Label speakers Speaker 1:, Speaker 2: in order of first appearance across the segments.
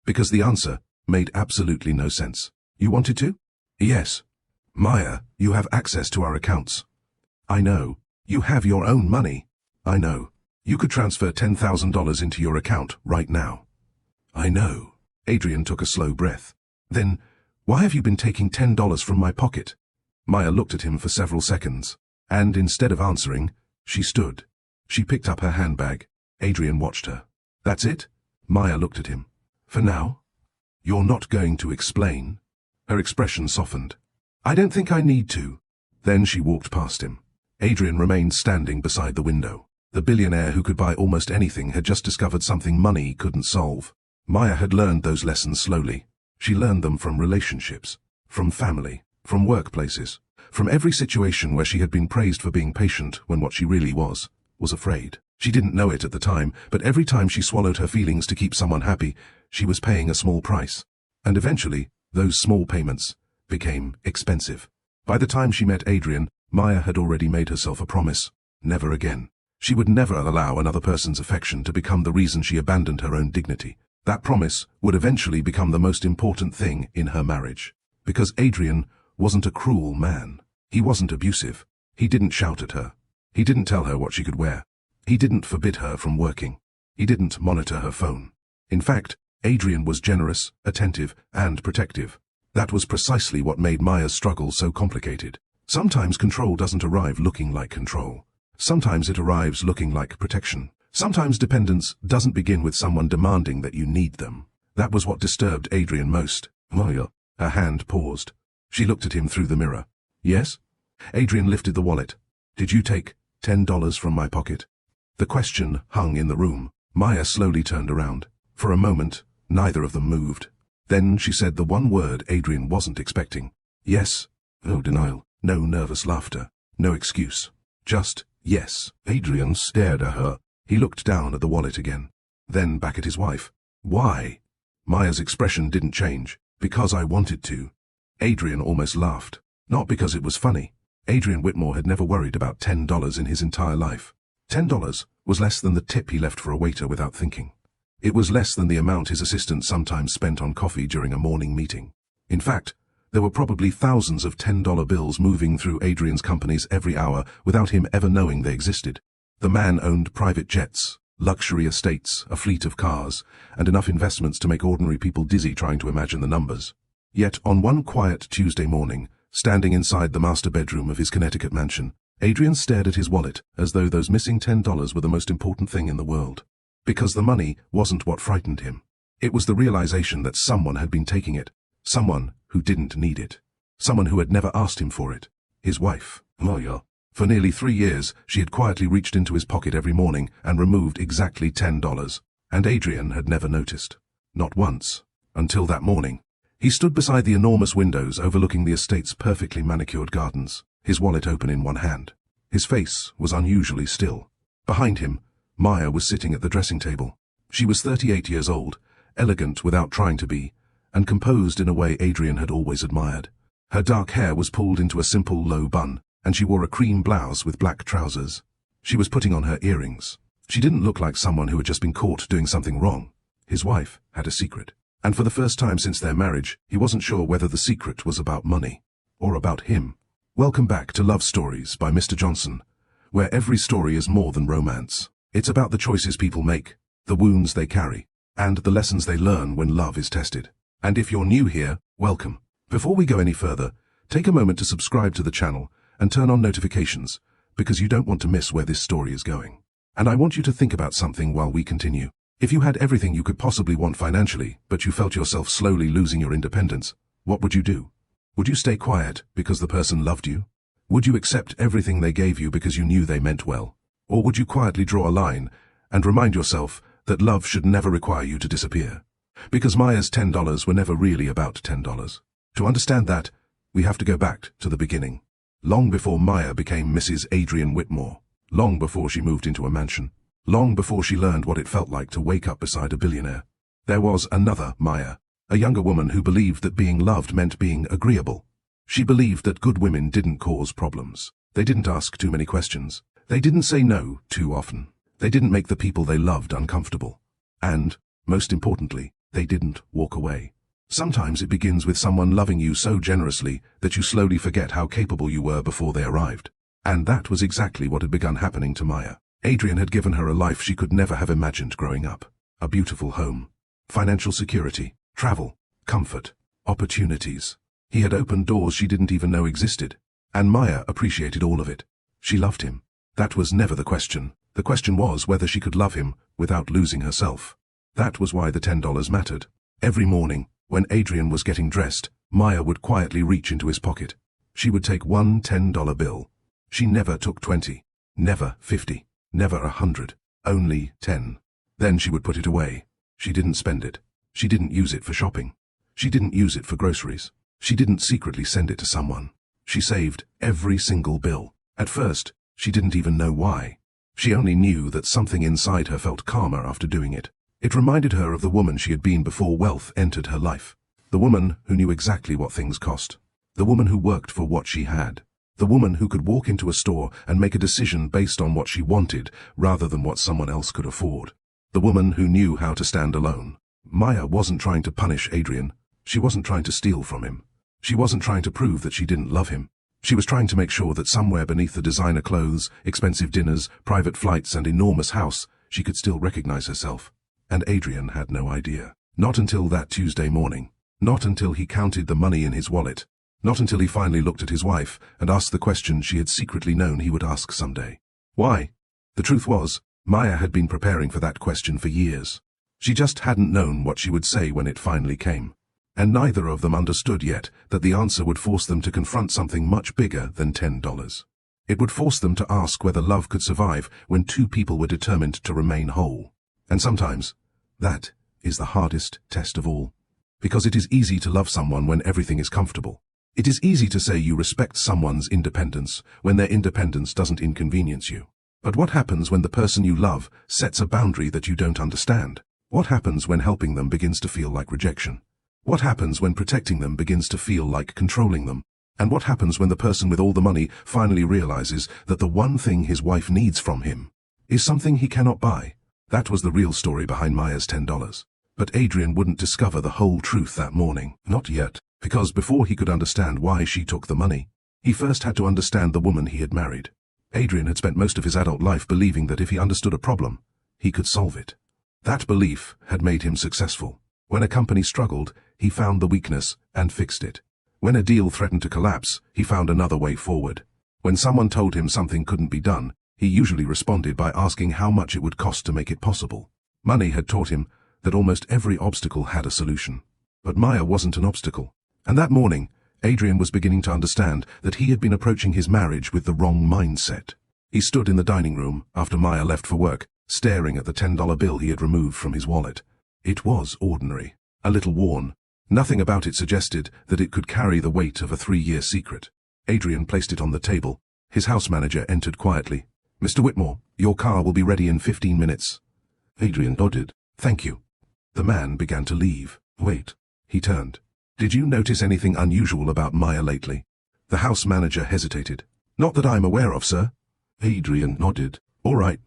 Speaker 1: because the answer made absolutely no sense. You wanted to? Yes. Maya, you have access to our accounts. I know. You have your own money. I know. You could transfer $10,000 into your account right now. I know. Adrian took a slow breath. Then, why have you been taking $10 from my pocket? Maya looked at him for several seconds, and instead of answering, she stood. She picked up her handbag. Adrian watched her. That's it? Maya looked at him. For now? You're not going to explain? Her expression softened. I don't think I need to. Then she walked past him. Adrian remained standing beside the window. The billionaire who could buy almost anything had just discovered something money couldn't solve. Maya had learned those lessons slowly. She learned them from relationships, from family, from workplaces, from every situation where she had been praised for being patient when what she really was afraid. She didn't know it at the time, but every time she swallowed her feelings to keep someone happy, she was paying a small price. And eventually, those small payments became expensive. By the time she met Adrian, Maya had already made herself a promise. Never again. She would never allow another person's affection to become the reason she abandoned her own dignity. That promise would eventually become the most important thing in her marriage. Because Adrian wasn't a cruel man. He wasn't abusive. He didn't shout at her. He didn't tell her what she could wear. He didn't forbid her from working. He didn't monitor her phone. In fact, Adrian was generous, attentive, and protective. That was precisely what made Maya's struggle so complicated. Sometimes control doesn't arrive looking like control. Sometimes it arrives looking like protection. Sometimes dependence doesn't begin with someone demanding that you need them. That was what disturbed Adrian most. Maya. Her hand paused. She looked at him through the mirror. Yes? Adrian lifted the wallet. Did you take $10 from my pocket? The question hung in the room. Maya slowly turned around. For a moment, neither of them moved. Then she said the one word Adrian wasn't expecting. Yes. No denial. No nervous laughter. No excuse. Just yes. Adrian stared at her. He looked down at the wallet again. Then back at his wife. Why? Maya's expression didn't change. Because I wanted to. Adrian almost laughed. Not because it was funny. Adrian Whitmore had never worried about $10 in his entire life. $10 was less than the tip he left for a waiter without thinking. It was less than the amount his assistant sometimes spent on coffee during a morning meeting. In fact, there were probably thousands of $10 bills moving through Adrian's companies every hour without him ever knowing they existed. The man owned private jets, luxury estates, a fleet of cars, and enough investments to make ordinary people dizzy trying to imagine the numbers. Yet on one quiet Tuesday morning, standing inside the master bedroom of his Connecticut mansion, Adrian stared at his wallet as though those missing $10 were the most important thing in the world. Because the money wasn't what frightened him. It was the realization that someone had been taking it. Someone who didn't need it. Someone who had never asked him for it. His wife, Maya. For nearly 3 years, she had quietly reached into his pocket every morning and removed exactly $10. And Adrian had never noticed. Not once. Until that morning. He stood beside the enormous windows overlooking the estate's perfectly manicured gardens, his wallet open in one hand. His face was unusually still. Behind him, Maya was sitting at the dressing table. She was 38 years old, elegant without trying to be, and composed in a way Adrian had always admired. Her dark hair was pulled into a simple low bun, and she wore a cream blouse with black trousers. She was putting on her earrings. She didn't look like someone who had just been caught doing something wrong. His wife had a secret. And for the first time since their marriage, he wasn't sure whether the secret was about money, or about him. Welcome back to Love Stories by Mr. Johnson, where every story is more than romance. It's about the choices people make, the wounds they carry, and the lessons they learn when love is tested. And if you're new here, welcome. Before we go any further, take a moment to subscribe to the channel and turn on notifications, because you don't want to miss where this story is going. And I want you to think about something while we continue. If you had everything you could possibly want financially, but you felt yourself slowly losing your independence, what would you do? Would you stay quiet because the person loved you? Would you accept everything they gave you because you knew they meant well? Or would you quietly draw a line and remind yourself that love should never require you to disappear? Because Maya's $10 were never really about $10. To understand that, we have to go back to the beginning. Long before Maya became Mrs. Adrian Whitmore. Long before she moved into a mansion. Long before she learned what it felt like to wake up beside a billionaire. There was another Maya, a younger woman who believed that being loved meant being agreeable. She believed that good women didn't cause problems. They didn't ask too many questions. They didn't say no too often. They didn't make the people they loved uncomfortable. And, most importantly, They didn't walk away. Sometimes it begins with someone loving you so generously that you slowly forget how capable you were before they arrived. And that was exactly what had begun happening to Maya. Adrian had given her a life she could never have imagined growing up. A beautiful home, financial security, travel, comfort, opportunities. He had opened doors she didn't even know existed. And Maya appreciated all of it. She loved him. That was never the question. The question was whether she could love him without losing herself. That was why the $10 mattered. Every morning, when Adrian was getting dressed, Maya would quietly reach into his pocket. She would take one $10 bill. She never took 20, never 50, never 100, only 10. Then she would put it away. She didn't spend it. She didn't use it for shopping. She didn't use it for groceries. She didn't secretly send it to someone. She saved every single bill. At first, she didn't even know why. She only knew that something inside her felt calmer after doing it. It reminded her of the woman she had been before wealth entered her life. The woman who knew exactly what things cost. The woman who worked for what she had. The woman who could walk into a store and make a decision based on what she wanted rather than what someone else could afford. The woman who knew how to stand alone. Maya wasn't trying to punish Adrian. She wasn't trying to steal from him. She wasn't trying to prove that she didn't love him. She was trying to make sure that somewhere beneath the designer clothes, expensive dinners, private flights, and enormous house, she could still recognize herself. And Adrian had no idea. Not until that Tuesday morning. Not until he counted the money in his wallet. Not until he finally looked at his wife and asked the question she had secretly known he would ask someday. Why? The truth was, Maya had been preparing for that question for years. She just hadn't known what she would say when it finally came. And neither of them understood yet that the answer would force them to confront something much bigger than $10. It would force them to ask whether love could survive when two people were determined to remain whole. And sometimes, that is the hardest test of all. Because it is easy to love someone when everything is comfortable. It is easy to say you respect someone's independence when their independence doesn't inconvenience you. But what happens when the person you love sets a boundary that you don't understand? What happens when helping them begins to feel like rejection? What happens when protecting them begins to feel like controlling them? And what happens when the person with all the money finally realizes that the one thing his wife needs from him is something he cannot buy? That was the real story behind Maya's $10. But Adrian wouldn't discover the whole truth that morning. Not yet. Because before he could understand why she took the money, he first had to understand the woman he had married. Adrian had spent most of his adult life believing that if he understood a problem, he could solve it. That belief had made him successful. When a company struggled, he found the weakness and fixed it. When a deal threatened to collapse, he found another way forward. When someone told him something couldn't be done, he usually responded by asking how much it would cost to make it possible. Money had taught him that almost every obstacle had a solution. But Maya wasn't an obstacle. And that morning, Adrian was beginning to understand that he had been approaching his marriage with the wrong mindset. He stood in the dining room after Maya left for work, staring at the $10 bill he had removed from his wallet. It was ordinary, a little worn. Nothing about it suggested that it could carry the weight of a 3-year secret. Adrian placed it on the table. His house manager entered quietly. "Mr. Whitmore, your car will be ready in 15 minutes. Adrian nodded. "Thank you." The man began to leave. "Wait." He turned. "Did you notice anything unusual about Maya lately?" The house manager hesitated. "Not that I'm aware of, sir." Adrian nodded. "All right."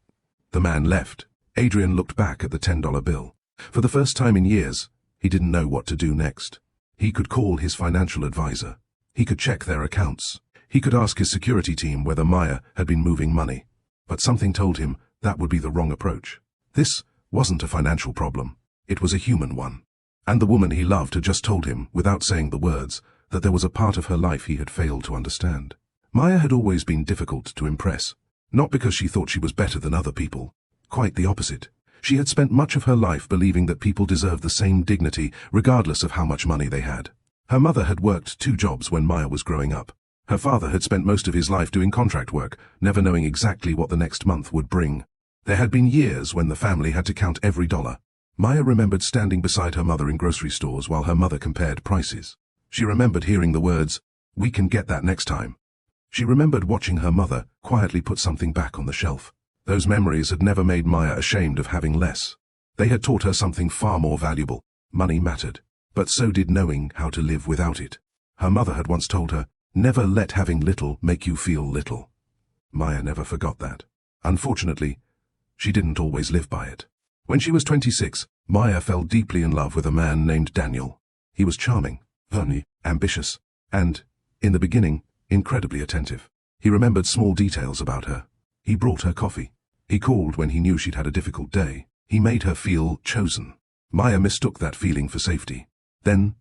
Speaker 1: The man left. Adrian looked back at the $10 bill. For the first time in years, he didn't know what to do next. He could call his financial advisor. He could check their accounts. He could ask his security team whether Maya had been moving money. But something told him that would be the wrong approach. This wasn't a financial problem. It was a human one. And the woman he loved had just told him, without saying the words, that there was a part of her life he had failed to understand. Maya had always been difficult to impress. Not because she thought she was better than other people. Quite the opposite. She had spent much of her life believing that people deserved the same dignity, regardless of how much money they had. Her mother had worked 2 jobs when Maya was growing up. Her father had spent most of his life doing contract work, never knowing exactly what the next month would bring. There had been years when the family had to count every dollar. Maya remembered standing beside her mother in grocery stores while her mother compared prices. She remembered hearing the words, "We can get that next time." She remembered watching her mother quietly put something back on the shelf. Those memories had never made Maya ashamed of having less. They had taught her something far more valuable. Money mattered, but so did knowing how to live without it. Her mother had once told her, "Never let having little make you feel little." Maya never forgot that. Unfortunately, she didn't always live by it. When she was 26, Maya fell deeply in love with a man named Daniel. He was charming, funny, ambitious, and, in the beginning, incredibly attentive. He remembered small details about her. He brought her coffee. He called when he knew she'd had a difficult day. He made her feel chosen. Maya mistook that feeling for safety. Then,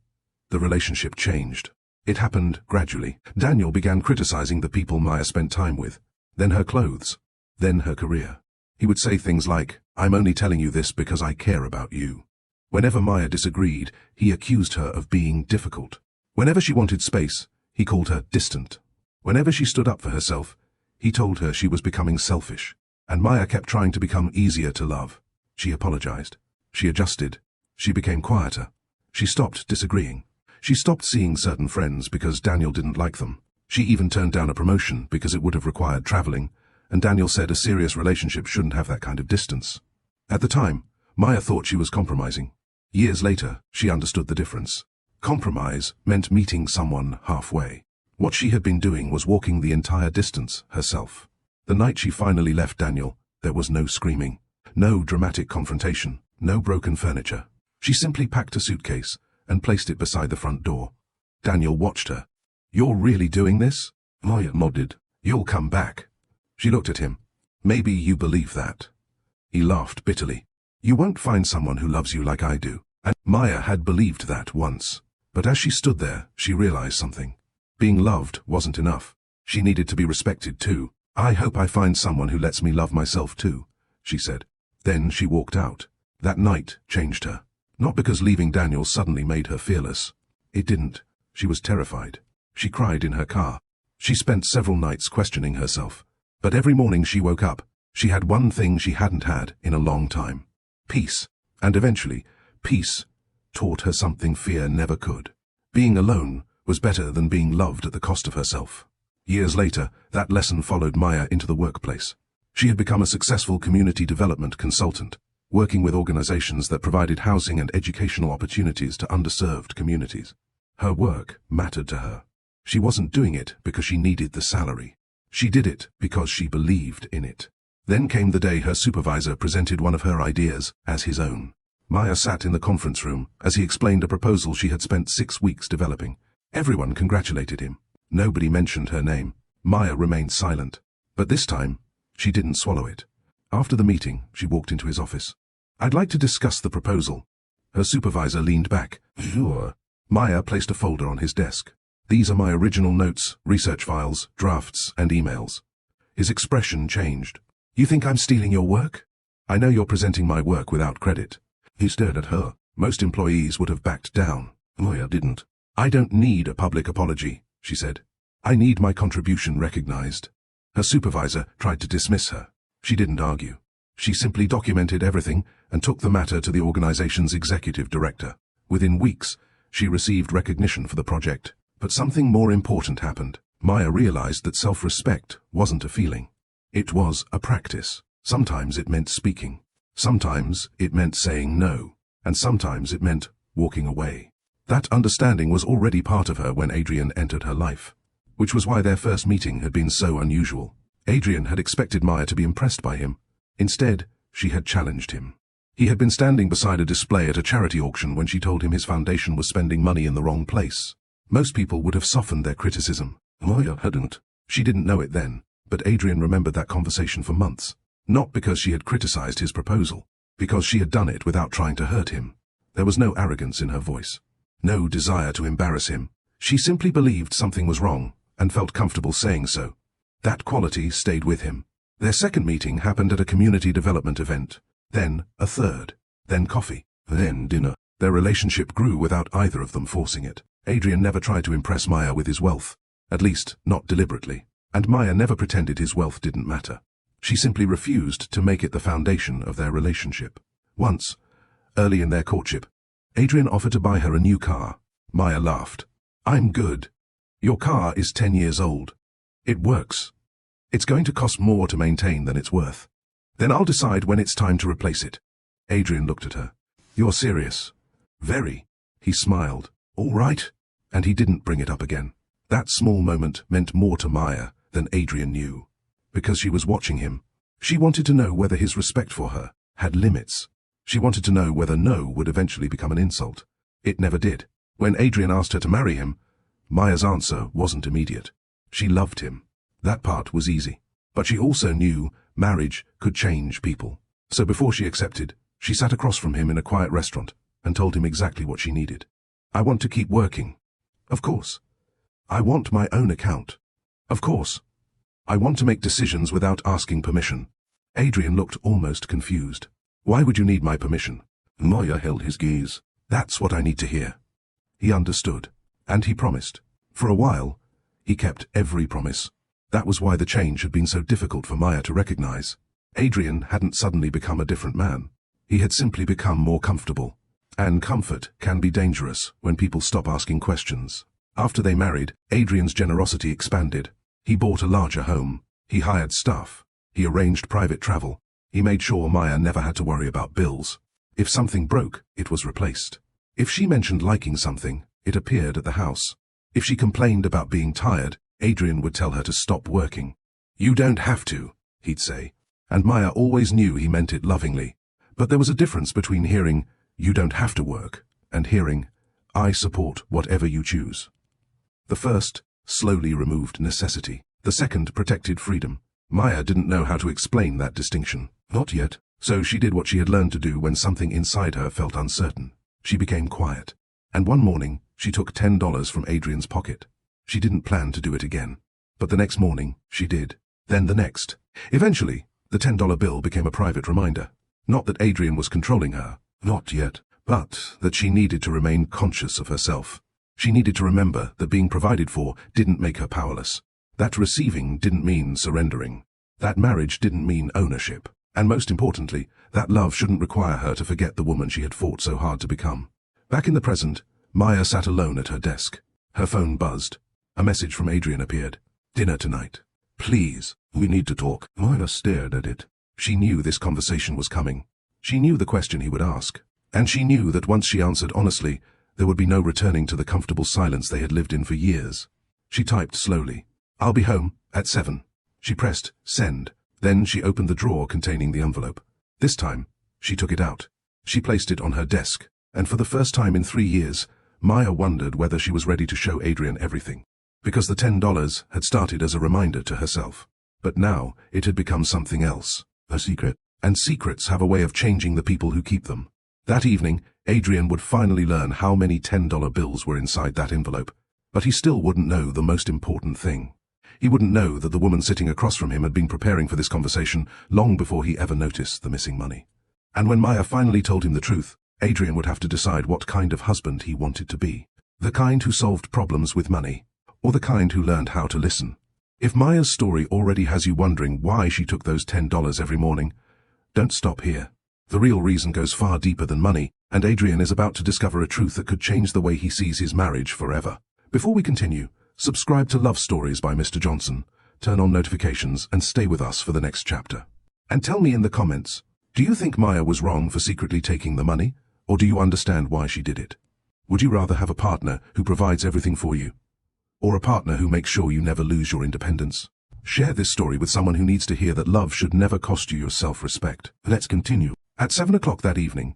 Speaker 1: the relationship changed. It happened gradually. Daniel began criticizing the people Maya spent time with, then her clothes, then her career. He would say things like, "I'm only telling you this because I care about you." Whenever Maya disagreed, he accused her of being difficult. Whenever she wanted space, he called her distant. Whenever she stood up for herself, he told her she was becoming selfish. And Maya kept trying to become easier to love. She apologized. She adjusted. She became quieter. She stopped disagreeing. She stopped seeing certain friends because Daniel didn't like them. She even turned down a promotion because it would have required traveling, and Daniel said a serious relationship shouldn't have that kind of distance. At the time, Maya thought she was compromising. Years later, she understood the difference. Compromise meant meeting someone halfway. What she had been doing was walking the entire distance herself. The night she finally left Daniel, there was no screaming, no dramatic confrontation, no broken furniture. She simply packed a suitcase and placed it beside the front door. Daniel watched her. "You're really doing this?" Maya nodded. "You'll come back." She looked at him. "Maybe you believe that." He laughed bitterly. "You won't find someone who loves you like I do." And Maya had believed that once. But as she stood there, she realized something. Being loved wasn't enough. She needed to be respected too. "I hope I find someone who lets me love myself too," she said. Then she walked out. That night changed her. Not because leaving Daniel suddenly made her fearless. It didn't. She was terrified. She cried in her car. She spent several nights questioning herself. But every morning she woke up, she had one thing she hadn't had in a long time. Peace. And eventually, peace taught her something fear never could. Being alone was better than being loved at the cost of herself. Years later, that lesson followed Maya into the workplace. She had become a successful community development consultant, working with organizations that provided housing and educational opportunities to underserved communities. Her work mattered to her. She wasn't doing it because she needed the salary. She did it because she believed in it. Then came the day her supervisor presented one of her ideas as his own. Maya sat in the conference room as he explained a proposal she had spent 6 weeks developing. Everyone congratulated him. Nobody mentioned her name. Maya remained silent. But this time, she didn't swallow it. After the meeting, she walked into his office. "I'd like to discuss the proposal." Her supervisor leaned back. "Sure." Maya placed a folder on his desk. "These are my original notes, research files, drafts, and emails." His expression changed. "You think I'm stealing your work? I know you're presenting my work without credit." He stared at her. Most employees would have backed down. Maya didn't. "I don't need a public apology," she said. "I need my contribution recognized." Her supervisor tried to dismiss her. She didn't argue. She simply documented everything and took the matter to the organization's executive director. Within weeks, she received recognition for the project. But something more important happened. Maya realized that self-respect wasn't a feeling. It was a practice. Sometimes it meant speaking. Sometimes it meant saying no. And sometimes it meant walking away. That understanding was already part of her when Adrian entered her life. Which was why their first meeting had been so unusual. Adrian had expected Maya to be impressed by him. Instead, she had challenged him. He had been standing beside a display at a charity auction when she told him his foundation was spending money in the wrong place. Most people would have softened their criticism. Maya hadn't. She didn't know it then, but Adrian remembered that conversation for months. Not because she had criticized his proposal, because she had done it without trying to hurt him. There was no arrogance in her voice. No desire to embarrass him. She simply believed something was wrong, and felt comfortable saying so. That quality stayed with him. Their second meeting happened at a community development event. Then a third. Then coffee. Then dinner. Their relationship grew without either of them forcing it. Adrian never tried to impress Maya with his wealth. At least, not deliberately. And Maya never pretended his wealth didn't matter. She simply refused to make it the foundation of their relationship. Once, early in their courtship, Adrian offered to buy her a new car. Maya laughed. "I'm good. Your car is 10 years old. It works. It's going to cost more to maintain than it's worth. Then I'll decide when it's time to replace it." Adrian looked at her. "You're serious?" "Very." He smiled. "All right." And he didn't bring it up again. That small moment meant more to Maya than Adrian knew. Because she was watching him. She wanted to know whether his respect for her had limits. She wanted to know whether no would eventually become an insult. It never did. When Adrian asked her to marry him, Maya's answer wasn't immediate. She loved him. That part was easy. But she also knew marriage could change people. So before she accepted, she sat across from him in a quiet restaurant and told him exactly what she needed. I want to keep working. Of course. I want my own account. Of course. I want to make decisions without asking permission. Adrian looked almost confused. Why would you need my permission? Maya held his gaze. That's what I need to hear. He understood. And he promised. For a while, he kept every promise. That was why the change had been so difficult for Maya to recognize. Adrian hadn't suddenly become a different man. He had simply become more comfortable. And comfort can be dangerous when people stop asking questions. After they married, Adrian's generosity expanded. He bought a larger home. He hired staff. He arranged private travel. He made sure Maya never had to worry about bills. If something broke, it was replaced. If she mentioned liking something, it appeared at the house. If she complained about being tired, Adrian would tell her to stop working. You don't have to, he'd say. And Maya always knew he meant it lovingly. But there was a difference between hearing, you don't have to work, and hearing, I support whatever you choose. The first slowly removed necessity. The second protected freedom. Maya didn't know how to explain that distinction. Not yet. So she did what she had learned to do when something inside her felt uncertain. She became quiet. And one morning, she took $10 from Adrian's pocket. She didn't plan to do it again. But the next morning, she did. Then the next. Eventually, the $10 bill became a private reminder. Not that Adrian was controlling her. Not yet. But that she needed to remain conscious of herself. She needed to remember that being provided for didn't make her powerless. That receiving didn't mean surrendering. That marriage didn't mean ownership. And most importantly, that love shouldn't require her to forget the woman she had fought so hard to become. Back in the present, Maya sat alone at her desk. Her phone buzzed. A message from Adrian appeared. Dinner tonight. Please, we need to talk. Maya stared at it. She knew this conversation was coming. She knew the question he would ask. And she knew that once she answered honestly, there would be no returning to the comfortable silence they had lived in for years. She typed slowly. I'll be home at 7. She pressed send. Then she opened the drawer containing the envelope. This time, she took it out. She placed it on her desk, and for the first time in 3 years, Maya wondered whether she was ready to show Adrian everything. Because the $10 had started as a reminder to herself. But now, it had become something else. A secret. And secrets have a way of changing the people who keep them. That evening, Adrian would finally learn how many $10 bills were inside that envelope. But he still wouldn't know the most important thing. He wouldn't know that the woman sitting across from him had been preparing for this conversation long before he ever noticed the missing money. And when Maya finally told him the truth, Adrian would have to decide what kind of husband he wanted to be. The kind who solved problems with money, or the kind who learned how to listen. If Maya's story already has you wondering why she took those $10 every morning, don't stop here. The real reason goes far deeper than money, and Adrian is about to discover a truth that could change the way he sees his marriage forever. Before we continue, subscribe to Love Stories by Mr. Johnson, turn on notifications, and stay with us for the next chapter. And tell me in the comments, do you think Maya was wrong for secretly taking the money, or do you understand why she did it? Would you rather have a partner who provides everything for you, or a partner who makes sure you never lose your independence? Share this story with someone who needs to hear that love should never cost you your self-respect. Let's continue. At 7 o'clock that evening,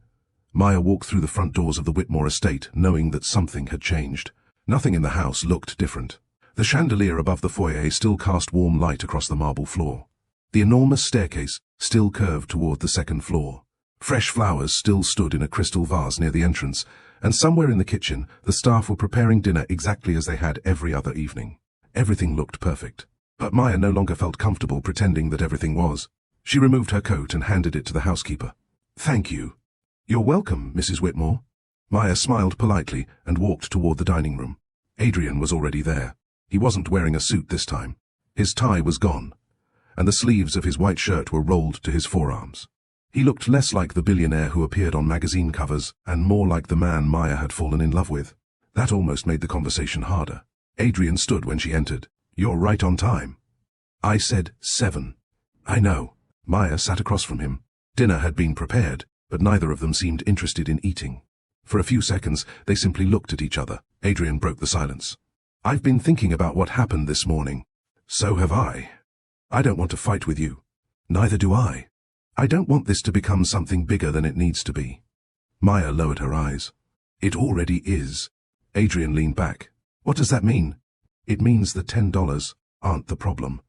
Speaker 1: Maya walked through the front doors of the Whitmore estate knowing that something had changed. Nothing in the house looked different. The chandelier above the foyer still cast warm light across the marble floor. The enormous staircase still curved toward the second floor. Fresh flowers still stood in a crystal vase near the entrance, and somewhere in the kitchen, the staff were preparing dinner exactly as they had every other evening. Everything looked perfect. But Maya no longer felt comfortable pretending that everything was. She removed her coat and handed it to the housekeeper. Thank you. You're welcome, Mrs. Whitmore. Maya smiled politely and walked toward the dining room. Adrian was already there. He wasn't wearing a suit this time. His tie was gone, and the sleeves of his white shirt were rolled to his forearms. He looked less like the billionaire who appeared on magazine covers and more like the man Maya had fallen in love with. That almost made the conversation harder. Adrian stood when she entered. You're right on time. I said 7. I know. Maya sat across from him. Dinner had been prepared, but neither of them seemed interested in eating. For a few seconds, they simply looked at each other. Adrian broke the silence. I've been thinking about what happened this morning. So have I. I don't want to fight with you. Neither do I. I don't want this to become something bigger than it needs to be. Maya lowered her eyes. It already is. Adrian leaned back. What does that mean? It means the $10 aren't the problem.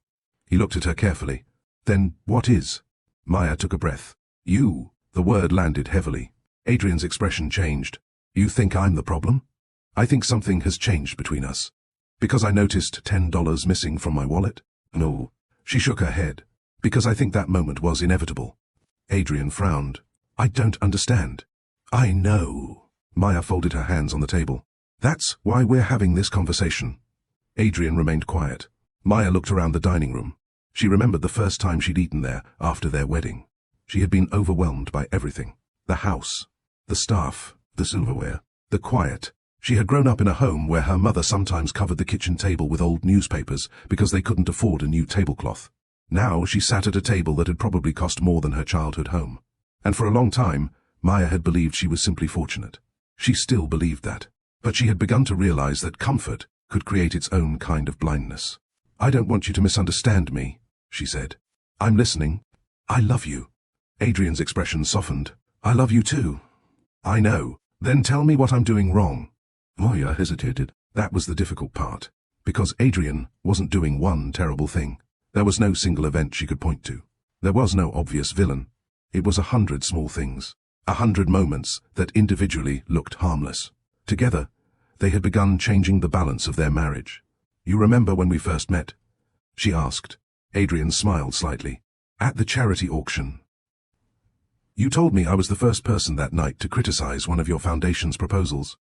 Speaker 1: He looked at her carefully. Then what is? Maya took a breath. You. The word landed heavily. Adrian's expression changed. You think I'm the problem? I think something has changed between us. Because I noticed $10 missing from my wallet? No. She shook her head. Because I think that moment was inevitable. Adrian frowned. I don't understand. I know. Maya folded her hands on the table. That's why we're having this conversation. Adrian remained quiet. Maya looked around the dining room. She remembered the first time she'd eaten there after their wedding. She had been overwhelmed by everything. The house, the staff, the silverware, the quiet. She had grown up in a home where her mother sometimes covered the kitchen table with old newspapers because they couldn't afford a new tablecloth. Now she sat at a table that had probably cost more than her childhood home. And for a long time, Maya had believed she was simply fortunate. She still believed that. But she had begun to realize that comfort could create its own kind of blindness. I don't want you to misunderstand me, she said. I'm listening. I love you. Adrian's expression softened. I love you too. I know. Then tell me what I'm doing wrong. Maya hesitated. That was the difficult part. Because Adrian wasn't doing one terrible thing. There was no single event she could point to. There was no obvious villain. It was 100 small things. 100 moments that individually looked harmless. Together, they had begun changing the balance of their marriage. You remember when we first met? She asked. Adrian smiled slightly. At the charity auction. You told me I was the first person that night to criticize one of your foundation's proposals.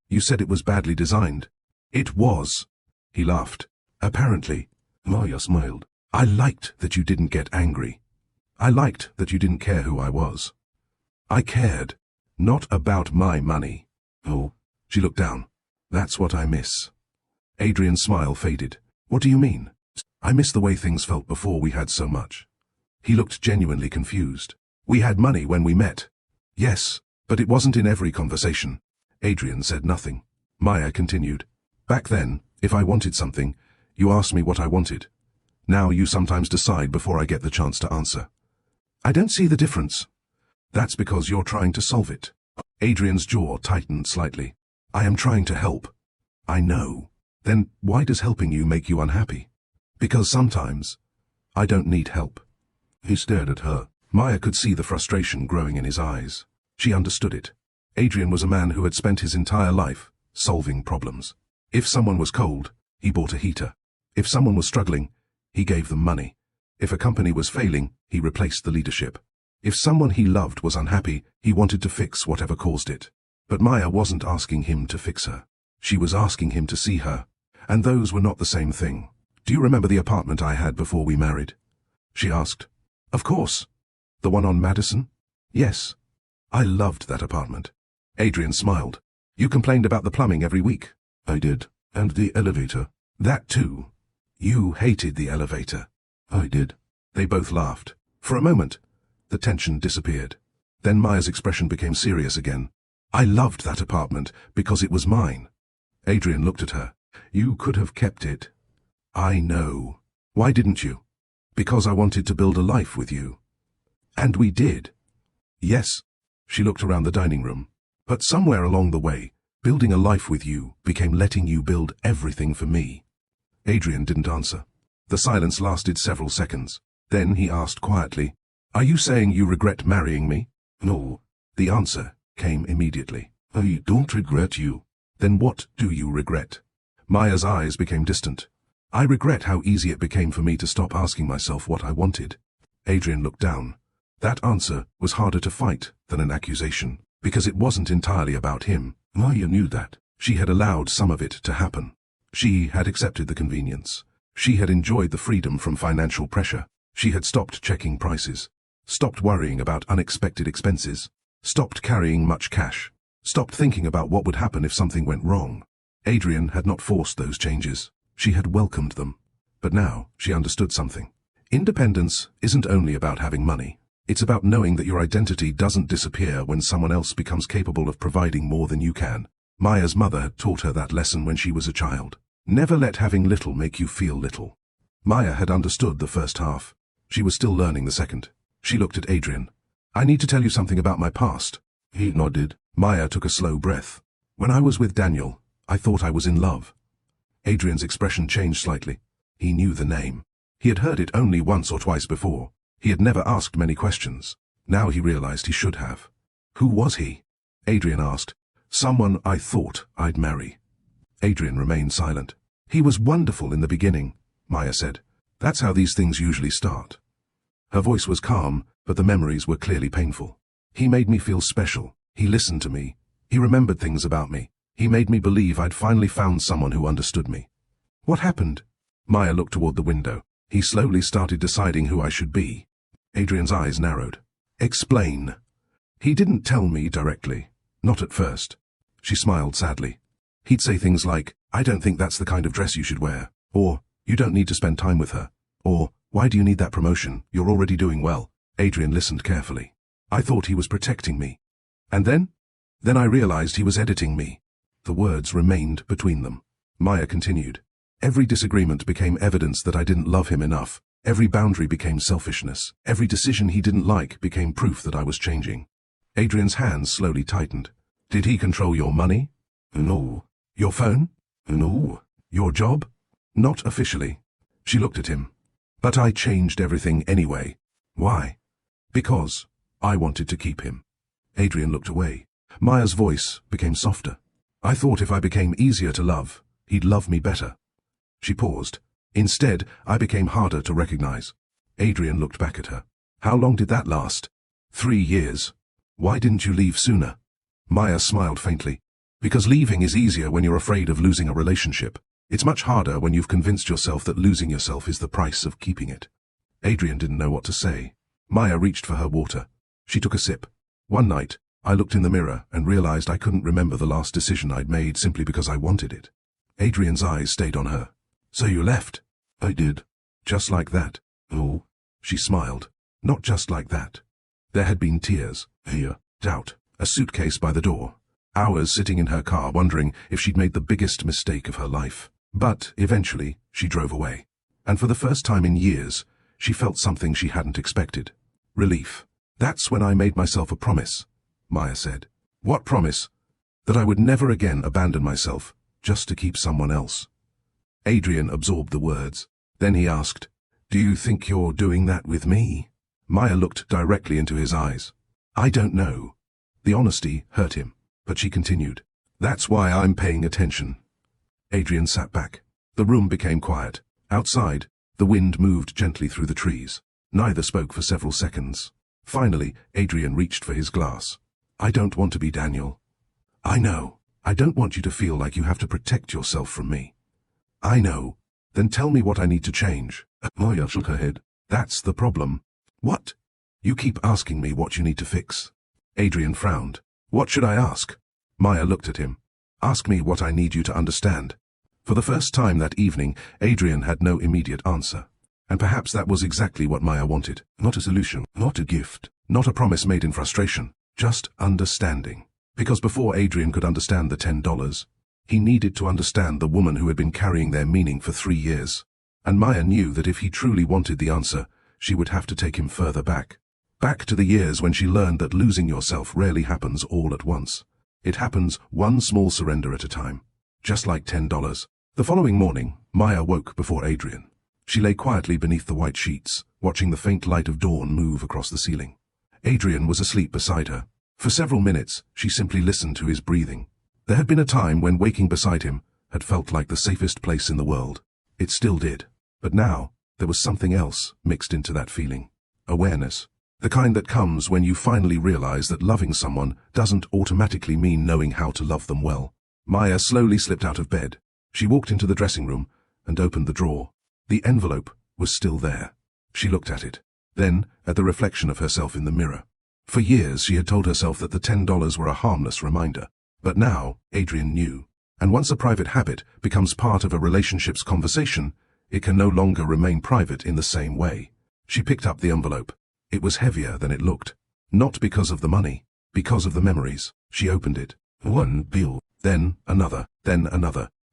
Speaker 1: You said it was badly designed. It was. He laughed. Apparently. Maya smiled. I liked that you didn't get angry. I liked that you didn't care who I was. I cared. Not about my money. Oh. She looked down. That's what I miss. Adrian's smile faded. What do you mean? I miss the way things felt before we had so much. He looked genuinely confused. We had money when we met. Yes, but it wasn't in every conversation. Adrian said nothing. Maya continued. Back then, if I wanted something, you asked me what I wanted. Now you sometimes decide before I get the chance to answer. I don't see the difference. That's because you're trying to solve it. Adrian's jaw tightened slightly. I am trying to help. I know. Then why does helping you make you unhappy? Because sometimes I don't need help. He stared at her. Maya could see the frustration growing in his eyes. She understood it. Adrian was a man who had spent his entire life solving problems. If someone was cold, he bought a heater. If someone was struggling, he gave them money. If a company was failing, he replaced the leadership. If someone he loved was unhappy, he wanted to fix whatever caused it. But Maya wasn't asking him to fix her. She was asking him to see her. And those were not the same thing. Do you remember the apartment I had before we married? She asked. Of course. The one on Madison? Yes. I loved that apartment. Adrian smiled. You complained about the plumbing every week. I did. And the elevator. That too. You hated the elevator. I did. They both laughed. For a moment, the tension disappeared. Then Maya's expression became serious again. I loved that apartment because it was mine. Adrian looked at her. You could have kept it. I know. Why didn't you? Because I wanted to build a life with you. And we did. Yes. She looked around the dining room. But somewhere along the way, building a life with you became letting you build everything for me. Adrian didn't answer. The silence lasted several seconds. Then he asked quietly, Are you saying you regret marrying me? No. The answer came immediately. I don't regret you. Then what do you regret? Maya's eyes became distant. I regret how easy it became for me to stop asking myself what I wanted. Adrian looked down. That answer was harder to fight than an accusation, because it wasn't entirely about him. Maya knew that. She had allowed some of it to happen. She had accepted the convenience. She had enjoyed the freedom from financial pressure. She had stopped checking prices, stopped worrying about unexpected expenses, stopped carrying much cash, stopped thinking about what would happen if something went wrong. Adrian had not forced those changes. She had welcomed them. But now she understood something. Independence isn't only about having money. It's about knowing that your identity doesn't disappear when someone else becomes capable of providing more than you can. Maya's mother had taught her that lesson when she was a child. Never let having little make you feel little. Maya had understood the first half. She was still learning the second. She looked at Adrian. I need to tell you something about my past. He nodded. Maya took a slow breath. When I was with Daniel, I thought I was in love. Adrian's expression changed slightly. He knew the name. He had heard it only once or twice before. He had never asked many questions. Now he realized he should have. Who was he? Adrian asked. Someone I thought I'd marry. Adrian remained silent. He was wonderful in the beginning, Maya said. That's how these things usually start. Her voice was calm, but the memories were clearly painful. He made me feel special. He listened to me. He remembered things about me. He made me believe I'd finally found someone who understood me. What happened? Maya looked toward the window. He slowly started deciding who I should be. Adrian's eyes narrowed. Explain. He didn't tell me directly. Not at first. She smiled sadly. He'd say things like, I don't think that's the kind of dress you should wear. Or, you don't need to spend time with her. Or, why do you need that promotion? You're already doing well. Adrian listened carefully. I thought he was protecting me. And then? Then I realized he was editing me. The words remained between them. Maya continued. Every disagreement became evidence that I didn't love him enough. Every boundary became selfishness. Every decision he didn't like became proof that I was changing. Adrian's hands slowly tightened. Did he control your money? No. Your phone? No. Your job? Not officially. She looked at him. But I changed everything anyway. Why? Because I wanted to keep him. Adrian looked away. Maya's voice became softer. I thought if I became easier to love, he'd love me better. She paused. Instead, I became harder to recognize. Adrian looked back at her. How long did that last? 3 years. Why didn't you leave sooner? Maya smiled faintly. Because leaving is easier when you're afraid of losing a relationship. It's much harder when you've convinced yourself that losing yourself is the price of keeping it. Adrian didn't know what to say. Maya reached for her water. She took a sip. One night, I looked in the mirror and realized I couldn't remember the last decision I'd made simply because I wanted it. Adrian's eyes stayed on her. So you left? I did. Just like that? Oh. She smiled. Not just like that. There had been tears, fear, doubt, a suitcase by the door. Hours sitting in her car wondering if she'd made the biggest mistake of her life. But, eventually, she drove away. And for the first time in years, she felt something she hadn't expected. Relief. That's when I made myself a promise, Maya said. What promise? That I would never again abandon myself, just to keep someone else. Adrian absorbed the words. Then he asked, Do you think you're doing that with me? Maya looked directly into his eyes. I don't know. The honesty hurt him, but she continued. That's why I'm paying attention. Adrian sat back. The room became quiet. Outside, the wind moved gently through the trees. Neither spoke for several seconds. Finally, Adrian reached for his glass. I don't want to be Daniel. I know. I don't want you to feel like you have to protect yourself from me. I know. Then tell me what I need to change. Maya shook her head. That's the problem. What? You keep asking me what you need to fix. Adrian frowned. What should I ask? Maya looked at him. Ask me what I need you to understand. For the first time that evening, Adrian had no immediate answer. And perhaps that was exactly what Maya wanted. Not a solution, not a gift, not a promise made in frustration, just understanding. Because before Adrian could understand the $10, he needed to understand the woman who had been carrying their meaning for 3 years. And Maya knew that if he truly wanted the answer, she would have to take him further back. Back to the years when she learned that losing yourself rarely happens all at once. It happens one small surrender at a time. Just like $10. The following morning, Maya woke before Adrian. She lay quietly beneath the white sheets, watching the faint light of dawn move across the ceiling. Adrian was asleep beside her. For several minutes, she simply listened to his breathing. There had been a time when waking beside him had felt like the safest place in the world. It still did. But now, there was something else mixed into that feeling. Awareness. The kind that comes when you finally realize that loving someone doesn't automatically mean knowing how to love them well. Maya slowly slipped out of bed. She walked into the dressing room and opened the drawer. The envelope was still there. She looked at it, then at the reflection of herself in the mirror. For years she had told herself that the $10 were a harmless reminder. But now, Adrian knew. And once a private habit becomes part of a relationship's conversation, it can no longer remain private in the same way. She picked up the envelope. It was heavier than it looked. Not because of the money, because of the memories. She opened it. One bill, then another,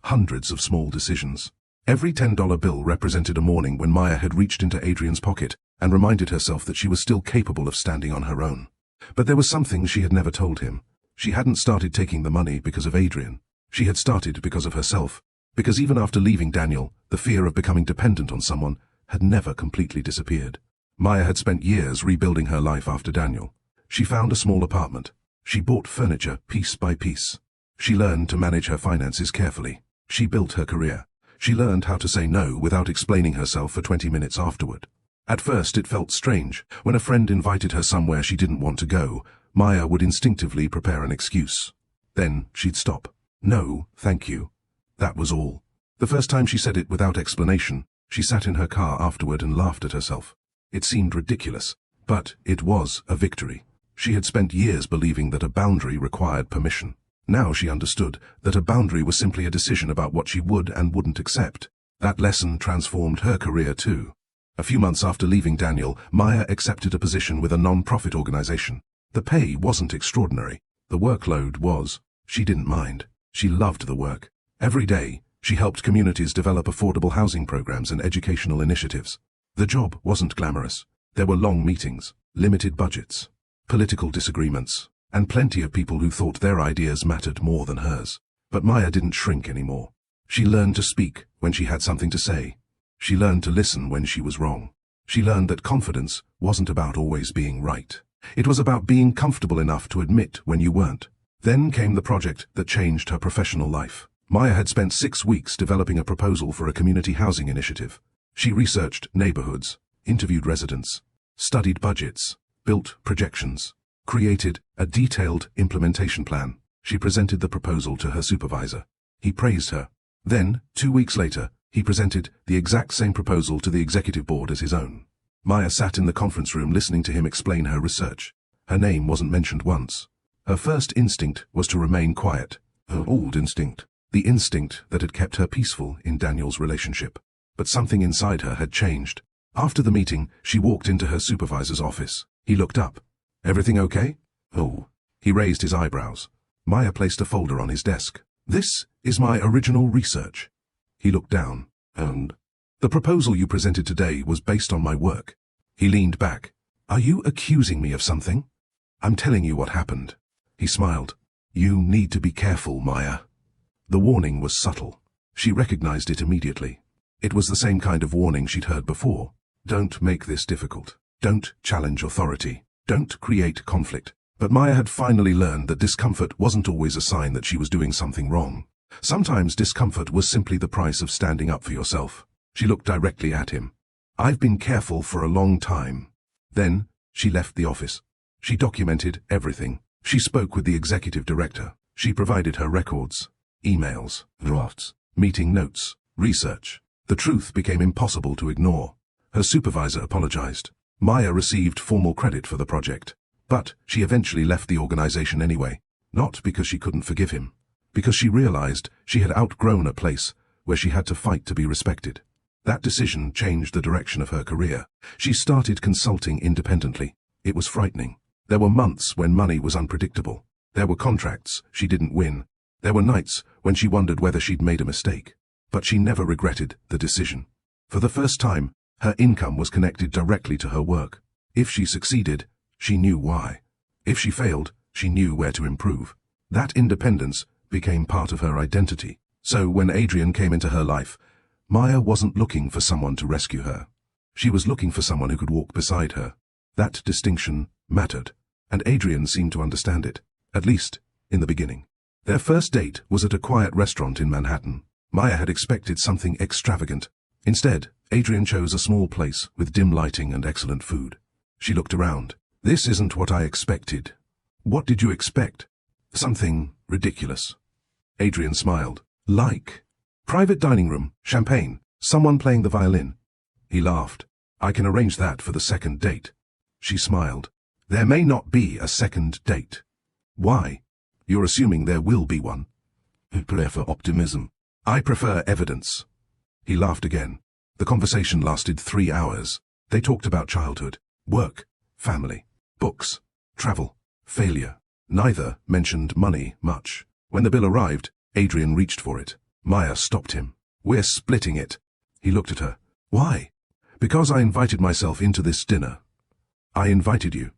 Speaker 1: hundreds of small decisions. Every $10 bill represented a morning when Maya had reached into Adrian's pocket, and reminded herself that she was still capable of standing on her own. But there was something she had never told him. She hadn't started taking the money because of Adrian. She had started because of herself, because even after leaving Daniel, the fear of becoming dependent on someone had never completely disappeared. Maya had spent years rebuilding her life after Daniel. She found a small apartment. She bought furniture piece by piece. She learned to manage her finances carefully. She built her career. She learned how to say no without explaining herself for 20 minutes afterward. At first it felt strange. When a friend invited her somewhere she didn't want to go, Maya would instinctively prepare an excuse. Then she'd stop. No, thank you. That was all. The first time she said it without explanation, she sat in her car afterward and laughed at herself. It seemed ridiculous, but it was a victory. She had spent years believing that a boundary required permission. Now she understood that a boundary was simply a decision about what she would and wouldn't accept. That lesson transformed her career too. A few months after leaving Daniel, Maya accepted a position with a non-profit organization. The pay wasn't extraordinary. The workload was. She didn't mind. She loved the work. Every day, she helped communities develop affordable housing programs and educational initiatives. The job wasn't glamorous. There were long meetings, limited budgets, political disagreements, and plenty of people who thought their ideas mattered more than hers. But Maya didn't shrink anymore. She learned to speak when she had something to say. She learned to listen when she was wrong. She learned that confidence wasn't about always being right. It was about being comfortable enough to admit when you weren't. Then came the project that changed her professional life. Maya had spent 6 weeks developing a proposal for a community housing initiative. She researched neighborhoods, interviewed residents, studied budgets, built projections, created a detailed implementation plan. She presented the proposal to her supervisor. He praised her. Then, 2 weeks later, he presented the exact same proposal to the executive board as his own. Maya sat in the conference room listening to him explain her research. Her name wasn't mentioned once. Her first instinct was to remain quiet. Her old instinct. The instinct that had kept her peaceful in Daniel's relationship. But something inside her had changed. After the meeting, she walked into her supervisor's office. He looked up. Everything okay? Oh. He raised his eyebrows. Maya placed a folder on his desk. This is my original research. He looked down. And the proposal you presented today was based on my work. He leaned back. Are you accusing me of something? I'm telling you what happened. He smiled. You need to be careful, Maya. The warning was subtle. She recognized it immediately. It was the same kind of warning she'd heard before. Don't make this difficult. Don't challenge authority. Don't create conflict. But Maya had finally learned that discomfort wasn't always a sign that she was doing something wrong. Sometimes discomfort was simply the price of standing up for yourself. She looked directly at him. I've been careful for a long time. Then, she left the office. She documented everything. She spoke with the executive director. She provided her records, emails, drafts, meeting notes, research. The truth became impossible to ignore. Her supervisor apologized. Maya received formal credit for the project. But she eventually left the organization anyway. Not because she couldn't forgive him. Because she realized she had outgrown a place where she had to fight to be respected. That decision changed the direction of her career. She started consulting independently. It was frightening. There were months when money was unpredictable. There were contracts she didn't win. There were nights when she wondered whether she'd made a mistake. But she never regretted the decision. For the first time, her income was connected directly to her work. If she succeeded, she knew why. If she failed, she knew where to improve. That independence became part of her identity. So when Adrian came into her life, Maya wasn't looking for someone to rescue her. She was looking for someone who could walk beside her. That distinction mattered, and Adrian seemed to understand it, at least in the beginning. Their first date was at a quiet restaurant in Manhattan. Maya had expected something extravagant. Instead, Adrian chose a small place with dim lighting and excellent food. She looked around. This isn't what I expected. What did you expect? Something ridiculous. Adrian smiled. Like? Private dining room, champagne, someone playing the violin. He laughed. I can arrange that for the second date. She smiled. There may not be a second date. Why? You're assuming there will be one. I prefer optimism. I prefer evidence. He laughed again. The conversation lasted 3 hours. They talked about childhood, work, family, books, travel, failure. Neither mentioned money much. When the bill arrived, Adrian reached for it. Maya stopped him. We're splitting it. He looked at her. Why? Because I invited myself into this dinner. I invited you.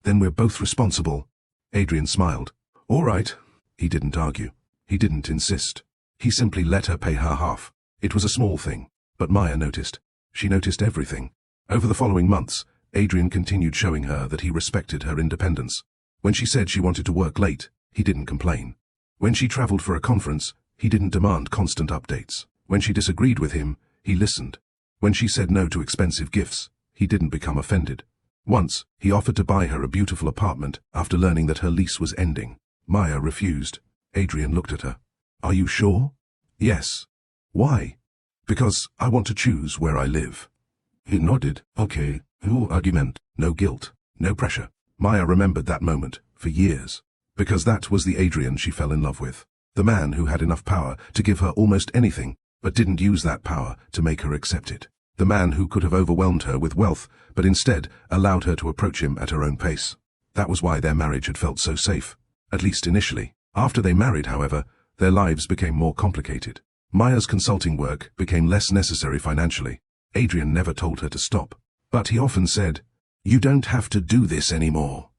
Speaker 1: Then we're both responsible. Adrian smiled. All right. He didn't argue. He didn't insist. He simply let her pay her half. It was a small thing, but Maya noticed. She noticed everything. Over the following months, Adrian continued showing her that he respected her independence. When she said she wanted to work late, he didn't complain. When she traveled for a conference, he didn't demand constant updates. When she disagreed with him, he listened. When she said no to expensive gifts, he didn't become offended. Once, he offered to buy her a beautiful apartment after learning that her lease was ending. Maya refused. Adrian looked at her. Are you sure? Yes. Why? Because I want to choose where I live. He nodded. Okay. No argument. No guilt. No pressure. Maya remembered that moment for years. Because that was the Adrian she fell in love with. The man who had enough power to give her almost anything, but didn't use that power to make her accept it. The man who could have overwhelmed her with wealth, but instead allowed her to approach him at her own pace. That was why their marriage had felt so safe, at least initially. After they married, however, their lives became more complicated. Maya's consulting work became less necessary financially. Adrian never told her to stop, but he often said, "You don't have to do this anymore."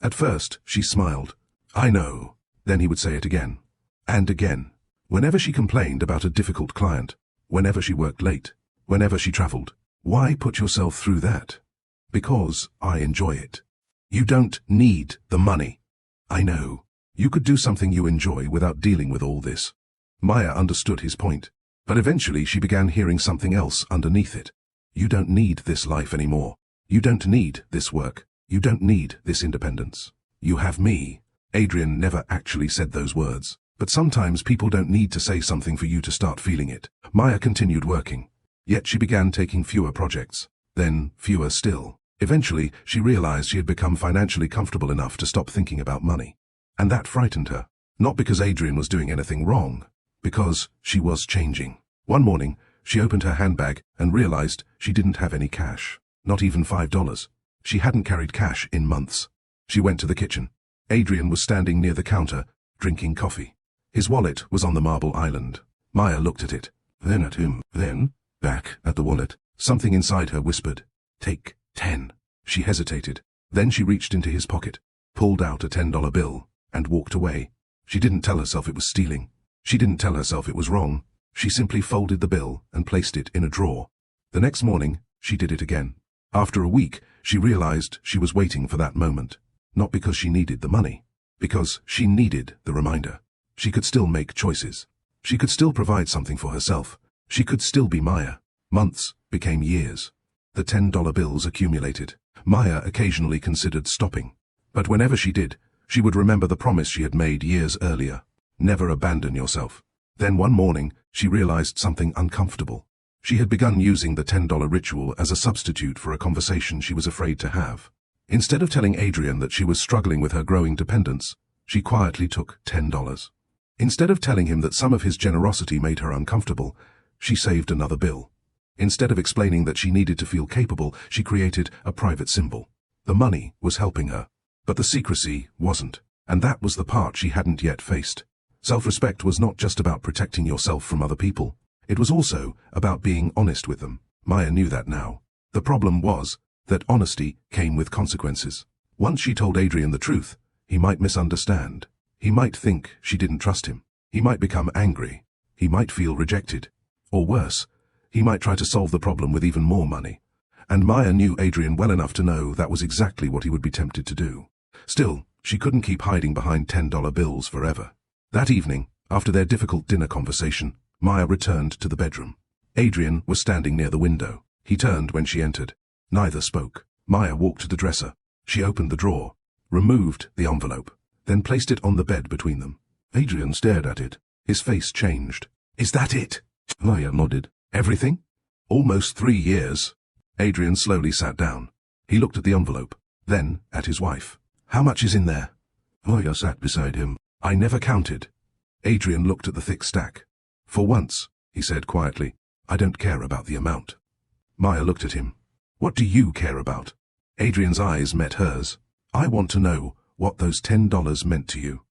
Speaker 1: At first, she smiled. I know. Then he would say it again. And again. Whenever she complained about a difficult client, whenever she worked late, whenever she traveled. Why put yourself through that? Because I enjoy it. You don't need the money. I know. You could do something you enjoy without dealing with all this. Maya understood his point, but eventually she began hearing something else underneath it. You don't need this life anymore. You don't need this work. You don't need this independence. You have me. Adrian never actually said those words, but sometimes people don't need to say something for you to start feeling it. Maya continued working. Yet she began taking fewer projects, then fewer still. Eventually, she realized she had become financially comfortable enough to stop thinking about money. And that frightened her. Not because Adrian was doing anything wrong, because she was changing. One morning, she opened her handbag and realized she didn't have any cash. Not even $5. She hadn't carried cash in months. She went to the kitchen. Adrian was standing near the counter, drinking coffee. His wallet was on the marble island. Maya looked at it, then at him, then back at the wallet. Something inside her whispered, "Take 10. She hesitated. Then she reached into his pocket, pulled out a $10 bill, and walked away. She didn't tell herself it was stealing. She didn't tell herself it was wrong. She simply folded the bill and placed it in a drawer. The next morning, she did it again. After a week, she realized she was waiting for that moment. Not because she needed the money, because she needed the reminder. She could still make choices. She could still provide something for herself. She could still be Maya. Months became years. The $10 bills accumulated. Maya occasionally considered stopping. But whenever she did, she would remember the promise she had made years earlier. Never abandon yourself. Then one morning, she realized something uncomfortable. She had begun using the $10 ritual as a substitute for a conversation she was afraid to have. Instead of telling Adrian that she was struggling with her growing dependence, she quietly took $10. Instead of telling him that some of his generosity made her uncomfortable, she saved another bill. Instead of explaining that she needed to feel capable, she created a private symbol. The money was helping her, but the secrecy wasn't, and that was the part she hadn't yet faced. Self-respect was not just about protecting yourself from other people. It was also about being honest with them. Maya knew that now. The problem was that honesty came with consequences. Once she told Adrian the truth, he might misunderstand. He might think she didn't trust him. He might become angry. He might feel rejected. Or worse, he might try to solve the problem with even more money. And Maya knew Adrian well enough to know that was exactly what he would be tempted to do. Still, she couldn't keep hiding behind $10 bills forever. That evening, after their difficult dinner conversation, Maya returned to the bedroom. Adrian was standing near the window. He turned when she entered. Neither spoke. Maya walked to the dresser. She opened the drawer, removed the envelope, then placed it on the bed between them. Adrian stared at it. His face changed. "Is that it?" Maya nodded. "Everything?" "Almost 3 years." Adrian slowly sat down. He looked at the envelope, then at his wife. "How much is in there?" Maya sat beside him. "I never counted." Adrian looked at the thick stack. "For once," he said quietly, "I don't care about the amount." Maya looked at him. "What do you care about?" Adrian's eyes met hers. "I want to know what those $10 meant to you."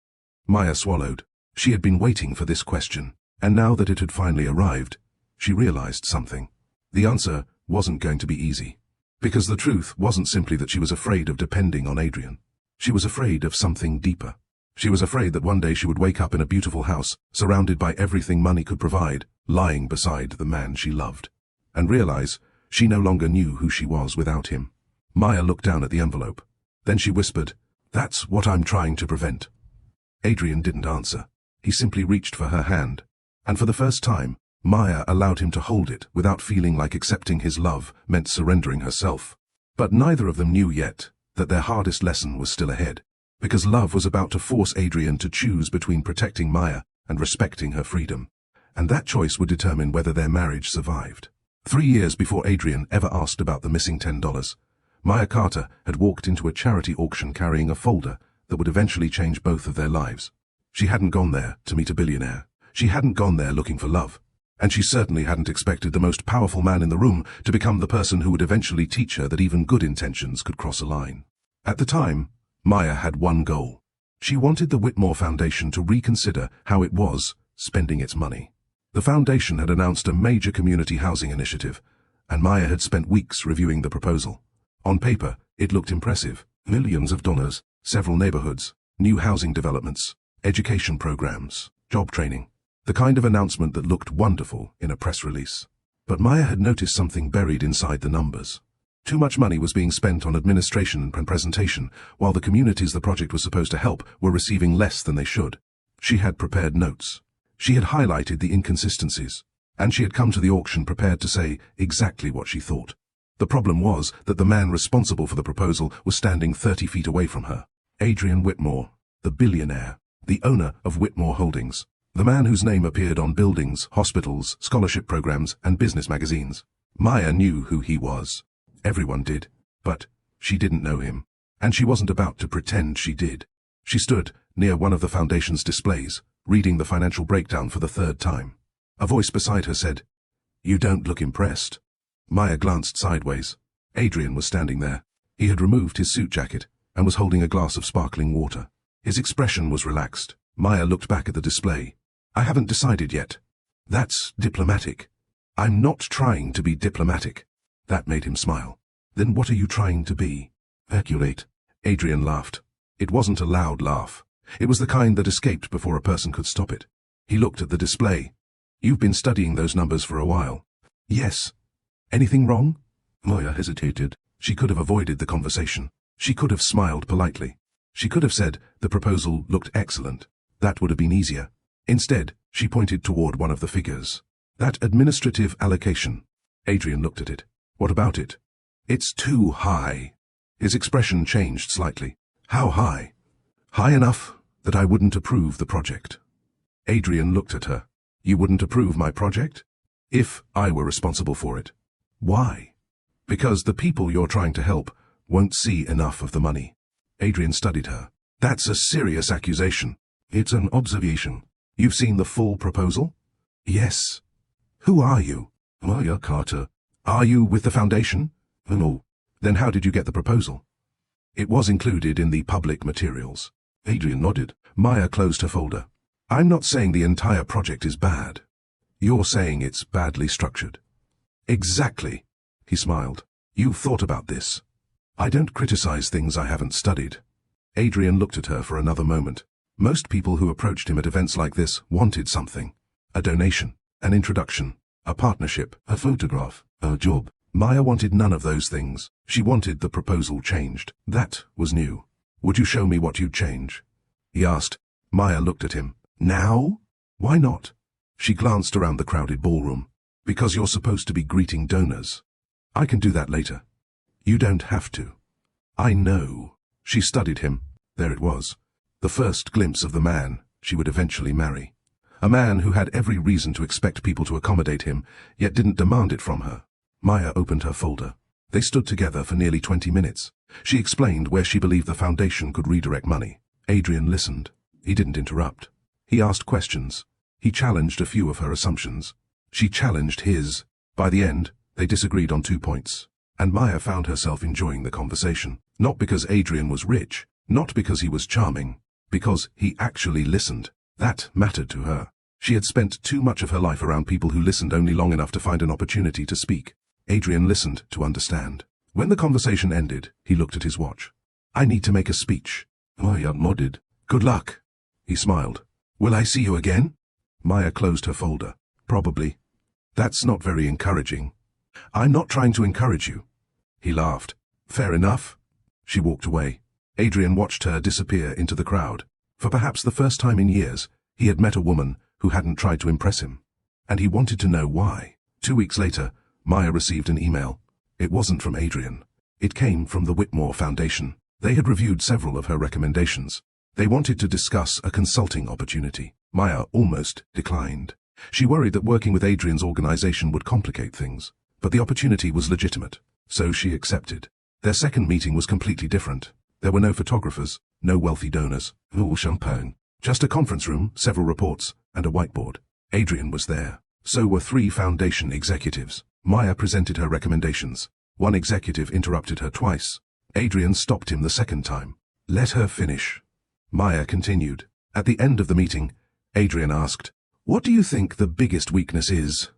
Speaker 1: Maya swallowed. She had been waiting for this question, and now that it had finally arrived, she realized something. The answer wasn't going to be easy. Because the truth wasn't simply that she was afraid of depending on Adrian. She was afraid of something deeper. She was afraid that one day she would wake up in a beautiful house, surrounded by everything money could provide, lying beside the man she loved, and realize she no longer knew who she was without him. Maya looked down at the envelope. Then she whispered, "That's what I'm trying to prevent." Adrian didn't answer. He simply reached for her hand. And for the first time, Maya allowed him to hold it without feeling like accepting his love meant surrendering herself. But neither of them knew yet that their hardest lesson was still ahead, because love was about to force Adrian to choose between protecting Maya and respecting her freedom. And that choice would determine whether their marriage survived. 3 years before Adrian ever asked about the missing $10, Maya Carter had walked into a charity auction carrying a folder that would eventually change both of their lives. She hadn't gone there to meet a billionaire. She hadn't gone there looking for love. And she certainly hadn't expected the most powerful man in the room to become the person who would eventually teach her that even good intentions could cross a line. At the time, Maya had one goal. She wanted the Whitmore Foundation to reconsider how it was spending its money. The foundation had announced a major community housing initiative, and Maya had spent weeks reviewing the proposal. On paper, it looked impressive. Millions of dollars, several neighborhoods, new housing developments, education programs, job training. The kind of announcement that looked wonderful in a press release. But Maya had noticed something buried inside the numbers. Too much money was being spent on administration and presentation, while the communities the project was supposed to help were receiving less than they should. She had prepared notes. She had highlighted the inconsistencies, and she had come to the auction prepared to say exactly what she thought. The problem was that the man responsible for the proposal was standing 30 feet away from her. Adrian Whitmore, the billionaire, the owner of Whitmore Holdings. The man whose name appeared on buildings, hospitals, scholarship programs, and business magazines. Maya knew who he was. Everyone did. But she didn't know him. And she wasn't about to pretend she did. She stood near one of the foundation's displays, reading the financial breakdown for the 3rd time. A voice beside her said, "You don't look impressed." Maya glanced sideways. Adrian was standing there. He had removed his suit jacket and was holding a glass of sparkling water. His expression was relaxed. Maya looked back at the display. "I haven't decided yet." "That's diplomatic." "I'm not trying to be diplomatic." That made him smile. "Then what are you trying to be?" "Accurate." Adrian laughed. It wasn't a loud laugh. It was the kind that escaped before a person could stop it. He looked at the display. "You've been studying those numbers for a while." "Yes." "Anything wrong?" Maya hesitated. She could have avoided the conversation. She could have smiled politely. She could have said the proposal looked excellent. That would have been easier. Instead, she pointed toward one of the figures. "That administrative allocation." Adrian looked at it. "What about it?" "It's too high." His expression changed slightly. "How high?" "High enough that I wouldn't approve the project." Adrian looked at her. "You wouldn't approve my project?" "If I were responsible for it." "Why?" "Because the people you're trying to help won't see enough of the money." Adrian studied her. "That's a serious accusation." "It's an observation." "You've seen the full proposal?" "Yes." "Who are you?" "Maya Carter." "Are you with the foundation?" "No." "Then how did you get the proposal?" "It was included in the public materials." Adrian nodded. Maya closed her folder. "I'm not saying the entire project is bad. You're saying it's badly structured." "Exactly." He smiled. "You've thought about this." "I don't criticize things I haven't studied." Adrian looked at her for another moment. Most people who approached him at events like this wanted something. A donation, an introduction, a partnership, a photograph, a job. Maya wanted none of those things. She wanted the proposal changed. That was new. "Would you show me what you'd change?" he asked. Maya looked at him. "Now? Why not?" She glanced around the crowded ballroom. "Because you're supposed to be greeting donors." "I can do that later." "You don't have to." "I know." She studied him. There it was. The first glimpse of the man she would eventually marry. A man who had every reason to expect people to accommodate him, yet didn't demand it from her. Maya opened her folder. They stood together for nearly 20 minutes. She explained where she believed the foundation could redirect money. Adrian listened. He didn't interrupt. He asked questions. He challenged a few of her assumptions. She challenged his. By the end, they disagreed on 2 points. And Maya found herself enjoying the conversation. Not because Adrian was rich, not because he was charming, because he actually listened. That mattered to her. She had spent too much of her life around people who listened only long enough to find an opportunity to speak. Adrian listened to understand. When the conversation ended, he looked at his watch. I need to make a speech. Maya nodded. Good luck. He smiled. Will I see you again? Maya closed her folder. Probably. That's not very encouraging. I'm not trying to encourage you. He laughed. Fair enough. She walked away. Adrian watched her disappear into the crowd. For perhaps the first time in years, he had met a woman who hadn't tried to impress him. And he wanted to know why. 2 weeks later, Maya received an email. It wasn't from Adrian. It came from the Whitmore Foundation. They had reviewed several of her recommendations. They wanted to discuss a consulting opportunity. Maya almost declined. She worried that working with Adrian's organization would complicate things. But the opportunity was legitimate, so she accepted. Their second meeting was completely different. There were no photographers, no wealthy donors, all champagne. Just a conference room, several reports, and a whiteboard. Adrian was there. So were 3 foundation executives. Maya presented her recommendations. One executive interrupted her twice. Adrian stopped him the second time. Let her finish. Maya continued. At the end of the meeting, Adrian asked, What do you think the biggest weakness is?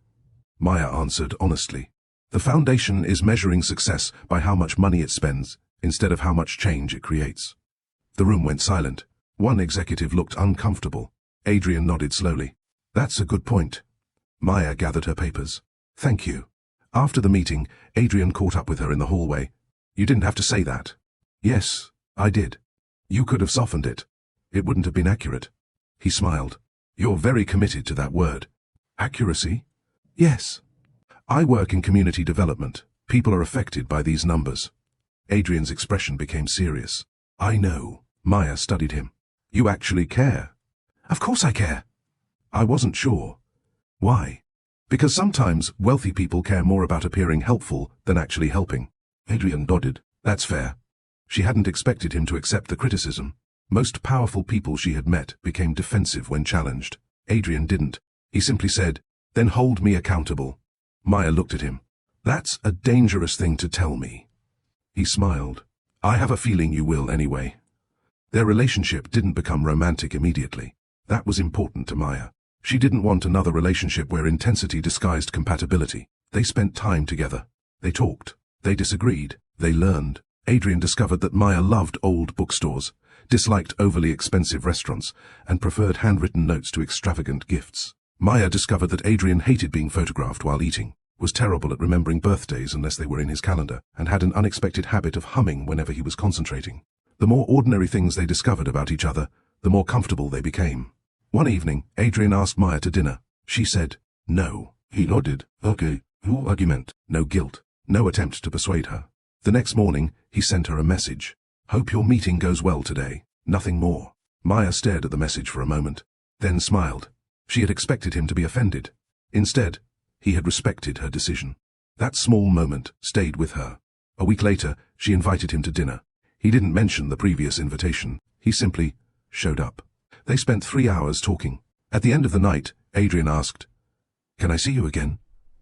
Speaker 1: Maya answered honestly. The foundation is measuring success by how much money it spends, instead of how much change it creates. The room went silent. One executive looked uncomfortable. Adrian nodded slowly. That's a good point. Maya gathered her papers. Thank you. After the meeting, Adrian caught up with her in the hallway. You didn't have to say that. Yes, I did. You could have softened it. It wouldn't have been accurate. He smiled. You're very committed to that word. Accuracy? Yes. I work in community development. People are affected by these numbers. Adrian's expression became serious. I know. Maya studied him. You actually care. Of course I care. I wasn't sure. Why? Because sometimes wealthy people care more about appearing helpful than actually helping. Adrian nodded. That's fair. She hadn't expected him to accept the criticism. Most powerful people she had met became defensive when challenged. Adrian didn't. He simply said, Then hold me accountable. Maya looked at him. That's a dangerous thing to tell me. He smiled. I have a feeling you will anyway. Their relationship didn't become romantic immediately. That was important to Maya. She didn't want another relationship where intensity disguised compatibility. They spent time together. They talked. They disagreed. They learned. Adrian discovered that Maya loved old bookstores, disliked overly expensive restaurants, and preferred handwritten notes to extravagant gifts. Maya discovered that Adrian hated being photographed while eating, was terrible at remembering birthdays unless they were in his calendar, and had an unexpected habit of humming whenever he was concentrating. The more ordinary things they discovered about each other, the more comfortable they became. One evening, Adrian asked Maya to dinner. She said, no. He nodded. Okay, no argument. No guilt. No attempt to persuade her. The next morning, he sent her a message. Hope your meeting goes well today. Nothing more. Maya stared at the message for a moment, then smiled. She had expected him to be offended. Instead, he had respected her decision. That small moment stayed with her. A week later, she invited him to dinner. He didn't mention the previous invitation. He simply showed up. They spent 3 hours talking. At the end of the night, Adrian asked, Can I see you again?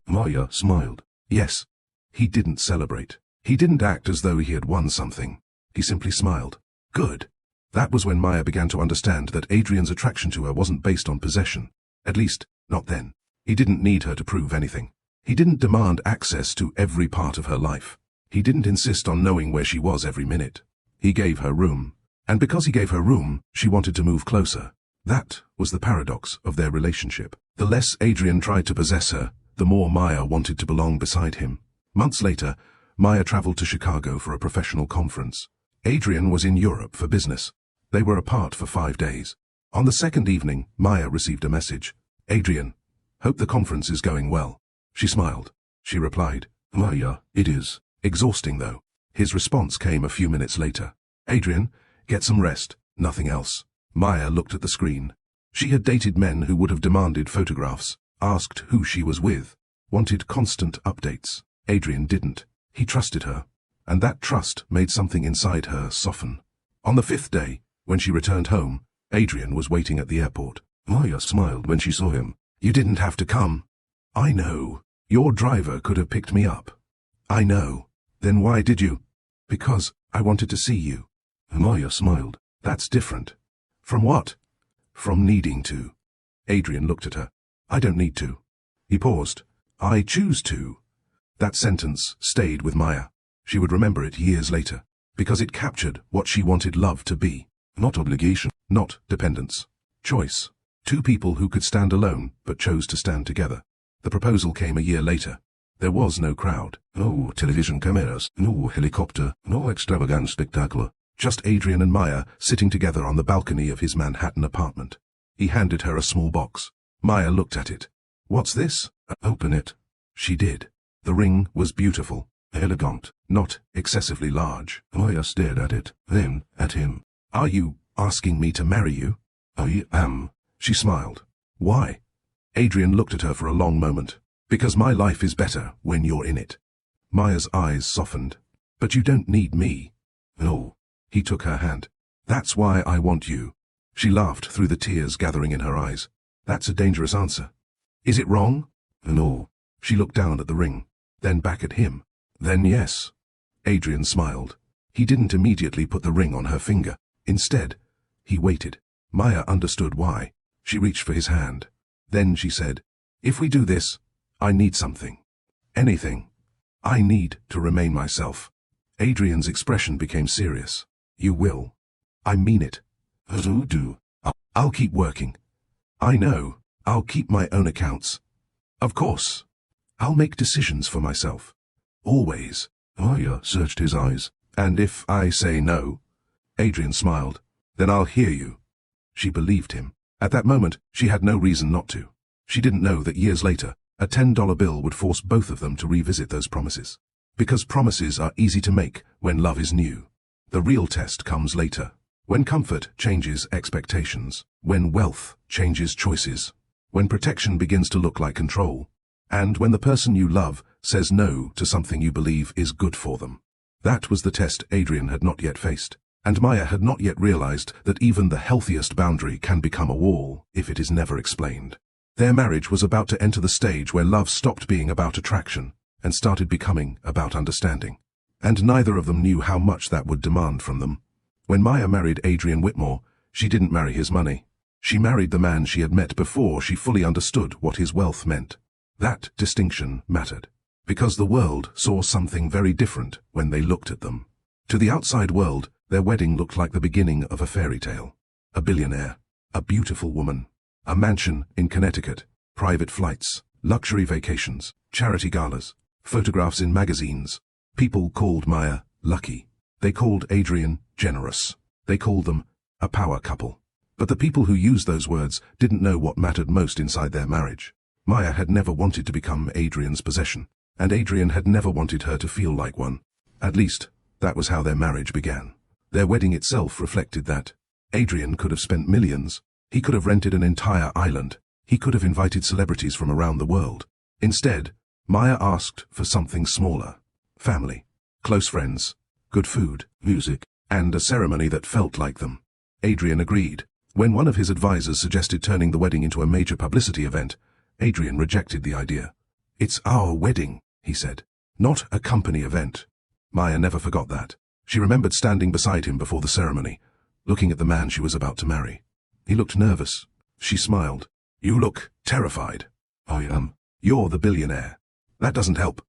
Speaker 1: Maya smiled. Yes. He didn't celebrate. He didn't act as though he had won something. He simply smiled. Good. That was when Maya began to understand that Adrian's attraction to her wasn't based on possession. At least, not then. He didn't need her to prove anything. He didn't demand access to every part of her life. He didn't insist on knowing where she was every minute. He gave her room. And because he gave her room, she wanted to move closer. That was the paradox of their relationship. The less Adrian tried to possess her, the more Maya wanted to belong beside him. Months later, Maya traveled to Chicago for a professional conference. Adrian was in Europe for business. They were apart for 5 days. On the second evening, Maya received a message. Adrian, hope the conference is going well. She smiled. She replied, Maya, it is. Exhausting though. His response came a few minutes later. Adrian, get some rest, nothing else. Maya looked at the screen. She had dated men who would have demanded photographs, asked who she was with, wanted constant updates. Adrian didn't. He trusted her. And that trust made something inside her soften. On the 5th day, when she returned home, Adrian was waiting at the airport. Maya smiled when she saw him. You didn't have to come. I know. Your driver could have picked me up. I know. Then why did you? Because I wanted to see you. Maya smiled. That's different. From what? From needing to. Adrian looked at her. I don't need to. He paused. I choose to. That sentence stayed with Maya. She would remember it years later, because it captured what she wanted love to be. Not obligation, not dependence. Choice. Two people who could stand alone, but chose to stand together. The proposal came a year later. There was no crowd. No television cameras, no helicopter, no extravagant spectacle. Just Adrian and Maya sitting together on the balcony of his Manhattan apartment. He handed her a small box. Maya looked at it. What's this? Open it. She did. The ring was beautiful, elegant, not excessively large. Maya stared at it, then at him. Are you asking me to marry you? I am. She smiled. Why? Adrian looked at her for a long moment. Because my life is better when you're in it. Maya's eyes softened. But you don't need me. No. He took her hand. That's why I want you. She laughed through the tears gathering in her eyes. That's a dangerous answer. Is it wrong? No. She looked down at the ring, then back at him. Then yes. Adrian smiled. He didn't immediately put the ring on her finger. Instead, he waited. Maya understood why. She reached for his hand. Then she said, if we do this, I need something. Anything. I need to remain myself. Adrian's expression became serious. You will. I mean it. Do. I'll keep working. I know. I'll keep my own accounts. Of course. I'll make decisions for myself. Always. Maya searched his eyes. And if I say no? Adrian smiled. Then I'll hear you. She believed him. At that moment, she had no reason not to. She didn't know that years later, a $10 bill would force both of them to revisit those promises. Because promises are easy to make when love is new. The real test comes later. When comfort changes expectations. When wealth changes choices. When protection begins to look like control. And when the person you love says no to something you believe is good for them. That was the test Adrian had not yet faced. And Maya had not yet realized that even the healthiest boundary can become a wall if it is never explained. Their marriage was about to enter the stage where love stopped being about attraction and started becoming about understanding. And neither of them knew how much that would demand from them. When Maya married Adrian Whitmore, she didn't marry his money. She married the man she had met before she fully understood what his wealth meant. That distinction mattered, because the world saw something very different when they looked at them. To the outside world, their wedding looked like the beginning of a fairy tale. A billionaire, a beautiful woman, a mansion in Connecticut, private flights, luxury vacations, charity galas, photographs in magazines. People called Maya lucky. They called Adrian generous. They called them a power couple. But the people who used those words didn't know what mattered most inside their marriage. Maya had never wanted to become Adrian's possession, and Adrian had never wanted her to feel like one. At least, that was how their marriage began. Their wedding itself reflected that. Adrian could have spent millions. He could have rented an entire island. He could have invited celebrities from around the world. Instead, Maya asked for something smaller. Family, close friends, good food, music, and a ceremony that felt like them. Adrian agreed. When one of his advisors suggested turning the wedding into a major publicity event, Adrian rejected the idea. It's our wedding, he said, not a company event. Maya never forgot that. She remembered standing beside him before the ceremony, looking at the man she was about to marry. He looked nervous. She smiled. You look terrified. I am. You're the billionaire. That doesn't help.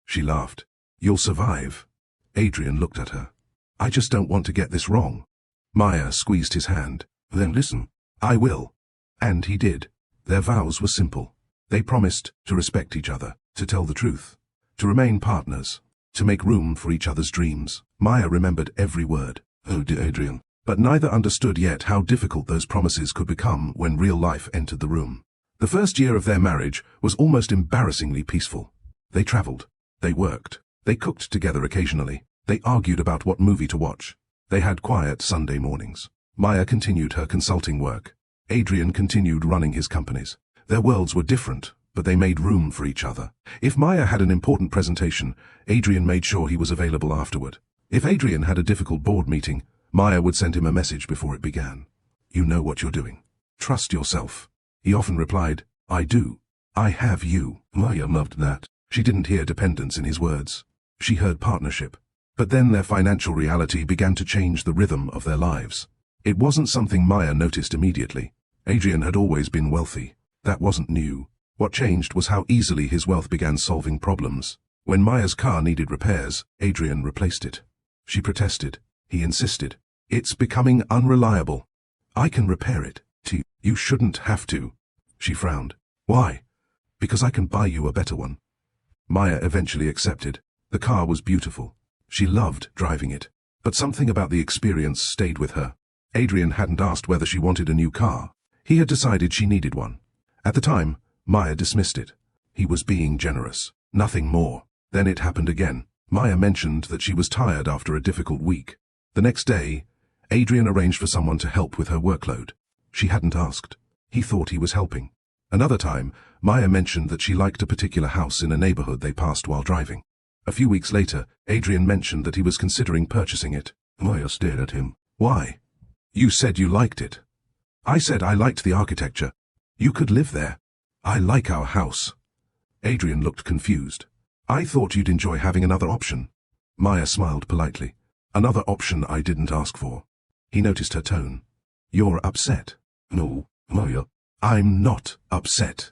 Speaker 1: She laughed. You'll survive. Adrian looked at her. I just don't want to get this wrong. Maya squeezed his hand. Then listen. I will. And he did. Their vows were simple. They promised to respect each other, to tell the truth, to remain partners, to make room for each other's dreams. Maya remembered every word. Oh, dear Adrian. But neither understood yet how difficult those promises could become when real life entered the room. The first year of their marriage was almost embarrassingly peaceful. They traveled. They worked. They cooked together occasionally. They argued about what movie to watch. They had quiet Sunday mornings. Maya continued her consulting work. Adrian continued running his companies. Their worlds were different, but they made room for each other. If Maya had an important presentation, Adrian made sure he was available afterward. If Adrian had a difficult board meeting, Maya would send him a message before it began. You know what you're doing. Trust yourself. He often replied, I do. I have you. Maya loved that. She didn't hear dependence in his words. She heard partnership. But then their financial reality began to change the rhythm of their lives. It wasn't something Maya noticed immediately. Adrian had always been wealthy. That wasn't new. What changed was how easily his wealth began solving problems. When Maya's car needed repairs, Adrian replaced it. She protested. He insisted. It's becoming unreliable. I can repair it. You shouldn't have to. She frowned. Why? Because I can buy you a better one. Maya eventually accepted. The car was beautiful. She loved driving it. But something about the experience stayed with her. Adrian hadn't asked whether she wanted a new car. He had decided she needed one. At the time, Maya dismissed it. He was being generous. Nothing more. Then it happened again. Maya mentioned that she was tired after a difficult week. The next day, Adrian arranged for someone to help with her workload. She hadn't asked. He thought he was helping. Another time, Maya mentioned that she liked a particular house in a neighborhood they passed while driving. A few weeks later, Adrian mentioned that he was considering purchasing it. Maya stared at him. Why? You said you liked it. I said I liked the architecture. You could live there. I like our house. Adrian looked confused. I thought you'd enjoy having another option. Maya smiled politely. Another option I didn't ask for. He noticed her tone. You're upset. No, Maya. I'm not upset.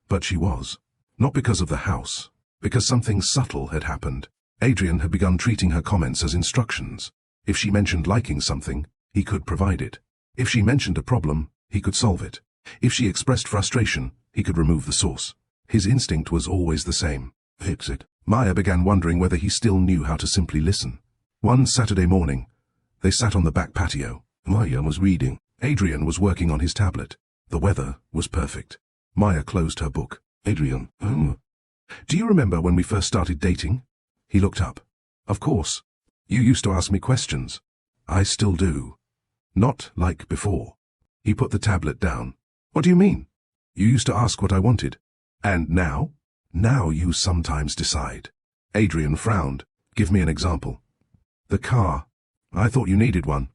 Speaker 1: But she was. Not because of the house. Because something subtle had happened. Adrian had begun treating her comments as instructions. If she mentioned liking something, he could provide it. If she mentioned a problem, he could solve it. If she expressed frustration, he could remove the source. His instinct was always the same. Fix it. Maya began wondering whether he still knew how to simply listen. One Saturday morning, they sat on the back patio. Maya was reading. Adrian was working on his tablet. The weather was perfect. Maya closed her book. Adrian, do you remember when we first started dating? He looked up. Of course. You used to ask me questions. I still do. Not like before. He put the tablet down. What do you mean? You used to ask what I wanted. And now? Now you sometimes decide. Adrian frowned. Give me an example. The car. I thought you needed one.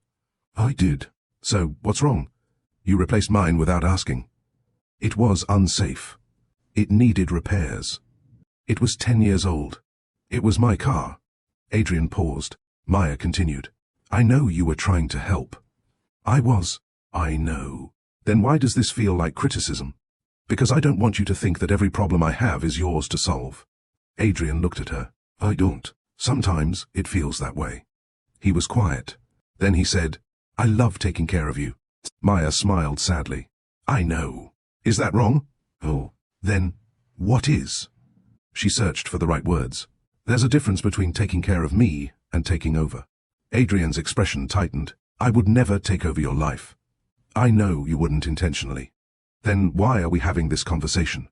Speaker 1: I did. So, what's wrong? You replaced mine without asking. It was unsafe. It needed repairs. It was 10 years old. It was my car. Adrian paused. Maya continued. I know you were trying to help. I was. I know. Then why does this feel like criticism? Because I don't want you to think that every problem I have is yours to solve. Adrian looked at her. I don't. Sometimes it feels that way. He was quiet. Then he said, I love taking care of you. Maya smiled sadly. I know. Is that wrong? Oh. Then, what is? She searched for the right words. There's a difference between taking care of me and taking over. Adrian's expression tightened. I would never take over your life. I know you wouldn't intentionally. Then why are we having this conversation?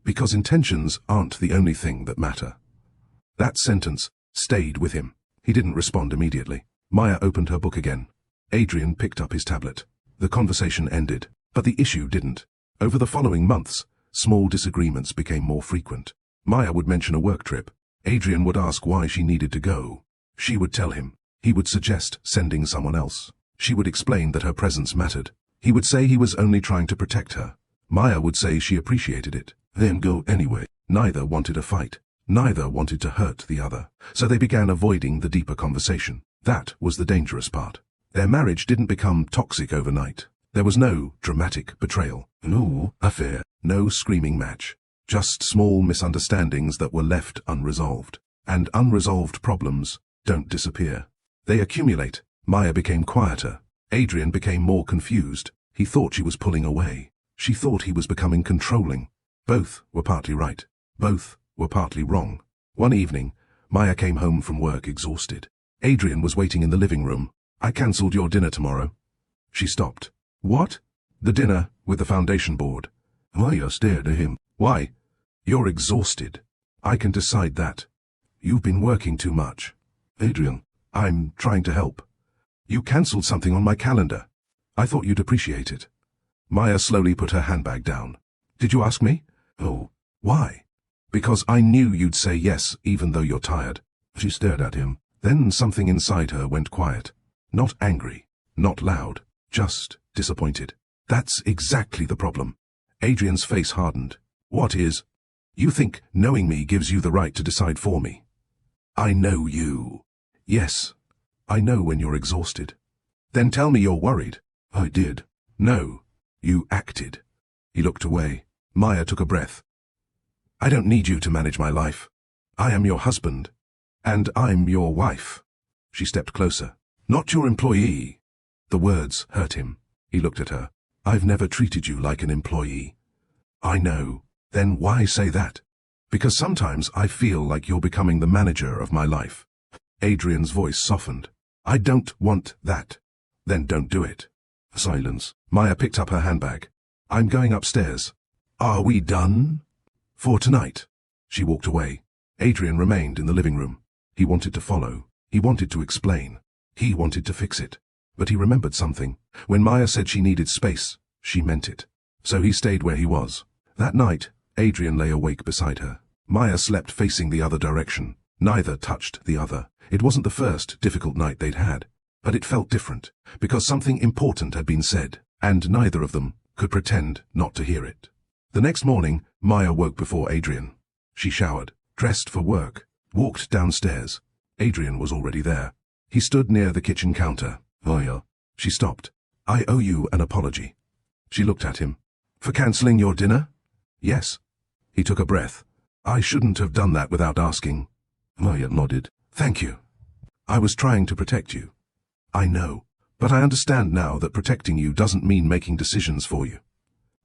Speaker 1: Because intentions aren't the only thing that matter. That sentence stayed with him. He didn't respond immediately. Maya opened her book again. Adrian picked up his tablet. The conversation ended, but the issue didn't. Over the following months, small disagreements became more frequent. Maya would mention a work trip. Adrian would ask why she needed to go. She would tell him. He would suggest sending someone else. She would explain that her presence mattered. He would say he was only trying to protect her. Maya would say she appreciated it. Then go anyway. Neither wanted a fight. Neither wanted to hurt the other. So they began avoiding the deeper conversation. That was the dangerous part. Their marriage didn't become toxic overnight. There was no dramatic betrayal. No affair. No screaming match. Just small misunderstandings that were left unresolved. And unresolved problems don't disappear. They accumulate. Maya became quieter. Adrian became more confused. He thought she was pulling away. She thought he was becoming controlling. Both were partly right. Both were partly wrong. One evening, Maya came home from work exhausted. Adrian was waiting in the living room. I cancelled your dinner tomorrow. She stopped. What? The dinner with the foundation board. Maya stared at him. Why? You're exhausted. I can decide that. You've been working too much. Adrian, I'm trying to help. You cancelled something on my calendar. I thought you'd appreciate it. Maya slowly put her handbag down. Did you ask me? Oh, why? Because I knew you'd say yes, even though you're tired. She stared at him. Then something inside her went quiet. Not angry, not loud, just disappointed. That's exactly the problem. Adrian's face hardened. What is? You think knowing me gives you the right to decide for me. I know you. Yes, I know when you're exhausted. Then tell me you're worried. I did. No, you acted. He looked away. Maya took a breath. I don't need you to manage my life. I am your husband. And I'm your wife. She stepped closer. Not your employee. The words hurt him. He looked at her. I've never treated you like an employee. I know. Then why say that? Because sometimes I feel like you're becoming the manager of my life. Adrian's voice softened. I don't want that. Then don't do it. Silence. Maya picked up her handbag. I'm going upstairs. Are we done? For tonight. She walked away. Adrian remained in the living room. He wanted to follow. He wanted to explain. He wanted to fix it. But he remembered something. When Maya said she needed space, she meant it. So he stayed where he was. That night, Adrian lay awake beside her. Maya slept facing the other direction. Neither touched the other. It wasn't the first difficult night they'd had. But it felt different, because something important had been said, and neither of them could pretend not to hear it. The next morning, Maya woke before Adrian. She showered, dressed for work, walked downstairs. Adrian was already there. He stood near the kitchen counter. Maya. She stopped. I owe you an apology. She looked at him. For cancelling your dinner? Yes. He took a breath. I shouldn't have done that without asking. Maya nodded. Thank you. I was trying to protect you. I know, but I understand now that protecting you doesn't mean making decisions for you.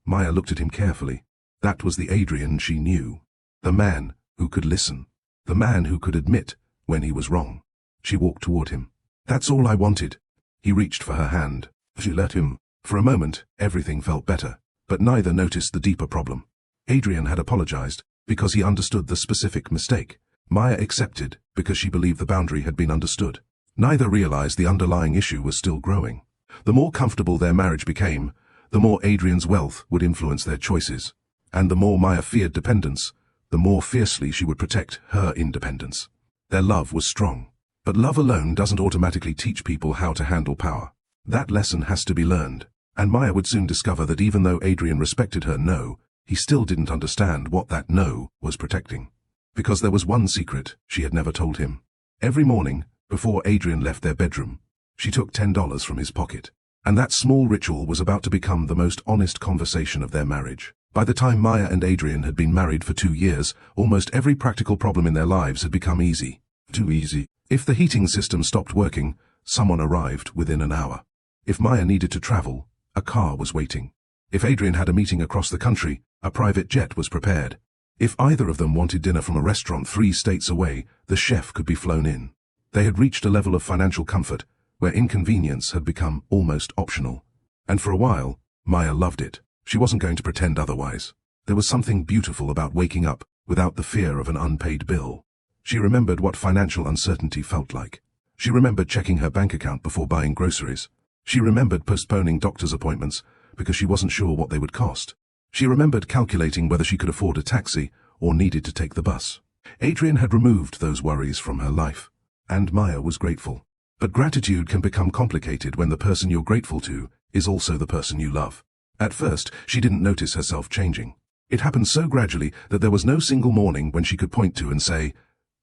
Speaker 1: Maya looked at him carefully. That was the Adrian she knew. The man who could listen. The man who could admit when he was wrong. She walked toward him. That's all I wanted. He reached for her hand. She let him. For a moment, everything felt better, but neither noticed the deeper problem. Adrian had apologized because he understood the specific mistake. Maya accepted because she believed the boundary had been understood. Neither realized the underlying issue was still growing. The more comfortable their marriage became, the more Adrian's wealth would influence their choices. And the more Maya feared dependence, the more fiercely she would protect her independence. Their love was strong. But love alone doesn't automatically teach people how to handle power. That lesson has to be learned. And Maya would soon discover that even though Adrian respected her no, he still didn't understand what that no was protecting. Because there was one secret she had never told him. Every morning, before Adrian left their bedroom, she took $10 from his pocket. And that small ritual was about to become the most honest conversation of their marriage. By the time Maya and Adrian had been married for 2 years, almost every practical problem in their lives had become easy. Too easy. If the heating system stopped working, someone arrived within an hour. If Maya needed to travel, a car was waiting. If Adrian had a meeting across the country, a private jet was prepared. If either of them wanted dinner from a restaurant 3 states away, the chef could be flown in. They had reached a level of financial comfort where inconvenience had become almost optional. And for a while, Maya loved it. She wasn't going to pretend otherwise. There was something beautiful about waking up without the fear of an unpaid bill. She remembered what financial uncertainty felt like. She remembered checking her bank account before buying groceries. She remembered postponing doctor's appointments because she wasn't sure what they would cost. She remembered calculating whether she could afford a taxi or needed to take the bus. Adrian had removed those worries from her life, and Maya was grateful. But gratitude can become complicated when the person you're grateful to is also the person you love. At first, she didn't notice herself changing. It happened so gradually that there was no single morning when she could point to and say,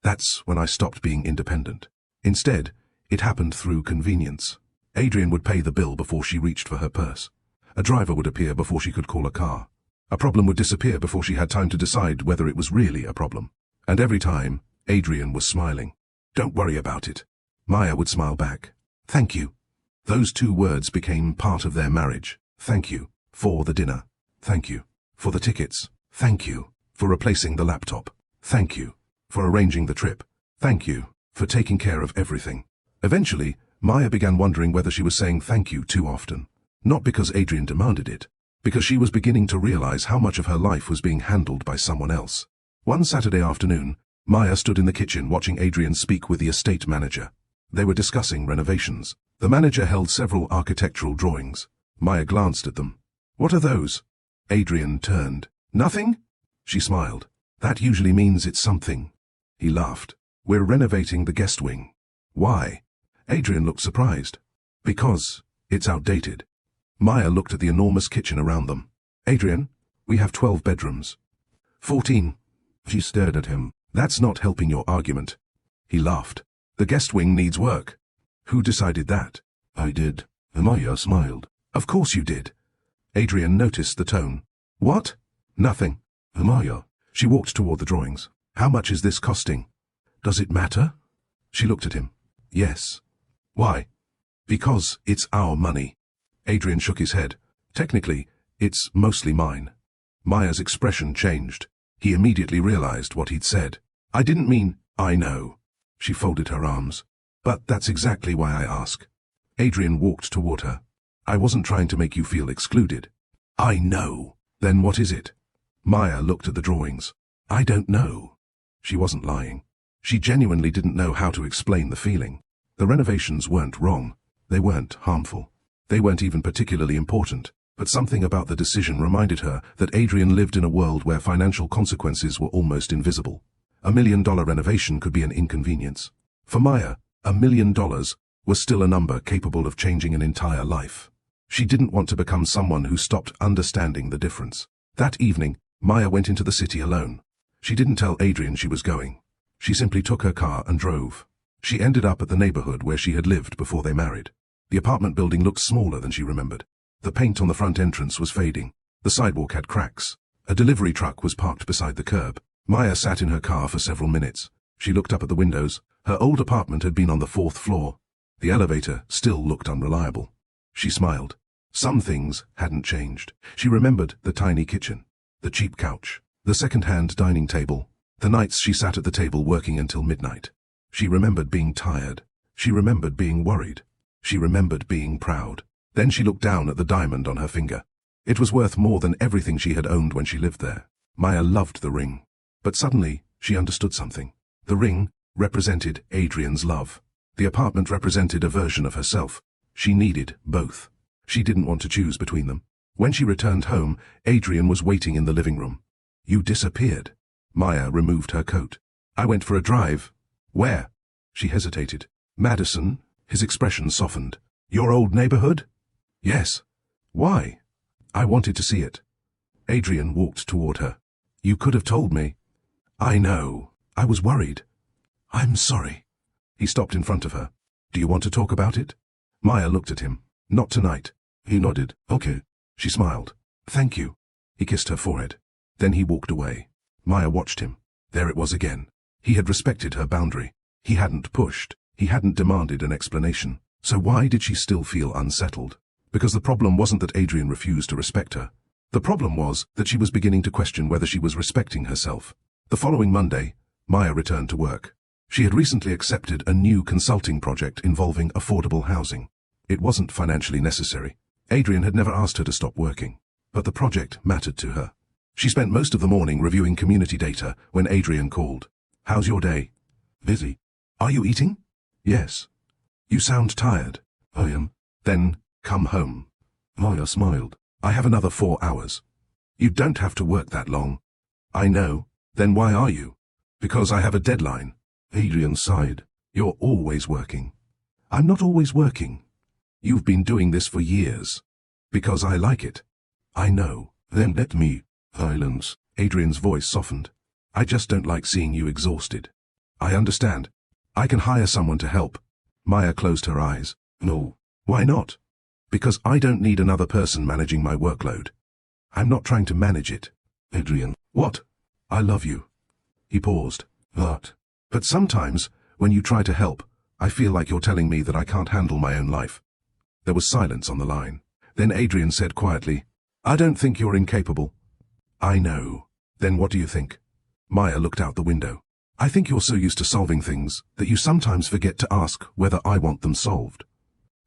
Speaker 1: "That's when I stopped being independent." Instead, it happened through convenience. Adrian would pay the bill before she reached for her purse. A driver would appear before she could call a car. A problem would disappear before she had time to decide whether it was really a problem. And every time, Adrian was smiling. "Don't worry about it." Maya would smile back. "Thank you." Those 2 words became part of their marriage. Thank you for the dinner. Thank you for the tickets. Thank you for replacing the laptop. Thank you for arranging the trip. Thank you for taking care of everything. Eventually, Maya began wondering whether she was saying thank you too often. Not because Adrian demanded it, because she was beginning to realize how much of her life was being handled by someone else. One Saturday afternoon, Maya stood in the kitchen watching Adrian speak with the estate manager. They were discussing renovations. The manager held several architectural drawings. Maya glanced at them. "What are those?" Adrian turned. "Nothing?" She smiled. "That usually means it's something." He laughed. "We're renovating the guest wing." "Why?" Adrian looked surprised. "Because it's outdated." Maya looked at the enormous kitchen around them. "Adrian, we have 12 bedrooms." 14. She stared at him. "That's not helping your argument." He laughed. "The guest wing needs work." "Who decided that?" "I did." Maya smiled. "Of course you did." Adrian noticed the tone. "What?" "Nothing." Maya. She walked toward the drawings. How much is this costing? Does it matter? She looked at him. Yes. Why? Because it's our money. Adrian shook his head. Technically, it's mostly mine. Maya's expression changed. He immediately realized what he'd said. I didn't mean, I know. She folded her arms. But that's exactly why I ask. Adrian walked toward her. I wasn't trying to make you feel excluded. I know. Then what is it? Maya looked at the drawings. I don't know. She wasn't lying. She genuinely didn't know how to explain the feeling. The renovations weren't wrong. They weren't harmful. They weren't even particularly important. But something about the decision reminded her that Adrian lived in a world where financial consequences were almost invisible. $1 million renovation could be an inconvenience. For Maya, $1 million was still a number capable of changing an entire life. She didn't want to become someone who stopped understanding the difference. That evening, Maya went into the city alone. She didn't tell Adrian she was going. She simply took her car and drove. She ended up at the neighborhood where she had lived before they married. The apartment building looked smaller than she remembered. The paint on the front entrance was fading. The sidewalk had cracks. A delivery truck was parked beside the curb. Maya sat in her car for several minutes. She looked up at the windows. Her old apartment had been on the 4th floor. The elevator still looked unreliable. She smiled. Some things hadn't changed. She remembered the tiny kitchen, the cheap couch, the second-hand dining table, the nights she sat at the table working until midnight. She remembered being tired. She remembered being worried. She remembered being proud. Then she looked down at the diamond on her finger. It was worth more than everything she had owned when she lived there. Maya loved the ring. But suddenly, she understood something. The ring represented Adrian's love. The apartment represented a version of herself. She needed both. She didn't want to choose between them. When she returned home, Adrian was waiting in the living room. You disappeared. Maya removed her coat. I went for a drive. Where? She hesitated. Madison. His expression softened. Your old neighborhood? Yes. Why? I wanted to see it. Adrian walked toward her. You could have told me. I know. I was worried. I'm sorry. He stopped in front of her. Do you want to talk about it? Maya looked at him. Not tonight. He nodded. Okay. She smiled. Thank you. He kissed her forehead. Then he walked away. Maya watched him. There it was again. He had respected her boundary. He hadn't pushed. He hadn't demanded an explanation. So why did she still feel unsettled? Because the problem wasn't that Adrian refused to respect her. The problem was that she was beginning to question whether she was respecting herself. The following Monday, Maya returned to work. She had recently accepted a new consulting project involving affordable housing. It wasn't financially necessary. Adrian had never asked her to stop working. But the project mattered to her. She spent most of the morning reviewing community data when Adrian called. How's your day? Busy. Are you eating? Yes. You sound tired. I am. Then, come home. Maya smiled. I have another 4 hours. You don't have to work that long. I know. Then why are you? Because I have a deadline. Adrian sighed. You're always working. I'm not always working. You've been doing this for years. Because I like it. I know. Then let me. Silence. Adrian's voice softened. I just don't like seeing you exhausted. I understand. I can hire someone to help. Maya closed her eyes. No. Why not? Because I don't need another person managing my workload. I'm not trying to manage it. Adrian. What? I love you. He paused. But sometimes, when you try to help, I feel like you're telling me that I can't handle my own life. There was silence on the line. Then Adrian said quietly, I don't think you're incapable. I know. Then what do you think? Maya looked out the window. I think you're so used to solving things that you sometimes forget to ask whether I want them solved.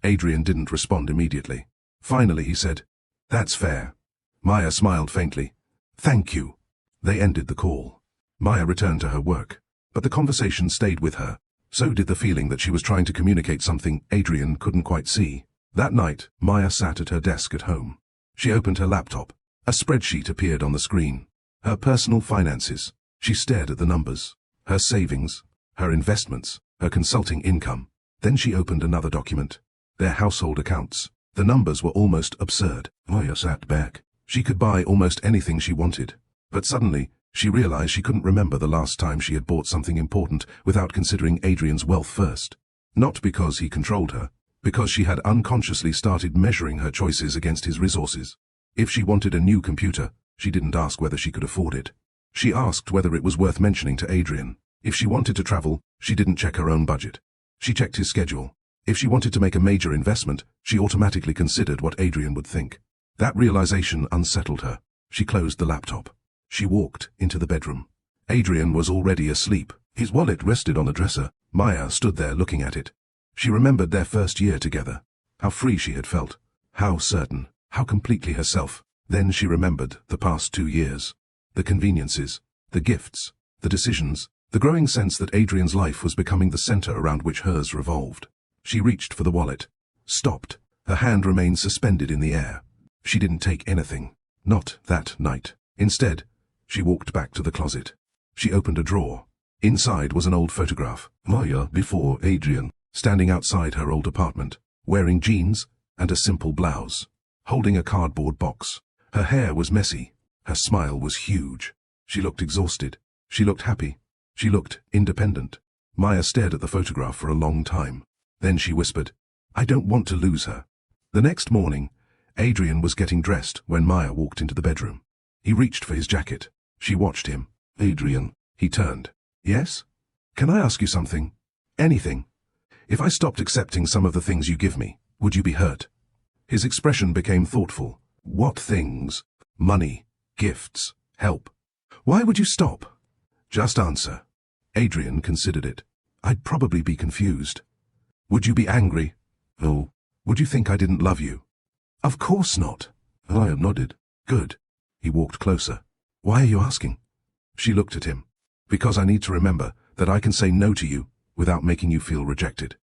Speaker 1: Adrian didn't respond immediately. Finally he said, That's fair. Maya smiled faintly. Thank you. They ended the call. Maya returned to her work, but the conversation stayed with her. So did the feeling that she was trying to communicate something Adrian couldn't quite see. That night, Maya sat at her desk at home. She opened her laptop. A spreadsheet appeared on the screen. Her personal finances. She stared at the numbers. Her savings, her investments, her consulting income. Then she opened another document. Their household accounts. The numbers were almost absurd. Maya sat back. She could buy almost anything she wanted. But suddenly, she realized she couldn't remember the last time she had bought something important without considering Adrian's wealth first. Not because he controlled her, because she had unconsciously started measuring her choices against his resources. If she wanted a new computer, she didn't ask whether she could afford it. She asked whether it was worth mentioning to Adrian. If she wanted to travel, she didn't check her own budget. She checked his schedule. If she wanted to make a major investment, she automatically considered what Adrian would think. That realization unsettled her. She closed the laptop. She walked into the bedroom. Adrian was already asleep. His wallet rested on the dresser. Maya stood there looking at it. She remembered their first year together. How free she had felt. How certain. How completely herself. Then she remembered the past 2 years. The conveniences. The gifts. The decisions. The growing sense that Adrian's life was becoming the center around which hers revolved. She reached for the wallet. Stopped. Her hand remained suspended in the air. She didn't take anything. Not that night. Instead, she walked back to the closet. She opened a drawer. Inside was an old photograph. Maya before Adrian, standing outside her old apartment, wearing jeans and a simple blouse, holding a cardboard box. Her hair was messy. Her smile was huge. She looked exhausted. She looked happy. She looked independent. Maya stared at the photograph for a long time. Then she whispered, "I don't want to lose her." The next morning, Adrian was getting dressed when Maya walked into the bedroom. He reached for his jacket. She watched him. "Adrian." He turned. "Yes? Can I ask you something? Anything? If I stopped accepting some of the things you give me, would you be hurt?" His expression became thoughtful. "What things? Money, gifts, help. Why would you stop? Just answer." Adrian considered it. "I'd probably be confused." "Would you be angry? Oh, would you think I didn't love you?" "Of course not." I nodded. "Good." He walked closer. "Why are you asking?" She looked at him. "Because I need to remember that I can say no to you without making you feel rejected."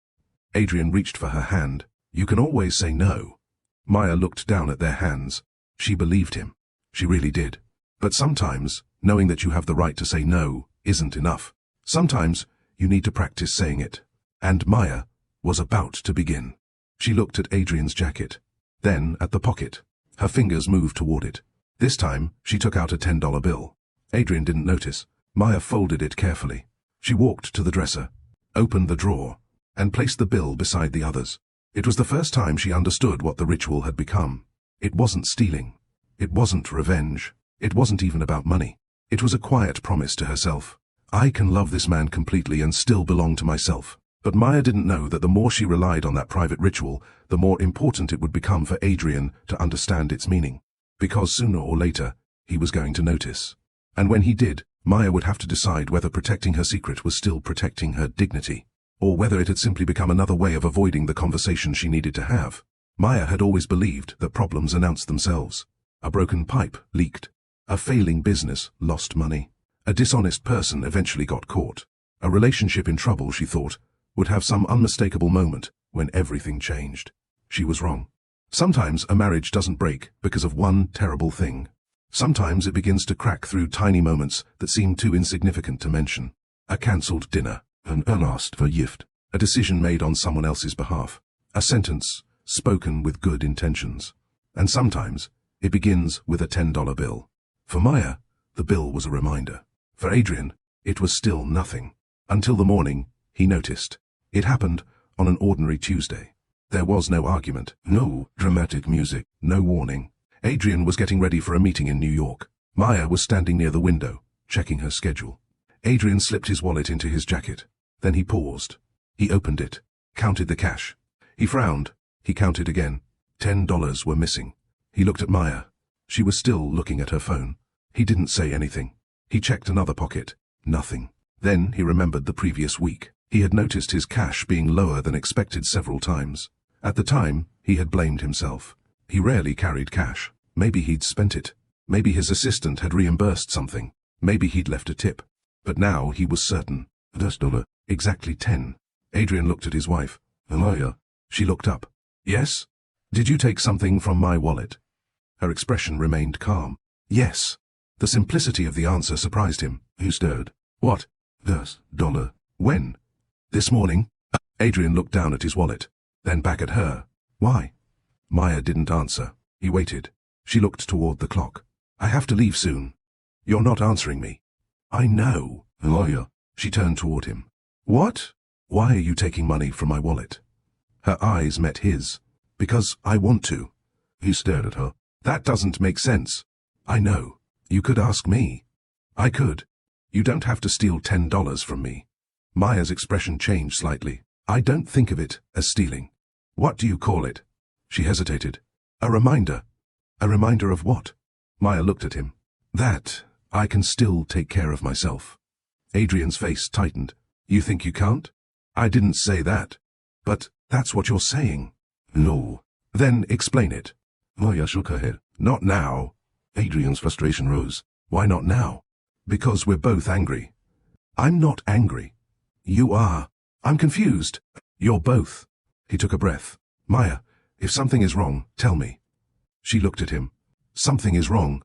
Speaker 1: Adrian reached for her hand. "You can always say no." Maya looked down at their hands. She believed him. She really did. But sometimes, knowing that you have the right to say no isn't enough. Sometimes, you need to practice saying it. And Maya was about to begin. She looked at Adrian's jacket, then at the pocket. Her fingers moved toward it. This time, she took out a $10 bill. Adrian didn't notice. Maya folded it carefully. She walked to the dresser, opened the drawer, and placed the bill beside the others. It was the first time she understood what the ritual had become. It wasn't stealing. It wasn't revenge. It wasn't even about money. It was a quiet promise to herself. I can love this man completely and still belong to myself. But Maya didn't know that the more she relied on that private ritual, the more important it would become for Adrian to understand its meaning. Because sooner or later, he was going to notice. And when he did, Maya would have to decide whether protecting her secret was still protecting her dignity, or whether it had simply become another way of avoiding the conversation she needed to have. Maya had always believed that problems announced themselves. A broken pipe leaked. A failing business lost money. A dishonest person eventually got caught. A relationship in trouble, she thought, would have some unmistakable moment when everything changed. She was wrong. Sometimes a marriage doesn't break because of one terrible thing. Sometimes it begins to crack through tiny moments that seem too insignificant to mention. A cancelled dinner, an unasked for gift, a decision made on someone else's behalf, a sentence spoken with good intentions. And sometimes it begins with a $10 bill. For Maya, the bill was a reminder. For Adrian, it was still nothing. Until the morning, he noticed. It happened on an ordinary Tuesday. There was no argument, no dramatic music, no warning. Adrian was getting ready for a meeting in New York. Maya was standing near the window, checking her schedule. Adrian slipped his wallet into his jacket. Then he paused. He opened it, counted the cash. He frowned. He counted again. $10 were missing. He looked at Maya. She was still looking at her phone. He didn't say anything. He checked another pocket. Nothing. Then he remembered the previous week. He had noticed his cash being lower than expected several times. At the time, he had blamed himself. He rarely carried cash. Maybe he'd spent it. Maybe his assistant had reimbursed something. Maybe he'd left a tip. But now he was certain. $10. Exactly 10. Adrian looked at his wife. Maya. She looked up. Yes? Did you take something from my wallet? Her expression remained calm. Yes. The simplicity of the answer surprised him. He stirred. What? $10. When? This morning. Adrian looked down at his wallet, then back at her. Why? Maya didn't answer. He waited. She looked toward the clock. I have to leave soon. You're not answering me. I know. Maya. She turned toward him. What? Why are you taking money from my wallet? Her eyes met his. Because I want to. He stared at her. That doesn't make sense. I know. You could ask me. I could. You don't have to steal $10 from me. Maya's expression changed slightly. I don't think of it as stealing. What do you call it? She hesitated. A reminder. A reminder of what? Maya looked at him. That I can still take care of myself. Adrian's face tightened. You think you can't? I didn't say that. But that's what you're saying. No. Then explain it. Maya shook her head. Not now. Adrian's frustration rose. Why not now? Because we're both angry. I'm not angry. You are. I'm confused. You're both. He took a breath. Maya, if something is wrong, tell me. She looked at him. Something is wrong.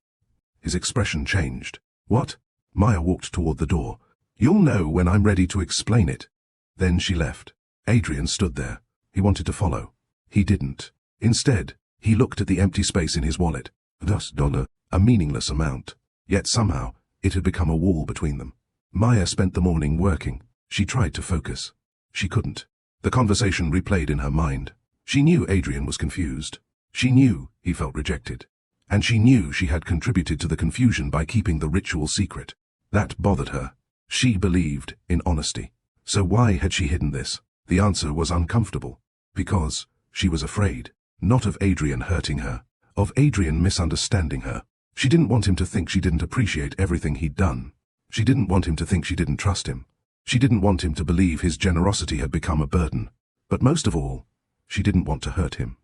Speaker 1: His expression changed. What? Maya walked toward the door. You'll know when I'm ready to explain it. Then she left. Adrian stood there. He wanted to follow. He didn't. Instead, he looked at the empty space in his wallet. $10, a meaningless amount. Yet somehow, it had become a wall between them. Maya spent the morning working. She tried to focus. She couldn't. The conversation replayed in her mind. She knew Adrian was confused. She knew he felt rejected. And she knew she had contributed to the confusion by keeping the ritual secret. That bothered her. She believed in honesty. So why had she hidden this? The answer was uncomfortable. Because she was afraid. Not of Adrian hurting her. Of Adrian misunderstanding her. She didn't want him to think she didn't appreciate everything he'd done. She didn't want him to think she didn't trust him. She didn't want him to believe his generosity had become a burden. But most of all, she didn't want to hurt him.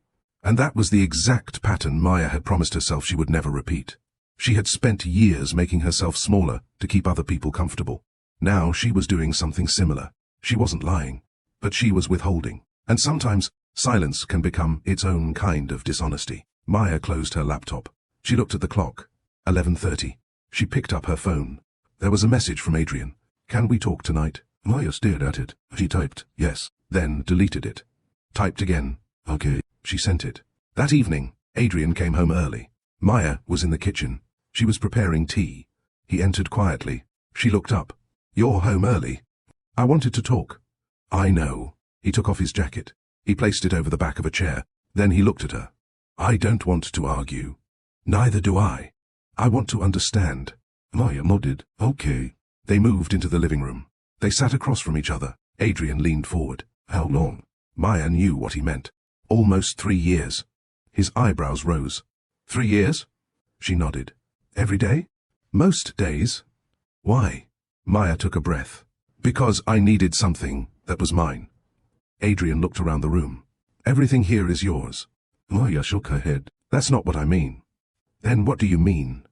Speaker 1: And that was the exact pattern Maya had promised herself she would never repeat. She had spent years making herself smaller to keep other people comfortable. Now she was doing something similar. She wasn't lying, but she was withholding. And sometimes, silence can become its own kind of dishonesty. Maya closed her laptop. She looked at the clock. 11:30. She picked up her phone. There was a message from Adrian. Can we talk tonight? Maya stared at it. She typed, yes, then deleted it. Typed again. Okay. She sent it. That evening, Adrian came home early. Maya was in the kitchen. She was preparing tea. He entered quietly. She looked up. You're home early. I wanted to talk. I know. He took off his jacket. He placed it over the back of a chair. Then he looked at her. I don't want to argue. Neither do I. I want to understand. Maya nodded. Okay. They moved into the living room. They sat across from each other. Adrian leaned forward. How long? Maya knew what he meant. Almost 3 years. His eyebrows rose. 3 years? She nodded. Every day? Most days. Why? Maya took a breath. Because I needed something that was mine. Adrian looked around the room. Everything here is yours. Maya shook her head. That's not what I mean. Then what do you mean?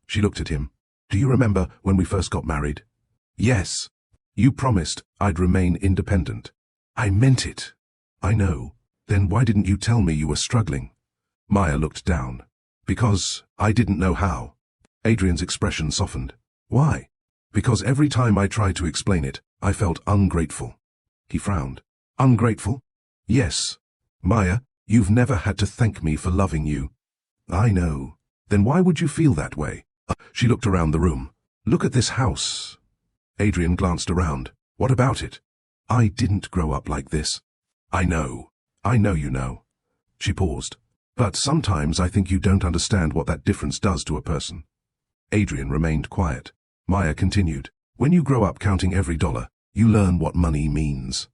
Speaker 1: She looked at him. Do you remember when we first got married? Yes. You promised I'd remain independent. I meant it. I know. Then why didn't you tell me you were struggling? Maya looked down. Because I didn't know how. Adrian's expression softened. Why? Because every time I tried to explain it, I felt ungrateful. He frowned. Ungrateful? Yes. Maya, you've never had to thank me for loving you. I know. Then why would you feel that way? She looked around the room. Look at this house. Adrian glanced around. What about it? I didn't grow up like this. I know. I know you know. She paused. But sometimes I think you don't understand what that difference does to a person. Adrian remained quiet. Maya continued. When you grow up counting every dollar, you learn what money means.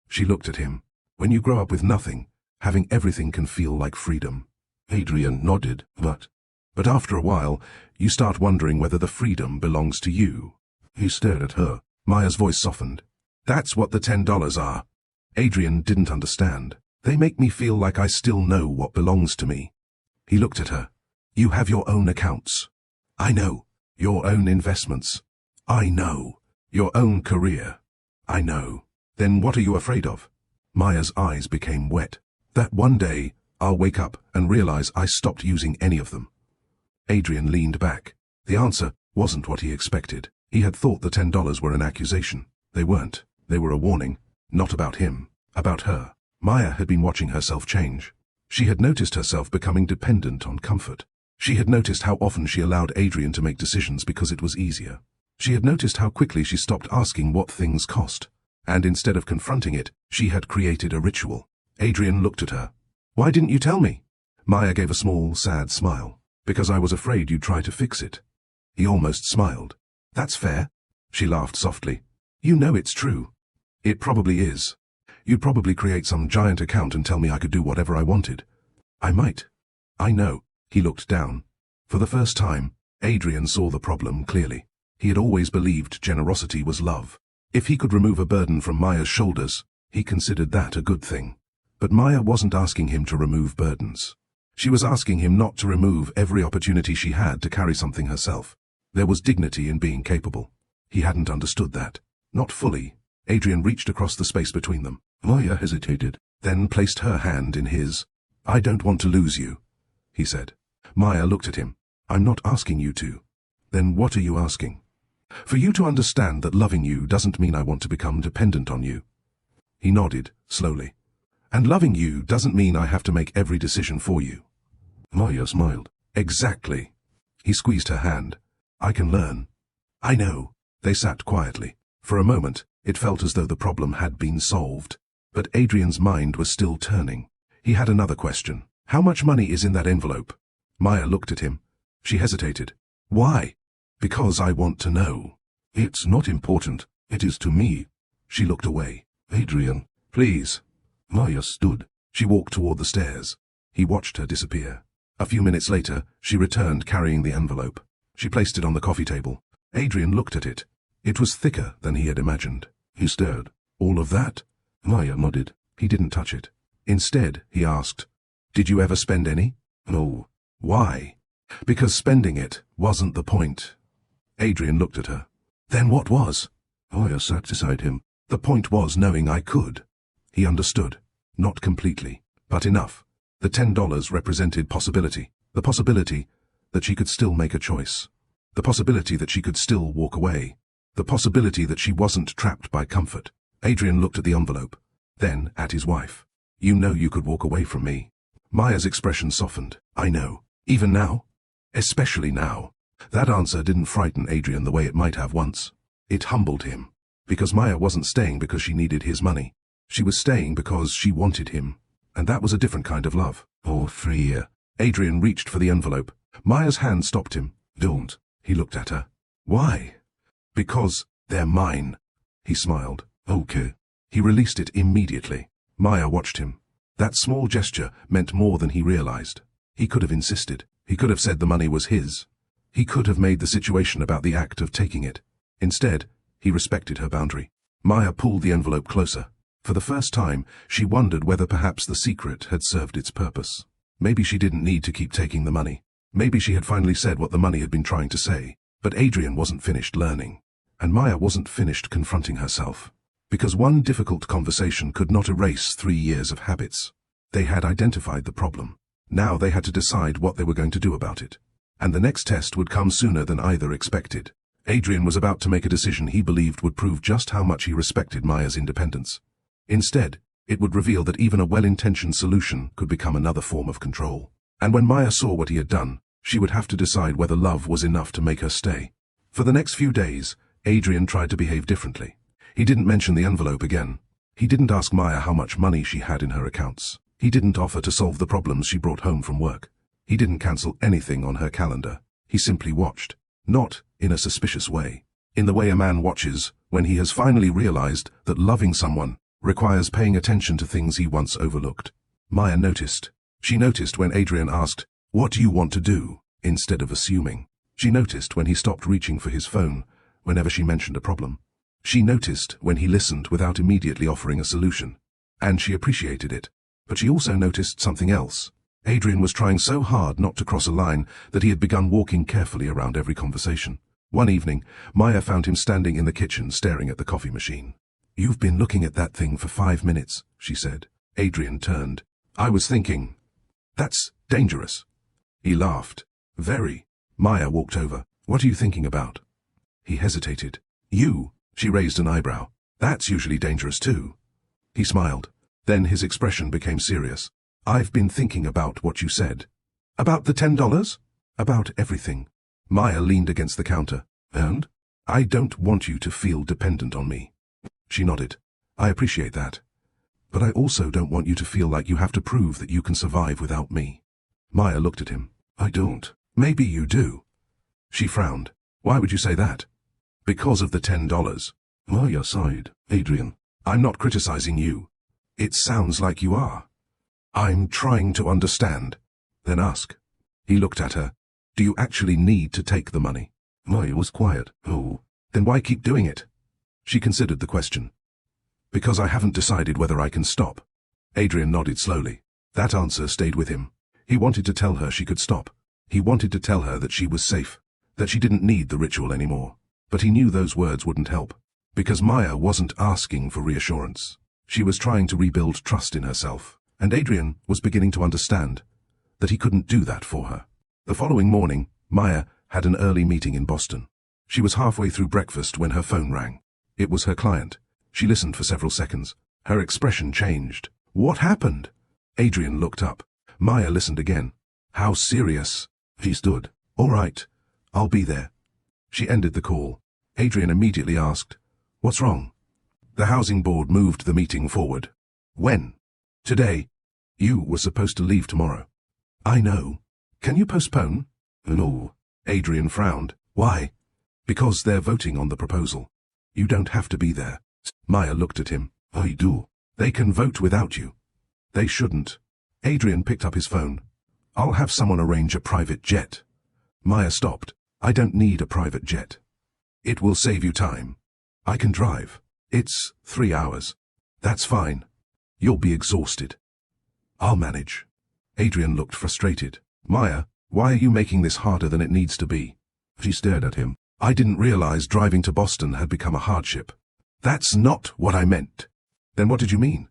Speaker 1: She looked at him. When you grow up with nothing, having everything can feel like freedom. Adrian nodded. But after a while, you start wondering whether the freedom belongs to you. He stared at her. Maya's voice softened. That's what the $10 are. Adrian didn't understand. They make me feel like I still know what belongs to me. He looked at her. You have your own accounts. I know. Your own investments. I know. Your own career. I know. Then what are you afraid of? Maya's eyes became wet. That one day, I'll wake up and realize I stopped using any of them. Adrian leaned back. The answer wasn't what he expected. He had thought the $10 were an accusation. They weren't. They were a warning. Not about him. About her. Maya had been watching herself change. She had noticed herself becoming dependent on comfort. She had noticed how often she allowed Adrian to make decisions because it was easier. She had noticed how quickly she stopped asking what things cost. And instead of confronting it, she had created a ritual. Adrian looked at her. Why didn't you tell me? Maya gave a small, sad smile. Because I was afraid you'd try to fix it. He almost smiled. That's fair. She laughed softly. You know it's true. It probably is. You'd probably create some giant account and tell me I could do whatever I wanted. I might. I know. He looked down. For the first time, Adrian saw the problem clearly. He had always believed generosity was love. If he could remove a burden from Maya's shoulders, he considered that a good thing. But Maya wasn't asking him to remove burdens. She was asking him not to remove every opportunity she had to carry something herself. There was dignity in being capable. He hadn't understood that. Not fully. Adrian reached across the space between them. Maya hesitated, then placed her hand in his. I don't want to lose you, he said. Maya looked at him. I'm not asking you to. Then what are you asking? For you to understand that loving you doesn't mean I want to become dependent on you. He nodded, slowly. And loving you doesn't mean I have to make every decision for you. Maya smiled. Exactly. He squeezed her hand. I can learn. I know. They sat quietly. For a moment, it felt as though the problem had been solved. But Adrian's mind was still turning. He had another question. How much money is in that envelope? Maya looked at him. She hesitated. Why? Because I want to know. It's not important. It is to me. She looked away. Adrian, please. Maya stood. She walked toward the stairs. He watched her disappear. A few minutes later, she returned carrying the envelope. She placed it on the coffee table. Adrian looked at it. It was thicker than he had imagined. He stared. All of that? Maya nodded. He didn't touch it. Instead, he asked, Did you ever spend any? No. Why? Because spending it wasn't the point. Adrian looked at her. Then what was? Maya sat beside him. The point was knowing I could. He understood. Not completely, but enough. The $10 represented possibility. The possibility that she could still make a choice. The possibility that she could still walk away. The possibility that she wasn't trapped by comfort. Adrian looked at the envelope, then at his wife. You know you could walk away from me. Maya's expression softened. I know. Even now? Especially now. That answer didn't frighten Adrian the way it might have once. It humbled him. Because Maya wasn't staying because she needed his money. She was staying because she wanted him. And that was a different kind of love. Oh, Freya. Adrian reached for the envelope. Maya's hand stopped him. Don't. He looked at her. Why? Because they're mine. He smiled. Okay. He released it immediately. Maya watched him. That small gesture meant more than he realized. He could have insisted. He could have said the money was his. He could have made the situation about the act of taking it. Instead, he respected her boundary. Maya pulled the envelope closer. For the first time, she wondered whether perhaps the secret had served its purpose. Maybe she didn't need to keep taking the money. Maybe she had finally said what the money had been trying to say. But Adrian wasn't finished learning. And Maya wasn't finished confronting herself. Because one difficult conversation could not erase 3 years of habits. They had identified the problem. Now they had to decide what they were going to do about it. And the next test would come sooner than either expected. Adrian was about to make a decision he believed would prove just how much he respected Maya's independence. Instead, it would reveal that even a well-intentioned solution could become another form of control. And when Maya saw what he had done, she would have to decide whether love was enough to make her stay. For the next few days, Adrian tried to behave differently. He didn't mention the envelope again. He didn't ask Maya how much money she had in her accounts. He didn't offer to solve the problems she brought home from work. He didn't cancel anything on her calendar. He simply watched. Not in a suspicious way. In the way a man watches when he has finally realized that loving someone requires paying attention to things he once overlooked. Maya noticed. She noticed when Adrian asked, "What do you want to do?" instead of assuming. She noticed when he stopped reaching for his phone whenever she mentioned a problem. She noticed when he listened without immediately offering a solution. And she appreciated it. But she also noticed something else. Adrian was trying so hard not to cross a line that he had begun walking carefully around every conversation. One evening, Maya found him standing in the kitchen staring at the coffee machine. "You've been looking at that thing for 5 minutes," she said. Adrian turned. "I was thinking, that's dangerous." He laughed. "Very." Maya walked over. "What are you thinking about?" He hesitated. "You." She raised an eyebrow. "That's usually dangerous too." He smiled. Then his expression became serious. "I've been thinking about what you said." "About the $10? "About everything." Maya leaned against the counter. "And?" "I don't want you to feel dependent on me." She nodded. "I appreciate that. But I also don't want you to feel like you have to prove that you can survive without me." Maya looked at him. "I don't." "Maybe you do." She frowned. "Why would you say that?" Because of the $10. Maya sighed. Adrian, I'm not criticizing you. It sounds like you are. I'm trying to understand. Then ask. He looked at her. Do you actually need to take the money? Maya was quiet. Oh, then why keep doing it? She considered the question. Because I haven't decided whether I can stop. Adrian nodded slowly. That answer stayed with him. He wanted to tell her she could stop. He wanted to tell her that she was safe, that she didn't need the ritual anymore. But he knew those words wouldn't help. Because Maya wasn't asking for reassurance. She was trying to rebuild trust in herself. And Adrian was beginning to understand that he couldn't do that for her. The following morning, Maya had an early meeting in Boston. She was halfway through breakfast when her phone rang. It was her client. She listened for several seconds. Her expression changed. What happened? Adrian looked up. Maya listened again. How serious? She stood. All right, I'll be there. She ended the call. Adrian immediately asked, What's wrong? The housing board moved the meeting forward. When? Today. You were supposed to leave tomorrow. I know. Can you postpone? No. Adrian frowned. Why? Because they're voting on the proposal. You don't have to be there. Maya looked at him. I do. They can vote without you. They shouldn't. Adrian picked up his phone. I'll have someone arrange a private jet. Maya stopped. I don't need a private jet. It will save you time. I can drive. It's 3 hours. That's fine. You'll be exhausted. I'll manage. Adrian looked frustrated. Maya, why are you making this harder than it needs to be? She stared at him. I didn't realize driving to Boston had become a hardship. That's not what I meant. Then what did you mean?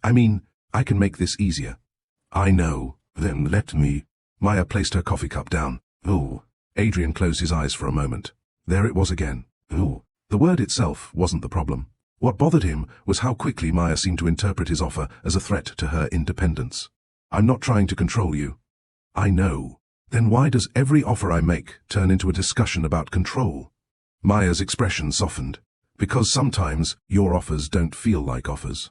Speaker 1: I mean, I can make this easier. I know. Then let me. Maya placed her coffee cup down. Oh. Adrian closed his eyes for a moment. There it was again. Oh. The word itself wasn't the problem. What bothered him was how quickly Maya seemed to interpret his offer as a threat to her independence. I'm not trying to control you. I know. Then why does every offer I make turn into a discussion about control? Maya's expression softened. Because sometimes your offers don't feel like offers.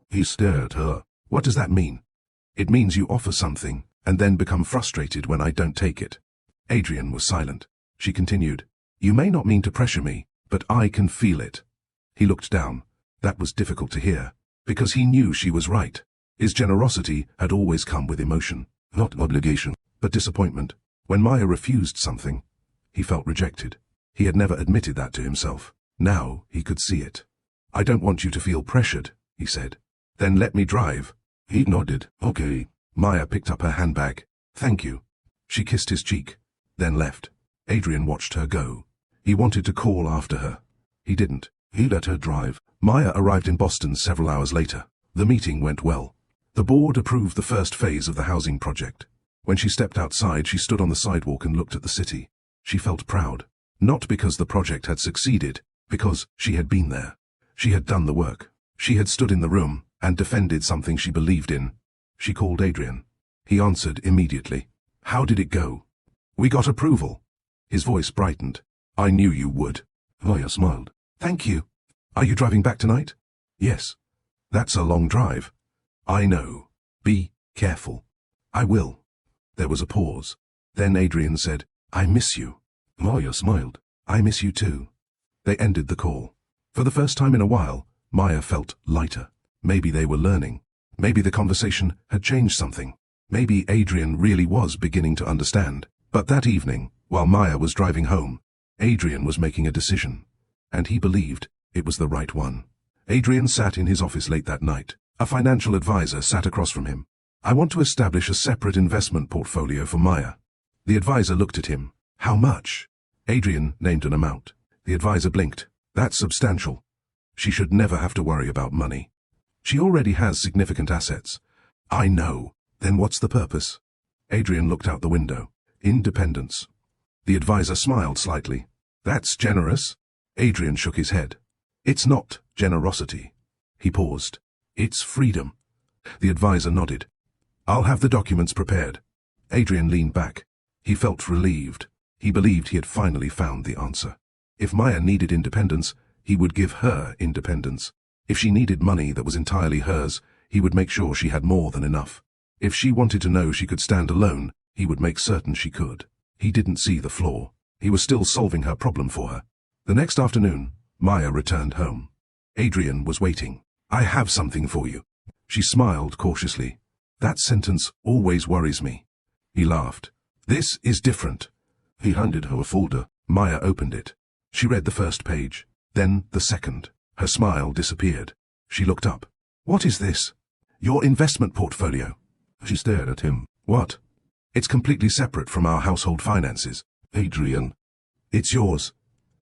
Speaker 1: He stared at her. What does that mean? It means you offer something and then become frustrated when I don't take it. Adrian was silent. She continued. You may not mean to pressure me, but I can feel it. He looked down. That was difficult to hear, because he knew she was right. His generosity had always come with emotion, not obligation, but disappointment. When Maya refused something, he felt rejected. He had never admitted that to himself. Now he could see it. I don't want you to feel pressured, he said. Then let me drive. He nodded. Okay. Maya picked up her handbag. Thank you. She kissed his cheek, then left. Adrian watched her go. He wanted to call after her. He didn't. He let her drive. Maya arrived in Boston several hours later. The meeting went well. The board approved the first phase of the housing project. When she stepped outside, she stood on the sidewalk and looked at the city. She felt proud. Not because the project had succeeded, because she had been there. She had done the work. She had stood in the room and defended something she believed in. She called Adrian. He answered immediately. How did it go? We got approval. His voice brightened. I knew you would. Maya smiled. Thank you. Are you driving back tonight? Yes. That's a long drive. I know. Be careful. I will. There was a pause. Then Adrian said, I miss you. Maya smiled. I miss you too. They ended the call. For the first time in a while, Maya felt lighter. Maybe they were learning. Maybe the conversation had changed something. Maybe Adrian really was beginning to understand. But that evening, while Maya was driving home, Adrian was making a decision. And he believed it was the right one. Adrian sat in his office late that night. A financial advisor sat across from him. I want to establish a separate investment portfolio for Maya. The advisor looked at him. How much? Adrian named an amount. The advisor blinked. That's substantial. She should never have to worry about money. She already has significant assets. I know. Then what's the purpose? Adrian looked out the window. Independence. The advisor smiled slightly. That's generous. Adrian shook his head. It's not generosity. He paused. It's freedom. The advisor nodded. I'll have the documents prepared. Adrian leaned back. He felt relieved. He believed he had finally found the answer. If Maya needed independence, he would give her independence. If she needed money that was entirely hers, he would make sure she had more than enough. If she wanted to know she could stand alone, he would make certain she could. He didn't see the flaw. He was still solving her problem for her. The next afternoon, Maya returned home. Adrian was waiting. "I have something for you." She smiled cautiously. "That sentence always worries me." He laughed. "This is different." He handed her a folder. Maya opened it. She read the first page, then the second. Her smile disappeared. She looked up. "What is this?" "Your investment portfolio." She stared at him. "What?" "It's completely separate from our household finances." "Adrian." "It's yours."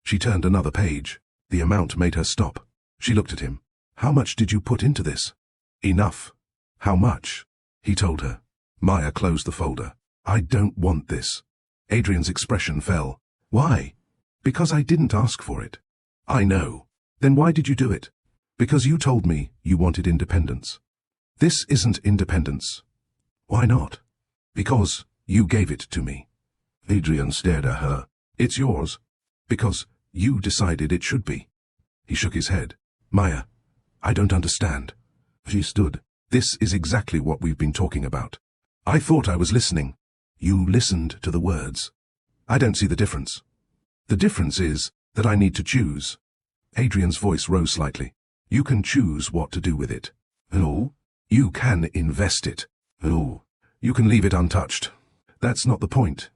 Speaker 1: She turned another page. The amount made her stop. She looked at him. "How much did you put into this?" "Enough." "How much?" He told her. Maya closed the folder. "I don't want this." Adrian's expression fell. "Why?" "Because I didn't ask for it." "I know." "Then why did you do it?" "Because you told me you wanted independence." "This isn't independence." "Why not?" "Because you gave it to me." Adrian stared at her. "It's yours." "Because you decided it should be." He shook his head. "Maya, I don't understand." She stood. "This is exactly what we've been talking about." "I thought I was listening." "You listened to the words." "I don't see the difference." "The difference is that I need to choose." Adrian's voice rose slightly. "You can choose what to do with it." "No." "You can invest it." "No." "You can leave it untouched." "That's not the point."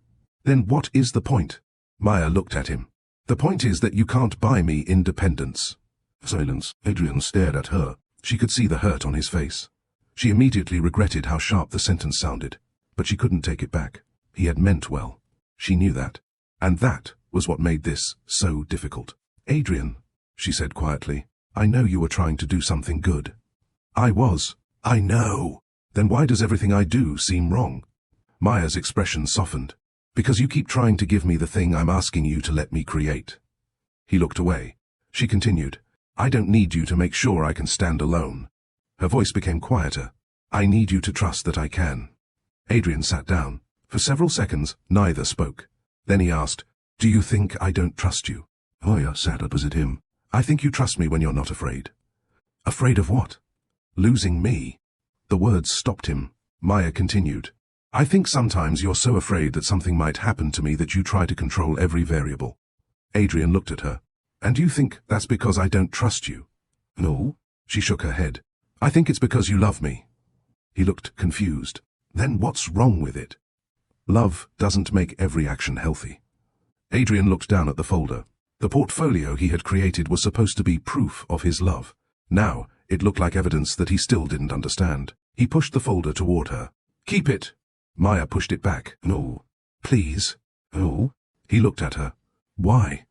Speaker 1: "Then what is the point?" Maya looked at him. "The point is that you can't buy me independence." Silence. Adrian stared at her. She could see the hurt on his face. She immediately regretted how sharp the sentence sounded, but she couldn't take it back. He had meant well. She knew that. And that was what made this so difficult. "Adrian," she said quietly, "I know you were trying to do something good." "I was." "I know." "Then why does everything I do seem wrong?" Maya's expression softened. "Because you keep trying to give me the thing I'm asking you to let me create." He looked away. She continued, "I don't need you to make sure I can stand alone." Her voice became quieter. "I need you to trust that I can." Adrian sat down. For several seconds, neither spoke. Then he asked, "Do you think I don't trust you?" Maya sat opposite him. "I think you trust me when you're not afraid." "Afraid of what?" "Losing me." The words stopped him. Maya continued, "I think sometimes you're so afraid that something might happen to me that you try to control every variable." Adrian looked at her. "And you think that's because I don't trust you?" "No." She shook her head. "I think it's because you love me." He looked confused. "Then what's wrong with it?" "Love doesn't make every action healthy." Adrian looked down at the folder. The portfolio he had created was supposed to be proof of his love. Now, it looked like evidence that he still didn't understand. He pushed the folder toward her. "Keep it." Maya pushed it back. "No." "Please." "No." He looked at her. "Why?"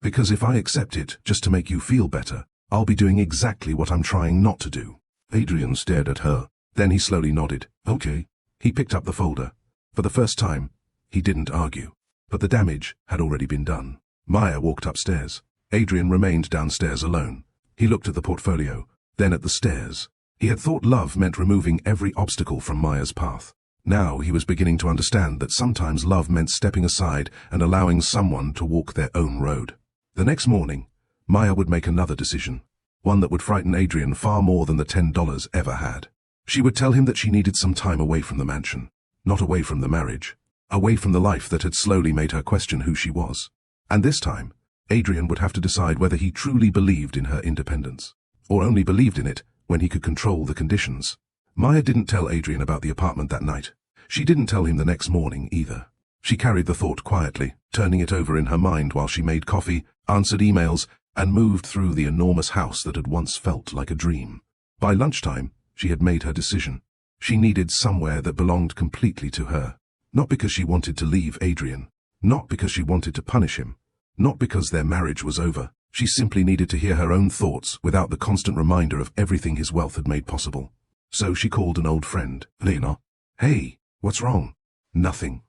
Speaker 1: "Because if I accept it just to make you feel better, I'll be doing exactly what I'm trying not to do." Adrian stared at her. Then he slowly nodded. "Okay." He picked up the folder. For the first time, he didn't argue. But the damage had already been done. Maya walked upstairs. Adrian remained downstairs alone. He looked at the portfolio, then at the stairs. He had thought love meant removing every obstacle from Maya's path. Now he was beginning to understand that sometimes love meant stepping aside and allowing someone to walk their own road. The next morning, Maya would make another decision, one that would frighten Adrian far more than the $10 ever had. She would tell him that she needed some time away from the mansion, not away from the marriage, away from the life that had slowly made her question who she was. And this time, Adrian would have to decide whether he truly believed in her independence, or only believed in it when he could control the conditions. Maya didn't tell Adrian about the apartment that night. She didn't tell him the next morning either. She carried the thought quietly, turning it over in her mind while she made coffee, answered emails, and moved through the enormous house that had once felt like a dream. By lunchtime, she had made her decision. She needed somewhere that belonged completely to her. Not because she wanted to leave Adrian. Not because she wanted to punish him. Not because their marriage was over. She simply needed to hear her own thoughts without the constant reminder of everything his wealth had made possible. So she called an old friend, Lena. "Hey, what's wrong?" "Nothing."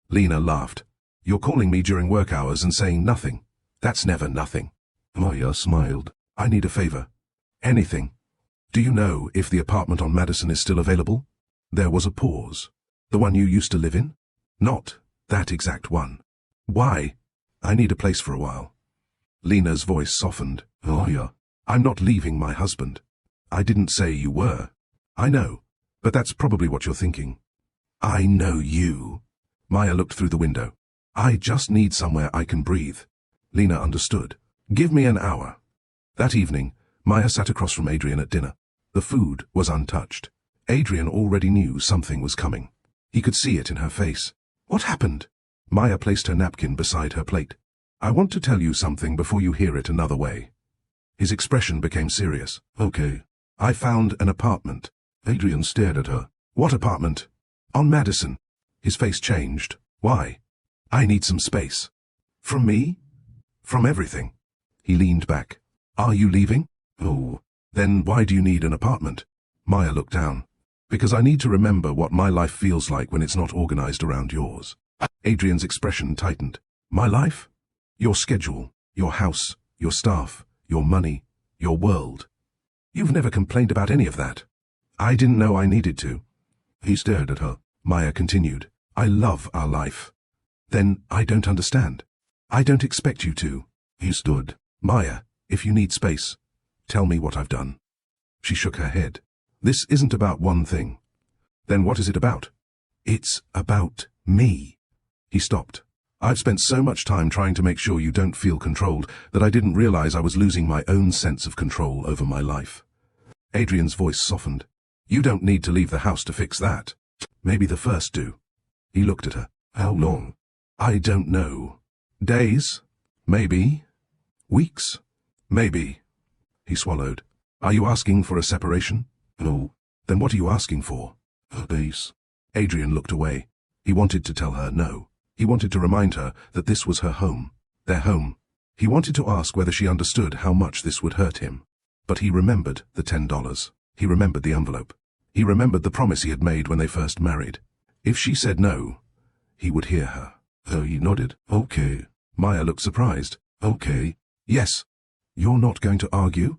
Speaker 1: Lena laughed. "You're calling me during work hours and saying nothing. That's never nothing." Maya smiled. "I need a favor." "Anything." "Do you know if the apartment on Madison is still available?" There was a pause. "The one you used to live in?" "Not that exact one." "Why?" "I need a place for a while." Lena's voice softened. "Oh yeah. I'm not leaving my husband." "I didn't say you were." "I know, but that's probably what you're thinking." "I know you." Maya looked through the window. "I just need somewhere I can breathe." Lena understood. Give me an hour. That evening, Maya sat across from Adrian at dinner. The food was untouched. Adrian already knew something was coming. He could see it in her face. What happened? Maya placed her napkin beside her plate. I want to tell you something before you hear it another way. His expression became serious. Okay. I found an apartment. Adrian stared at her. What apartment? On Madison. His face changed. Why? I need some space. From me? From everything. He leaned back. Are you leaving? Oh. Then why do you need an apartment? Maya looked down. Because I need to remember what my life feels like when it's not organized around yours. Adrian's expression tightened. My life? Your schedule, your house, your staff, your money, your world. You've never complained about any of that. I didn't know I needed to. He stared at her. Maya continued. I love our life. Then I don't understand. I don't expect you to. He stood. Maya, if you need space, tell me what I've done. She shook her head. This isn't about one thing. Then what is it about? It's about me. He stopped. I've spent so much time trying to make sure you don't feel controlled that I didn't realize I was losing my own sense of control over my life. Adrian's voice softened. You don't need to leave the house to fix that. Maybe the first do. He looked at her. How long? I don't know. Days? Maybe. Weeks? Maybe. He swallowed. Are you asking for a separation? No. Then what are you asking for? A base. Adrian looked away. He wanted to tell her no. He wanted to remind her that this was her home, their home. He wanted to ask whether she understood how much this would hurt him. But he remembered the $10. He remembered the envelope. He remembered the promise he had made when they first married. If she said no, he would hear her. He nodded. Okay. Maya looked surprised. Okay. Yes. You're not going to argue?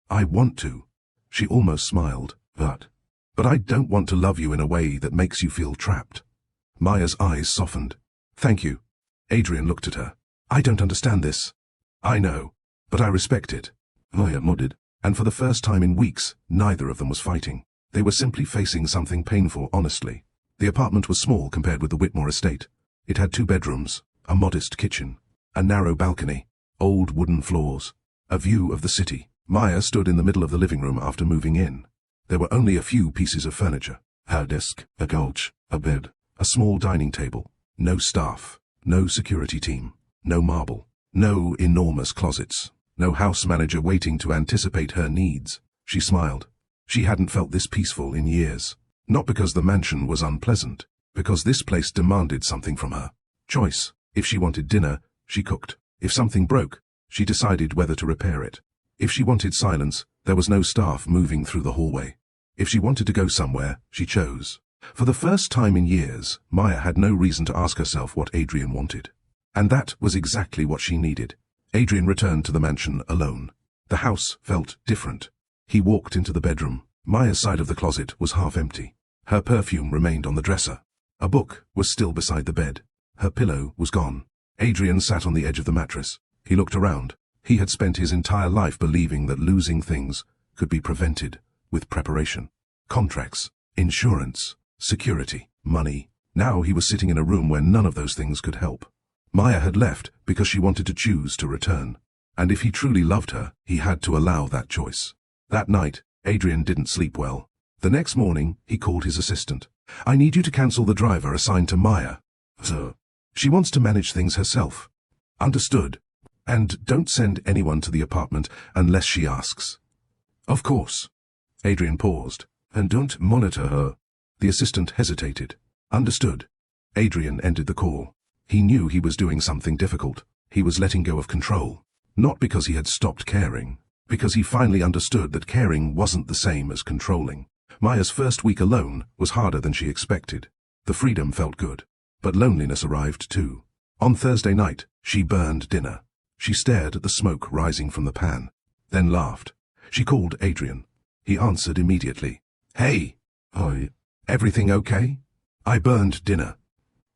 Speaker 1: I want to. She almost smiled. But I don't want to love you in a way that makes you feel trapped. Maya's eyes softened. Thank you. Adrian looked at her. I don't understand this. I know, but I respect it. Maya nodded, and for the first time in weeks, neither of them was fighting. They were simply facing something painful honestly. The apartment was small compared with the Whitmore estate. It had 2 bedrooms, a modest kitchen, a narrow balcony, old wooden floors, a view of the city. Maya stood in the middle of the living room after moving in. There were only a few pieces of furniture. A desk, a couch, a bed, a small dining table. No staff, no security team, no marble, no enormous closets, no house manager waiting to anticipate her needs. She smiled. She hadn't felt this peaceful in years. Not because the mansion was unpleasant, because this place demanded something from her. Choice. If she wanted dinner, she cooked. If something broke, she decided whether to repair it. If she wanted silence, there was no staff moving through the hallway. If she wanted to go somewhere, she chose. For the first time in years, Maya had no reason to ask herself what Adrian wanted. And that was exactly what she needed. Adrian returned to the mansion alone. The house felt different. He walked into the bedroom. Maya's side of the closet was half empty. Her perfume remained on the dresser. A book was still beside the bed. Her pillow was gone. Adrian sat on the edge of the mattress. He looked around. He had spent his entire life believing that losing things could be prevented with preparation. Contracts, insurance, security, money. Now he was sitting in a room where none of those things could help. Maya had left because she wanted to choose to return. And if he truly loved her, he had to allow that choice. That night, Adrian didn't sleep well. The next morning, he called his assistant. I need you to cancel the driver assigned to Maya. Sir. She wants to manage things herself. Understood. And don't send anyone to the apartment unless she asks. Of course. Adrian paused. And don't monitor her. The assistant hesitated. Understood. Adrian ended the call. He knew he was doing something difficult. He was letting go of control. Not because he had stopped caring. Because he finally understood that caring wasn't the same as controlling. Maya's first week alone was harder than she expected. The freedom felt good. But loneliness arrived too. On Thursday night, she burned dinner. She stared at the smoke rising from the pan. Then laughed. She called Adrian. He answered immediately. Hey. Hi. Everything okay? I burned dinner.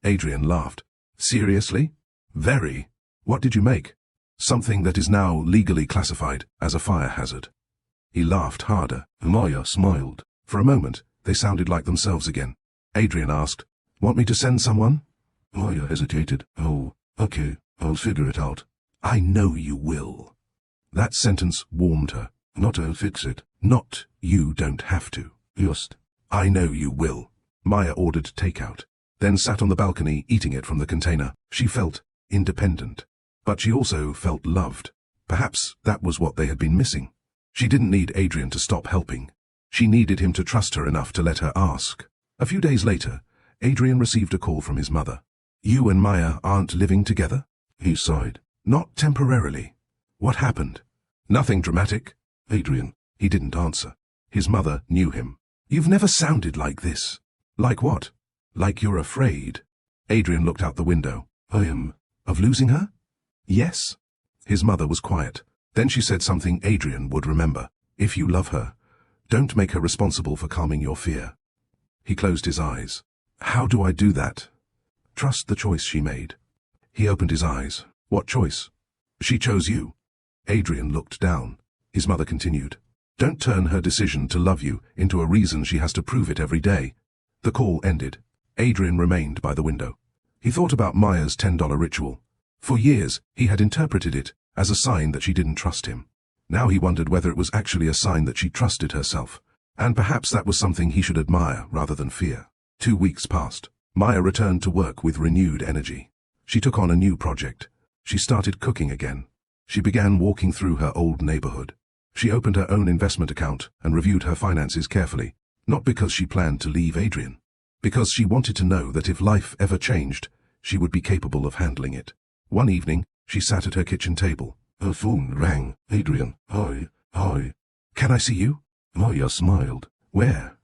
Speaker 1: Adrian laughed. Seriously? Very. What did you make? Something that is now legally classified as a fire hazard. He laughed harder. Maya smiled. For a moment, they sounded like themselves again. Adrian asked, Want me to send someone? Maya hesitated. Oh, okay, I'll figure it out. I know you will. That sentence warmed her. Not I'll fix it. Not you don't have to. Just. I know you will. Maya ordered takeout, then sat on the balcony eating it from the container. She felt independent, but she also felt loved. Perhaps that was what they had been missing. She didn't need Adrian to stop helping. She needed him to trust her enough to let her ask. A few days later, Adrian received a call from his mother. You and Maya aren't living together? He sighed. Not temporarily. What happened? Nothing dramatic. Adrian. He didn't answer. His mother knew him. You've never sounded like this. Like what? Like you're afraid. Adrian looked out the window. I am. Of losing her? Yes. His mother was quiet. Then she said something Adrian would remember. If you love her, don't make her responsible for calming your fear. He closed his eyes. How do I do that? Trust the choice she made. He opened his eyes. What choice? She chose you. Adrian looked down. His mother continued. Don't turn her decision to love you into a reason she has to prove it every day. The call ended. Adrian remained by the window. He thought about Maya's $10 ritual. For years, he had interpreted it as a sign that she didn't trust him. Now he wondered whether it was actually a sign that she trusted herself, and perhaps that was something he should admire rather than fear. 2 weeks passed. Maya returned to work with renewed energy. She took on a new project. She started cooking again. She began walking through her old neighborhood. She opened her own investment account and reviewed her finances carefully, not because she planned to leave Adrian, because she wanted to know that if life ever changed, she would be capable of handling it. One evening, she sat at her kitchen table. Her phone rang. Adrian. Hi. Can I see you? Maya smiled. Where?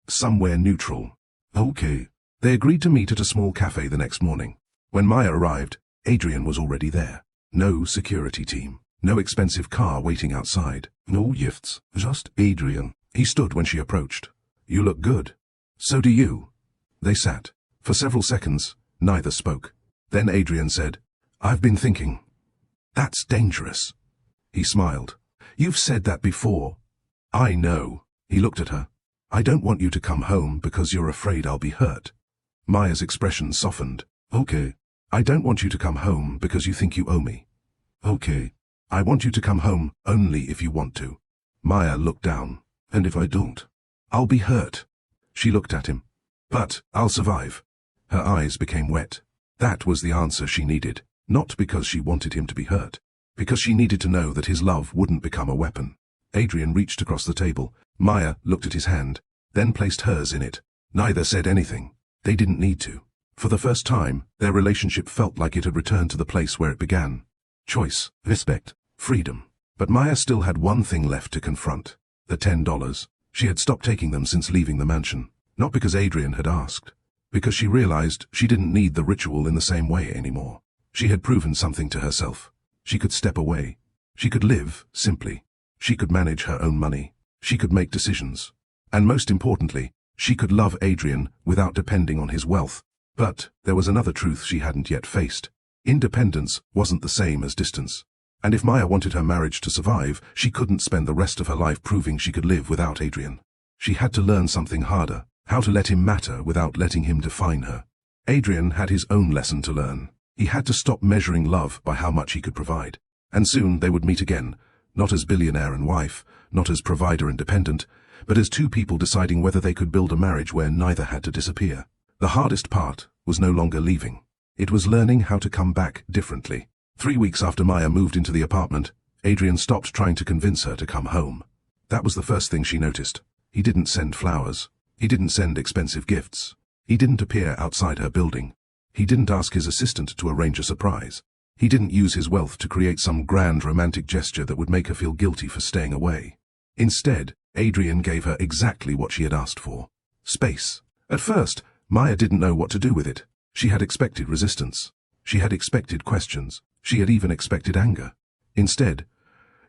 Speaker 1: Somewhere neutral. Okay. They agreed to meet at a small cafe the next morning. When Maya arrived, Adrian was already there. No security team. No expensive car waiting outside. No gifts. Just Adrian. He stood when she approached. You look good. So do you. They sat. For several seconds, neither spoke. Then Adrian said, I've been thinking. That's dangerous. He smiled. You've said that before. I know. He looked at her. I don't want you to come home because you're afraid I'll be hurt. Maya's expression softened. Okay. I don't want you to come home because you think you owe me. Okay. I want you to come home only if you want to. Maya looked down. And if I don't? I'll be hurt. She looked at him. But I'll survive. Her eyes became wet. That was the answer she needed, not because she wanted him to be hurt, because she needed to know that his love wouldn't become a weapon. Adrian reached across the table. Maya looked at his hand, then placed hers in it. Neither said anything. They didn't need to. For the first time, their relationship felt like it had returned to the place where it began. Choice, respect, freedom. But Maya still had one thing left to confront. The $10. She had stopped taking them since leaving the mansion. Not because Adrian had asked. Because she realized she didn't need the ritual in the same way anymore. She had proven something to herself. She could step away. She could live, simply. She could manage her own money. She could make decisions. And most importantly, she could love Adrian without depending on his wealth. But there was another truth she hadn't yet faced. Independence wasn't the same as distance. And if Maya wanted her marriage to survive, she couldn't spend the rest of her life proving she could live without Adrian. She had to learn something harder, how to let him matter without letting him define her. Adrian had his own lesson to learn. He had to stop measuring love by how much he could provide. And soon they would meet again, not as billionaire and wife, not as provider and dependent, but as two people deciding whether they could build a marriage where neither had to disappear. The hardest part was no longer leaving. It was learning how to come back differently. 3 weeks after Maya moved into the apartment, Adrian stopped trying to convince her to come home. That was the first thing she noticed. He didn't send flowers. He didn't send expensive gifts. He didn't appear outside her building. He didn't ask his assistant to arrange a surprise. He didn't use his wealth to create some grand romantic gesture that would make her feel guilty for staying away. Instead, Adrian gave her exactly what she had asked for. Space. At first, Maya didn't know what to do with it. She had expected resistance. She had expected questions. She had even expected anger. Instead,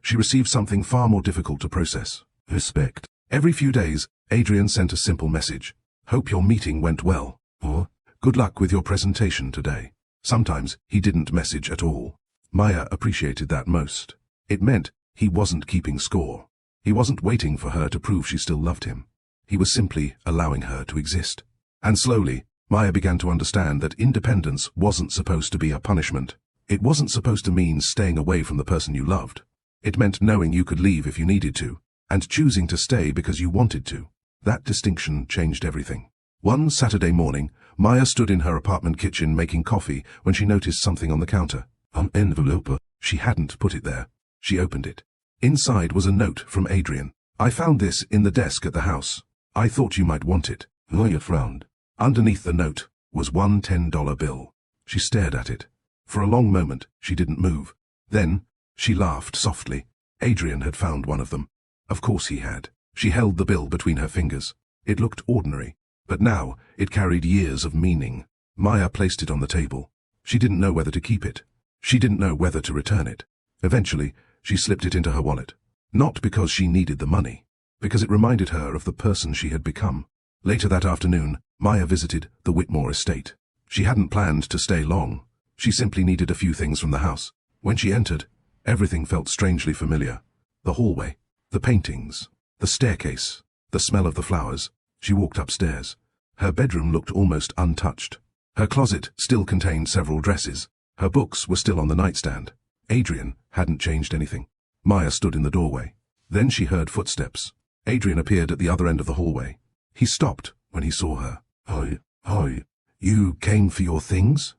Speaker 1: she received something far more difficult to process. Respect. Every few days, Adrian sent a simple message. Hope your meeting went well. Or, good luck with your presentation today. Sometimes he didn't message at all. Maya appreciated that most. It meant he wasn't keeping score. He wasn't waiting for her to prove she still loved him. He was simply allowing her to exist. And slowly, Maya began to understand that independence wasn't supposed to be a punishment. It wasn't supposed to mean staying away from the person you loved. It meant knowing you could leave if you needed to, and choosing to stay because you wanted to. That distinction changed everything. One Saturday morning, Maya stood in her apartment kitchen making coffee when she noticed something on the counter. An envelope. She hadn't put it there. She opened it. Inside was a note from Adrian. I found this in the desk at the house. I thought you might want it. Maya frowned. Underneath the note was one $10 bill. She stared at it. For a long moment, she didn't move. Then, she laughed softly. Adrian had found one of them. Of course he had. She held the bill between her fingers. It looked ordinary, but now it carried years of meaning. Maya placed it on the table. She didn't know whether to keep it. She didn't know whether to return it. Eventually, she slipped it into her wallet. Not because she needed the money, because it reminded her of the person she had become. Later that afternoon, Maya visited the Whitmore estate. She hadn't planned to stay long. She simply needed a few things from the house. When she entered, everything felt strangely familiar. The hallway, the paintings, the staircase, the smell of the flowers. She walked upstairs. Her bedroom looked almost untouched. Her closet still contained several dresses. Her books were still on the nightstand. Adrian hadn't changed anything. Maya stood in the doorway. Then she heard footsteps. Adrian appeared at the other end of the hallway. He stopped when he saw her. Hi. You came for your things?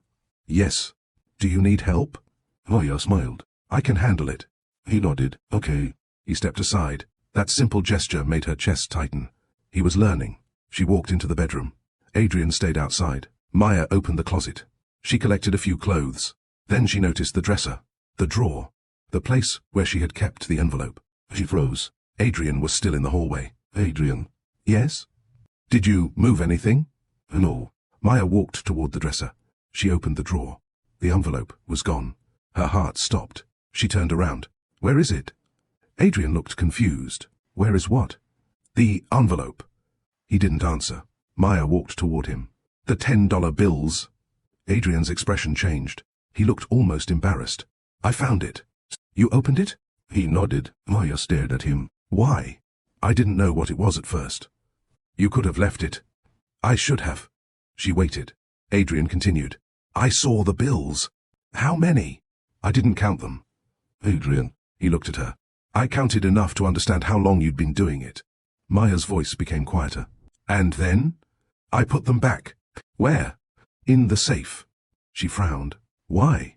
Speaker 1: Yes. Do you need help? Maya smiled. I can handle it. He nodded. Okay. He stepped aside. That simple gesture made her chest tighten. He was learning. She walked into the bedroom. Adrian stayed outside. Maya opened the closet. She collected a few clothes. Then she noticed the dresser, the drawer, the place where she had kept the envelope. She froze. Adrian was still in the hallway. Adrian. Yes? Did you move anything? No. Maya walked toward the dresser. She opened the drawer. The envelope was gone. Her heart stopped. She turned around. Where is it? Adrian looked confused. Where is what? The envelope. He didn't answer. Maya walked toward him. The $10 bills. Adrian's expression changed. He looked almost embarrassed. I found it. You opened it? He nodded. Maya stared at him. Why? I didn't know what it was at first. You could have left it. I should have. She waited. Adrian continued. I saw the bills. How many? I didn't count them. Adrian. He looked at her. I counted enough to understand how long you'd been doing it. Maya's voice became quieter. And then? I put them back. Where? In the safe. She frowned. Why?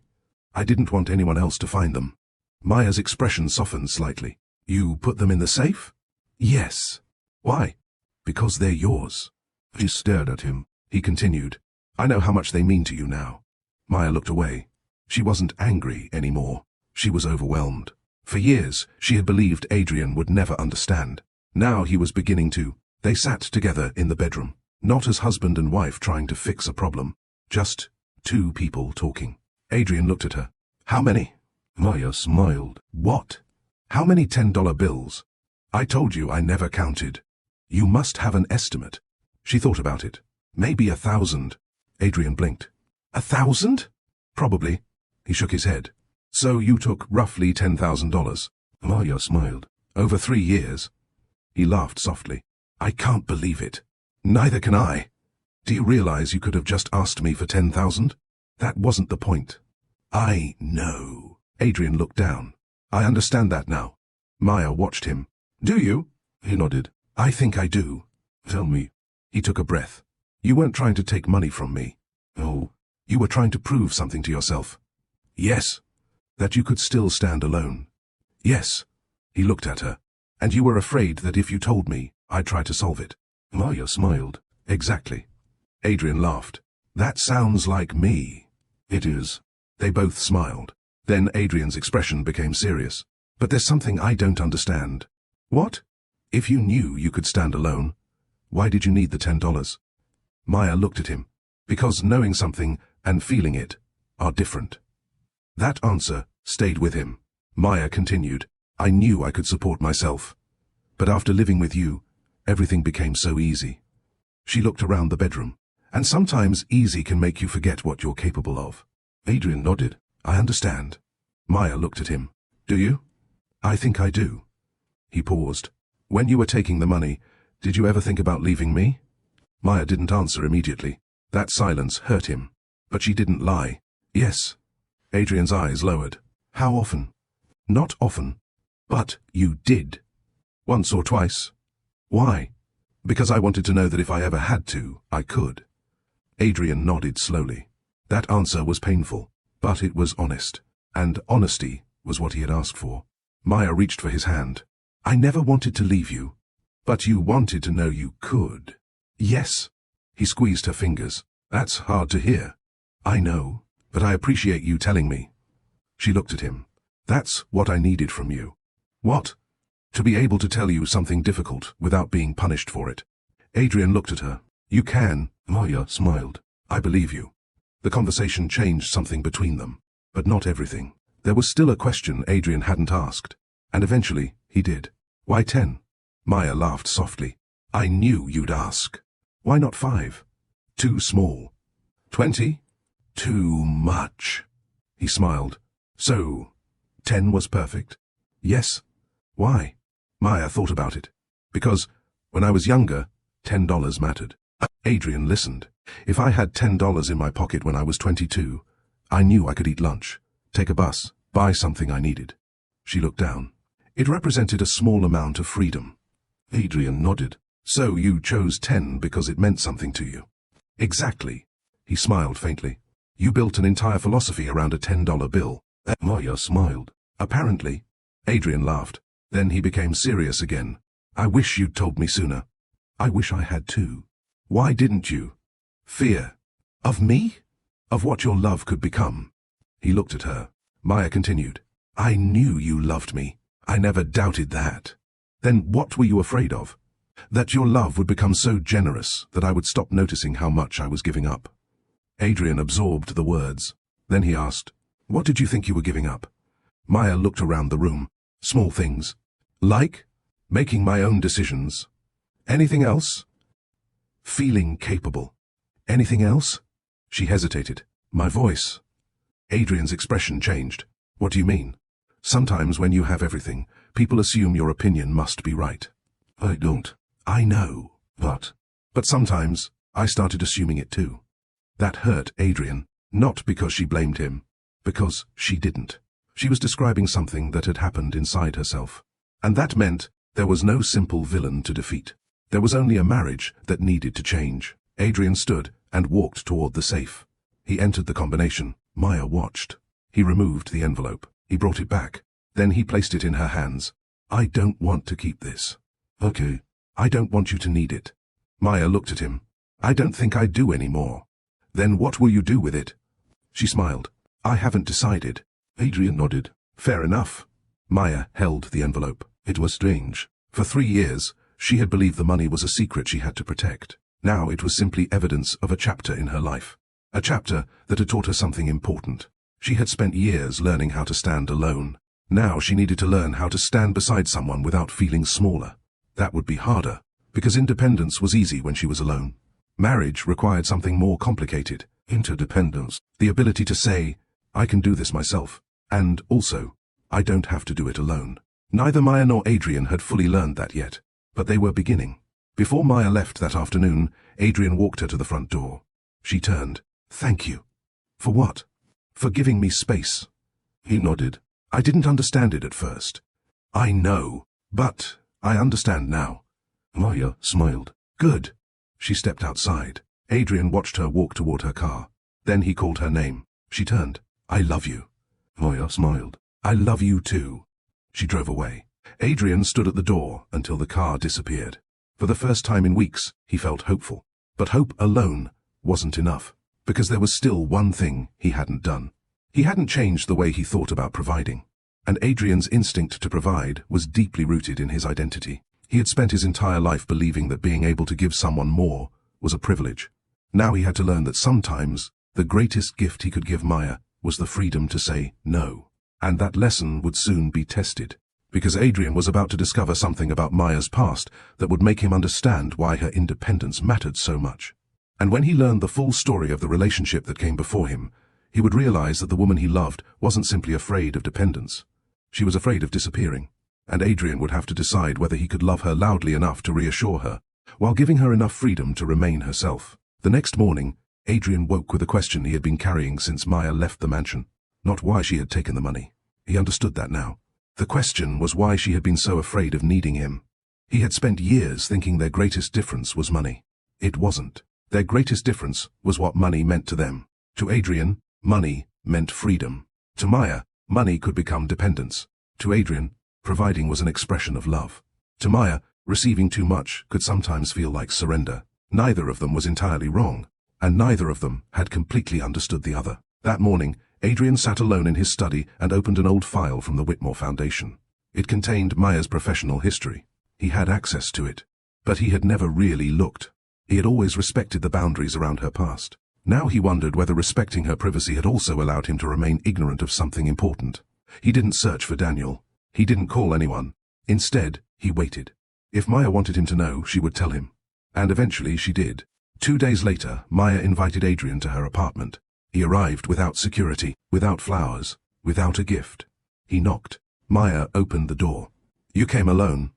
Speaker 1: I didn't want anyone else to find them. Maya's expression softened slightly. You put them in the safe? Yes. Why? Because they're yours. She stared at him. He continued. I know how much they mean to you now. Maya looked away. She wasn't angry anymore. She was overwhelmed. For years, she had believed Adrian would never understand. Now he was beginning to. They sat together in the bedroom, not as husband and wife trying to fix a problem, just two people talking. Adrian looked at her. How many? Maya smiled. What? How many $10 bills? I told you I never counted. You must have an estimate. She thought about it. Maybe 1,000. Adrian blinked. 1,000? Probably. He shook his head. So you took roughly $10,000. Maya smiled. Over 3 years. He laughed softly. I can't believe it. Neither can I. Do you realize you could have just asked me for 10,000? That wasn't the point. I know. Adrian looked down. I understand that now. Maya watched him. Do you? He nodded. I think I do. Tell me. He took a breath. You weren't trying to take money from me. Oh. You were trying to prove something to yourself. Yes. That you could still stand alone. Yes. He looked at her. And you were afraid that if you told me, I'd try to solve it. Maya smiled. Exactly. Adrian laughed. That sounds like me. It is. They both smiled. Then Adrian's expression became serious. But there's something I don't understand. What? If you knew you could stand alone, why did you need the $10? Maya looked at him. Because knowing something and feeling it are different. That answer stayed with him. Maya continued. I knew I could support myself. But after living with you, everything became so easy. She looked around the bedroom. And sometimes easy can make you forget what you're capable of. Adrian nodded. I understand. Maya looked at him. Do you? I think I do. He paused. When you were taking the money, did you ever think about leaving me? Maya didn't answer immediately. That silence hurt him. But she didn't lie. Yes. Adrian's eyes lowered. How often? Not often. But you did. Once or twice. Why? Because I wanted to know that if I ever had to, I could. Adrian nodded slowly. That answer was painful, but it was honest. And honesty was what he had asked for. Maya reached for his hand. I never wanted to leave you. But you wanted to know you could. Yes. He squeezed her fingers. That's hard to hear. I know, but I appreciate you telling me. She looked at him. That's what I needed from you. What? To be able to tell you something difficult without being punished for it. Adrian looked at her. You can. Maya smiled. I believe you. The conversation changed something between them, but not everything. There was still a question Adrian hadn't asked, and eventually he did. Why 10? Maya laughed softly. I knew you'd ask. Why not 5? Too small. 20? Too much. He smiled. So, 10 was perfect? Yes. Why? Maya thought about it. Because, when I was younger, $10 mattered. Adrian listened. If I had $10 in my pocket when I was 22, I knew I could eat lunch, take a bus, buy something I needed. She looked down. It represented a small amount of freedom. Adrian nodded. So you chose 10 because it meant something to you. Exactly. He smiled faintly. You built an entire philosophy around a $10 bill. Maya smiled. Apparently. Adrian laughed. Then he became serious again. I wish you'd told me sooner. I wish I had too. Why didn't you? Fear. Of me? Of what your love could become. He looked at her. Maya continued. I knew you loved me. I never doubted that. Then what were you afraid of? That your love would become so generous that I would stop noticing how much I was giving up. Adrian absorbed the words. Then he asked, what did you think you were giving up? Maya looked around the room. Small things. Like? Making my own decisions. Anything else? Feeling capable. Anything else? She hesitated. My voice. Adrian's expression changed. What do you mean? Sometimes when you have everything, people assume your opinion must be right. I don't. I know. But sometimes, I started assuming it too. That hurt Adrian, not because she blamed him, because she didn't. She was describing something that had happened inside herself. And that meant there was no simple villain to defeat. There was only a marriage that needed to change. Adrian stood and walked toward the safe. He entered the combination. Maya watched. He removed the envelope. He brought it back. Then he placed it in her hands. I don't want to keep this. Okay. I don't want you to need it. Maya looked at him. I don't think I do anymore. Then what will you do with it? She smiled. I haven't decided. Adrian nodded. Fair enough. Maya held the envelope. It was strange. For 3 years, she had believed the money was a secret she had to protect. Now it was simply evidence of a chapter in her life. A chapter that had taught her something important. She had spent years learning how to stand alone. Now she needed to learn how to stand beside someone without feeling smaller. That would be harder, because independence was easy when she was alone. Marriage required something more complicated. Interdependence. The ability to say, I can do this myself. And also, I don't have to do it alone. Neither Maya nor Adrian had fully learned that yet, but they were beginning. Before Maya left that afternoon, Adrian walked her to the front door. She turned. Thank you. For what? For giving me space. He nodded. I didn't understand it at first. I know, but I understand now. Maya smiled. Good. She stepped outside. Adrian watched her walk toward her car. Then he called her name. She turned. I love you. Maya smiled. I love you too. She drove away. Adrian stood at the door until the car disappeared. For the first time in weeks, he felt hopeful. But hope alone wasn't enough, because there was still one thing he hadn't done. He hadn't changed the way he thought about providing. And Adrian's instinct to provide was deeply rooted in his identity. He had spent his entire life believing that being able to give someone more was a privilege. Now he had to learn that sometimes the greatest gift he could give Maya was the freedom to say no. And that lesson would soon be tested, because Adrian was about to discover something about Maya's past that would make him understand why her independence mattered so much. And when he learned the full story of the relationship that came before him, he would realize that the woman he loved wasn't simply afraid of dependence. She was afraid of disappearing, and Adrian would have to decide whether he could love her loudly enough to reassure her, while giving her enough freedom to remain herself. The next morning, Adrian woke with a question he had been carrying since Maya left the mansion. not why she had taken the money. He understood that now. The question was why she had been so afraid of needing him. He had spent years thinking their greatest difference was money. It wasn't. Their greatest difference was what money meant to them. To Adrian, money meant freedom. To Maya, money could become dependence. To Adrian, providing was an expression of love. To Maya, receiving too much could sometimes feel like surrender. Neither of them was entirely wrong, and neither of them had completely understood the other. That morning, Adrian sat alone in his study and opened an old file from the Whitmore Foundation. It contained Maya's professional history. He had access to it, but he had never really looked. He had always respected the boundaries around her past. Now he wondered whether respecting her privacy had also allowed him to remain ignorant of something important. He didn't search for Daniel. He didn't call anyone. Instead, he waited. If Maya wanted him to know, she would tell him. And eventually she did. 2 days later, Maya invited Adrian to her apartment. He arrived without security, without flowers, without a gift. He knocked. Maya opened the door. "You came alone."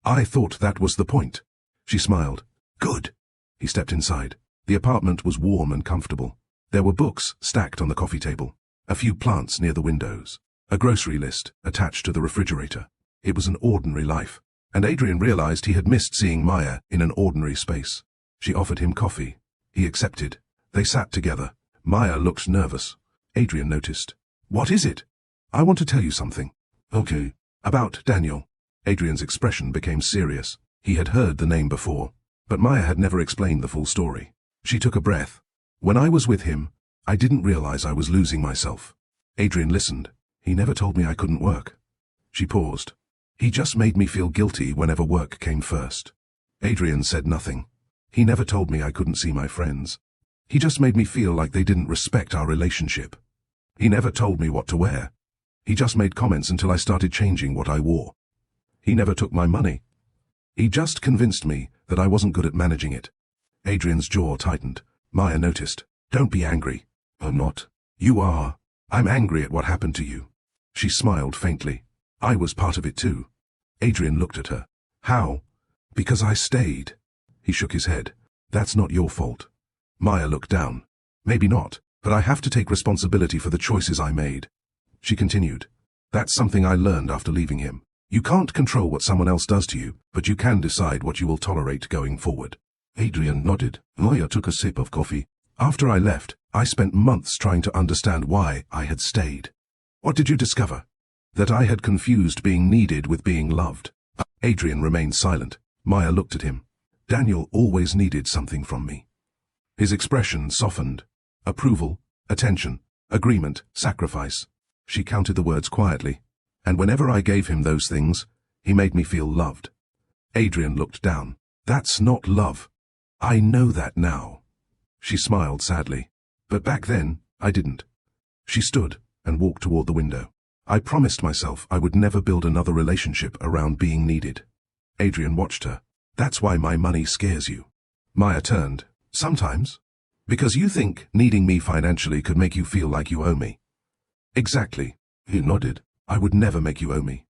Speaker 1: "I thought that was the point." She smiled. "Good." He stepped inside. The apartment was warm and comfortable. There were books stacked on the coffee table, a few plants near the windows, a grocery list attached to the refrigerator. It was an ordinary life, and Adrian realized he had missed seeing Maya in an ordinary space. She offered him coffee. He accepted. They sat together. Maya looked nervous. Adrian noticed. "What is it?" "I want to tell you something." "Okay." "About Daniel." Adrian's expression became serious. He had heard the name before, but Maya had never explained the full story. She took a breath. "When I was with him, I didn't realize I was losing myself." Adrian listened. "He never told me I couldn't work." She paused. "He just made me feel guilty whenever work came first." Adrian said nothing. "He never told me I couldn't see my friends. He just made me feel like they didn't respect our relationship. He never told me what to wear. He just made comments until I started changing what I wore. He never took my money. He just convinced me that I wasn't good at managing it." Adrian's jaw tightened. Maya noticed. "Don't be angry." "I'm not." "You are. I'm angry at what happened to you." She smiled faintly. "I was part of it too." Adrian looked at her. "How?" "Because I stayed." He shook his head. "That's not your fault." Maya looked down. "Maybe not, but I have to take responsibility for the choices I made." She continued. "That's something I learned after leaving him. You can't control what someone else does to you, but you can decide what you will tolerate going forward." Adrian nodded. Maya took a sip of coffee. "After I left, I spent months trying to understand why I had stayed." "What did you discover?" "That I had confused being needed with being loved." Adrian remained silent. Maya looked at him. "Daniel always needed something from me." His expression softened. Approval, attention, agreement, sacrifice. She counted the words quietly. "And whenever I gave him those things, he made me feel loved." Adrian looked down. "That's not love. I know that now." She smiled sadly. "But back then, I didn't." She stood and walked toward the window. "I promised myself I would never build another relationship around being needed." Adrian watched her. "That's why my money scares you." Maya turned. "Sometimes. Because you think needing me financially could make you feel like you owe me." "Exactly." He nodded. "I would never make you owe me."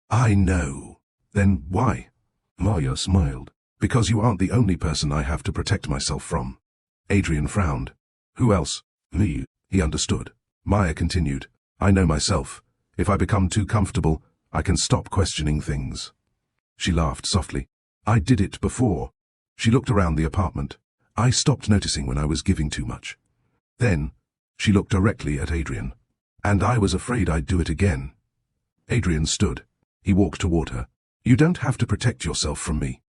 Speaker 1: "I know." "Then why?" Maya smiled. "Because you aren't the only person I have to protect myself from." Adrian frowned. "Who else?" "Me." He understood. Maya continued. "I know myself. If I become too comfortable, I can stop questioning things." She laughed softly. "I did it before." She looked around the apartment. "I stopped noticing when I was giving too much." Then, she looked directly at Adrian. "And I was afraid I'd do it again." Adrian stood. He walked toward her. "You don't have to protect yourself from me."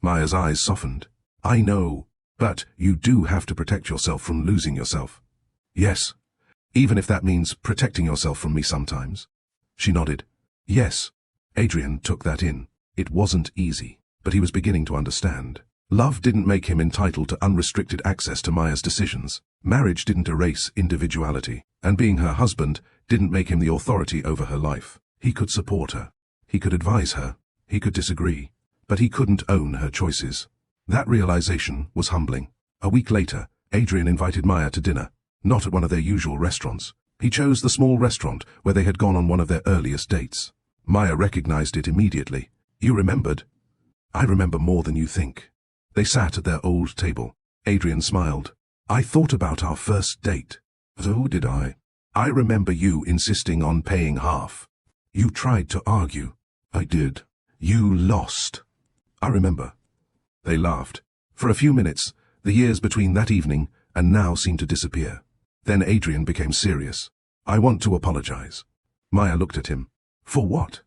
Speaker 1: Maya's eyes softened. "I know, but you do have to protect yourself from losing yourself." "Yes. Even if that means protecting yourself from me sometimes." She nodded. "Yes." Adrian took that in. It wasn't easy, but he was beginning to understand. Love didn't make him entitled to unrestricted access to Maya's decisions. Marriage didn't erase individuality, and being her husband didn't make him the authority over her life. He could support her. He could advise her. He could disagree. But he couldn't own her choices. That realization was humbling. A week later, Adrian invited Maya to dinner, not at one of their usual restaurants. He chose the small restaurant where they had gone on one of their earliest dates. Maya recognized it immediately. "You remembered?" "I remember more than you think." They sat at their old table. Adrian smiled. "I thought about our first date." "So did I." I remember you insisting on paying half. You tried to argue. I did. You lost. I remember. They laughed. For a few minutes, the years between that evening and now seemed to disappear. Then Adrian became serious. I want to apologize. Maya looked at him. For what?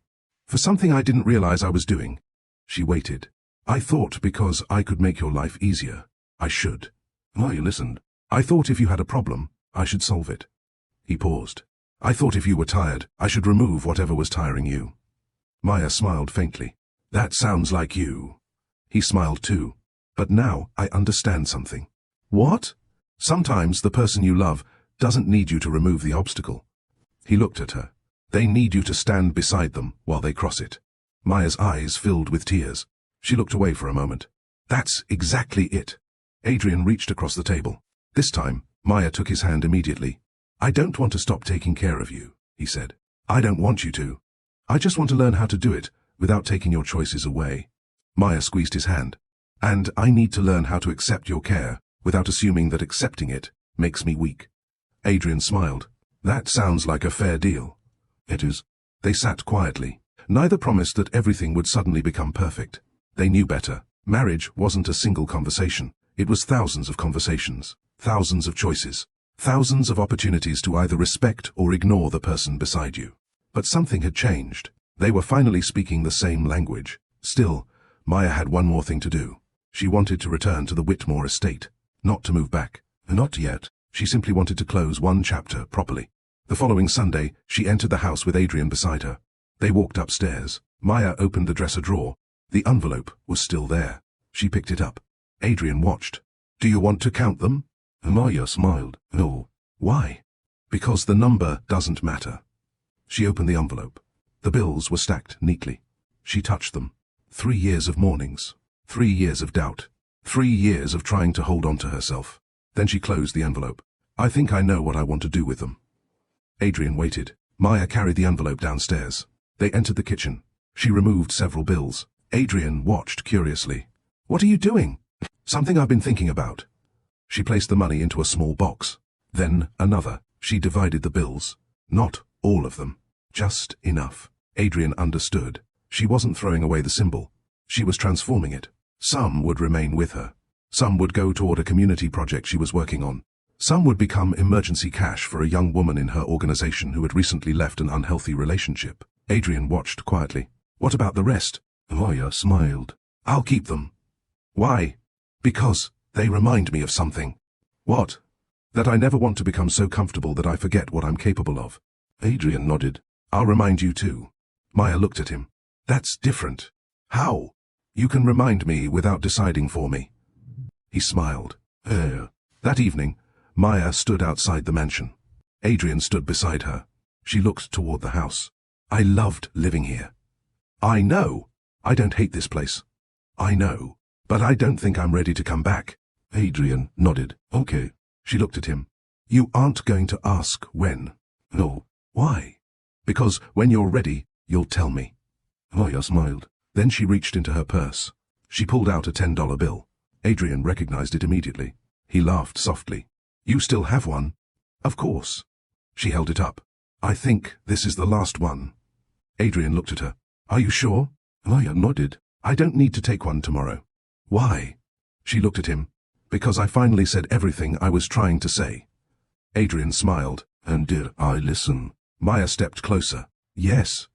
Speaker 1: For something I didn't realize I was doing. She waited. I thought because I could make your life easier, I should. Maya listened. I thought if you had a problem, I should solve it. He paused. I thought if you were tired, I should remove whatever was tiring you. Maya smiled faintly. That sounds like you. He smiled too. But now I understand something. What? Sometimes the person you love doesn't need you to remove the obstacle. He looked at her. They need you to stand beside them while they cross it. Maya's eyes filled with tears. She looked away for a moment. That's exactly it. Adrian reached across the table. This time, Maya took his hand immediately. I don't want to stop taking care of you, he said. I don't want you to. I just want to learn how to do it without taking your choices away. Maya squeezed his hand. And I need to learn how to accept your care without assuming that accepting it makes me weak. Adrian smiled. That sounds like a fair deal. It is. They sat quietly. Neither promised that everything would suddenly become perfect. They knew better. Marriage wasn't a single conversation. It was thousands of conversations, thousands of choices, thousands of opportunities to either respect or ignore the person beside you. But something had changed. They were finally speaking the same language. Still, Maya had one more thing to do. She wanted to return to the Whitmore estate, not to move back. Not yet. She simply wanted to close one chapter properly. The following Sunday, she entered the house with Adrian beside her. They walked upstairs. Maya opened the dresser drawer. The envelope was still there. She picked it up. Adrian watched. Do you want to count them? Maya smiled. No. Why? Because the number doesn't matter. She opened the envelope. The bills were stacked neatly. She touched them. 3 years of mornings. 3 years of doubt. 3 years of trying to hold on to herself. Then she closed the envelope. I think I know what I want to do with them. Adrian waited. Maya carried the envelope downstairs. They entered the kitchen. She removed several bills. Adrian watched curiously. What are you doing? Something I've been thinking about. She placed the money into a small box. Then another. She divided the bills. Not all of them. Just enough. Adrian understood. She wasn't throwing away the symbol. She was transforming it. Some would remain with her. Some would go toward a community project she was working on. Some would become emergency cash for a young woman in her organization who had recently left an unhealthy relationship. Adrian watched quietly. What about the rest? Maya smiled. I'll keep them. Why? Because they remind me of something. What? That I never want to become so comfortable that I forget what I'm capable of. Adrian nodded. I'll remind you too. Maya looked at him. That's different. How? You can remind me without deciding for me. He smiled. That evening, Maya stood outside the mansion. Adrian stood beside her. She looked toward the house. I loved living here. I know. I don't hate this place. I know. But I don't think I'm ready to come back. Adrian nodded. Okay. She looked at him. You aren't going to ask when. No. Why? Because when you're ready, you'll tell me. Maya smiled. Then she reached into her purse. She pulled out a $10 bill. Adrian recognized it immediately. He laughed softly. You still have one? Of course. She held it up. I think this is the last one. Adrian looked at her. Are you sure? Maya nodded. I don't need to take one tomorrow. Why? She looked at him. Because I finally said everything I was trying to say. Adrian smiled. And did I listen? Maya stepped closer. Yes.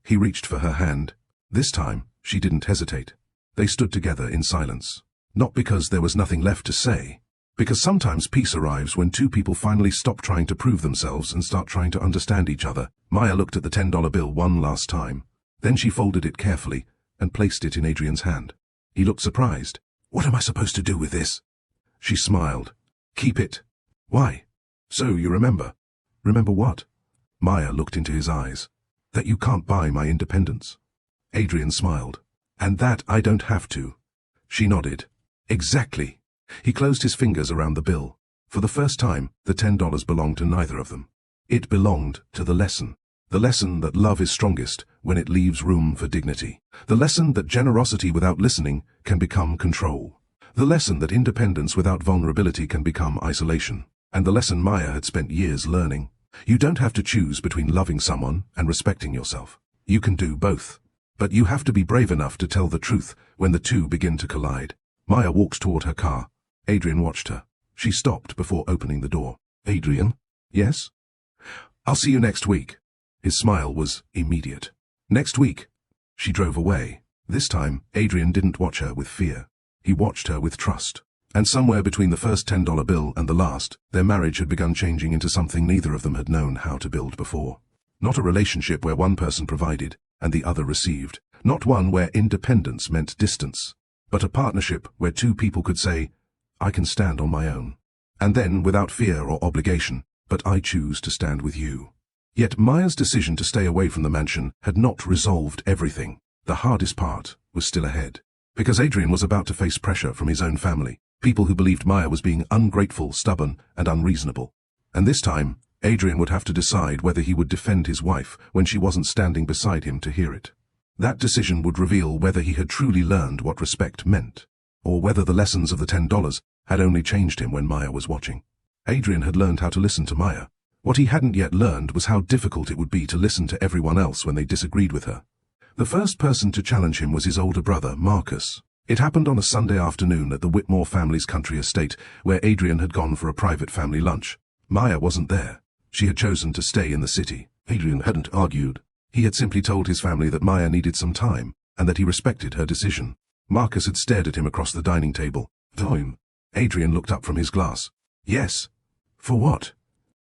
Speaker 1: He reached for her hand. This time, she didn't hesitate. They stood together in silence. Not because there was nothing left to say. Because sometimes peace arrives when two people finally stop trying to prove themselves and start trying to understand each other. Maya looked at the $10 bill one last time. Then she folded it carefully and placed it in Adrian's hand. He looked surprised. What am I supposed to do with this? She smiled. Keep it. Why? So you remember. Remember what? Maya looked into his eyes. That you can't buy my independence. Adrian smiled. And that I don't have to. She nodded. Exactly. He closed his fingers around the bill. For the first time, the $10 belonged to neither of them. It belonged to the lesson. The lesson that love is strongest when it leaves room for dignity. The lesson that generosity without listening can become control. The lesson that independence without vulnerability can become isolation. And the lesson Maya had spent years learning. You don't have to choose between loving someone and respecting yourself. You can do both. But you have to be brave enough to tell the truth when the two begin to collide. Maya walked toward her car. Adrian watched her. She stopped before opening the door. Adrian? Yes? I'll see you next week. His smile was immediate. Next week. She drove away. This time, Adrian didn't watch her with fear. He watched her with trust. And somewhere between the first $10 bill and the last, their marriage had begun changing into something neither of them had known how to build before. Not a relationship where one person provided and the other received. Not one where independence meant distance. But a partnership where two people could say, I can stand on my own. And then, without fear or obligation, but I choose to stand with you. Yet Maya's decision to stay away from the mansion had not resolved everything. The hardest part was still ahead. Because Adrian was about to face pressure from his own family. People who believed Maya was being ungrateful, stubborn, and unreasonable. And this time, Adrian would have to decide whether he would defend his wife when she wasn't standing beside him to hear it. That decision would reveal whether he had truly learned what respect meant, or whether the lessons of the $10 had only changed him when Maya was watching. Adrian had learned how to listen to Maya. What he hadn't yet learned was how difficult it would be to listen to everyone else when they disagreed with her. The first person to challenge him was his older brother, Marcus. It happened on a Sunday afternoon at the Whitmore family's country estate, where Adrian had gone for a private family lunch. Maya wasn't there. She had chosen to stay in the city. Adrian hadn't argued. He had simply told his family that Maya needed some time, and that he respected her decision. Marcus had stared at him across the dining table. Time. Adrian looked up from his glass. Yes. For what?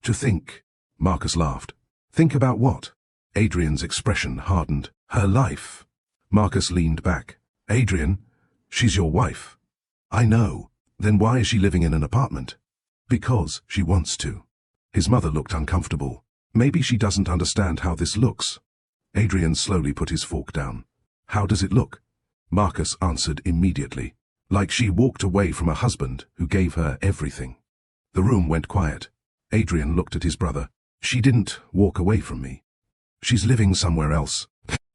Speaker 1: To think. Marcus laughed. Think about what? Adrian's expression hardened. Her life. Marcus leaned back. Adrian, she's your wife. I know. Then why is she living in an apartment? Because she wants to. His mother looked uncomfortable. Maybe she doesn't understand how this looks. Adrian slowly put his fork down. How does it look? Marcus answered immediately. Like she walked away from a husband who gave her everything. The room went quiet. Adrian looked at his brother. She didn't walk away from me. She's living somewhere else.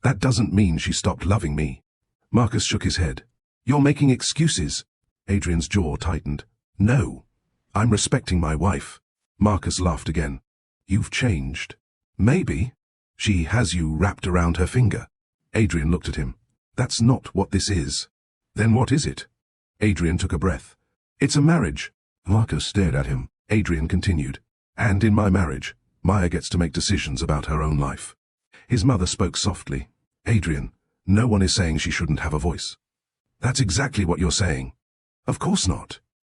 Speaker 1: That doesn't mean she stopped loving me. Marcus shook his head. You're making excuses. Adrian's jaw tightened. No. I'm respecting my wife. Marcus laughed again. You've changed. Maybe. She has you wrapped around her finger. Adrian looked at him. That's not what this is. Then what is it? Adrian took a breath. It's a marriage. Marcus stared at him. Adrian continued. And in my marriage, Maya gets to make decisions about her own life. His mother spoke softly. Adrian, no one is saying she shouldn't have a voice. That's exactly what you're saying. Of course not.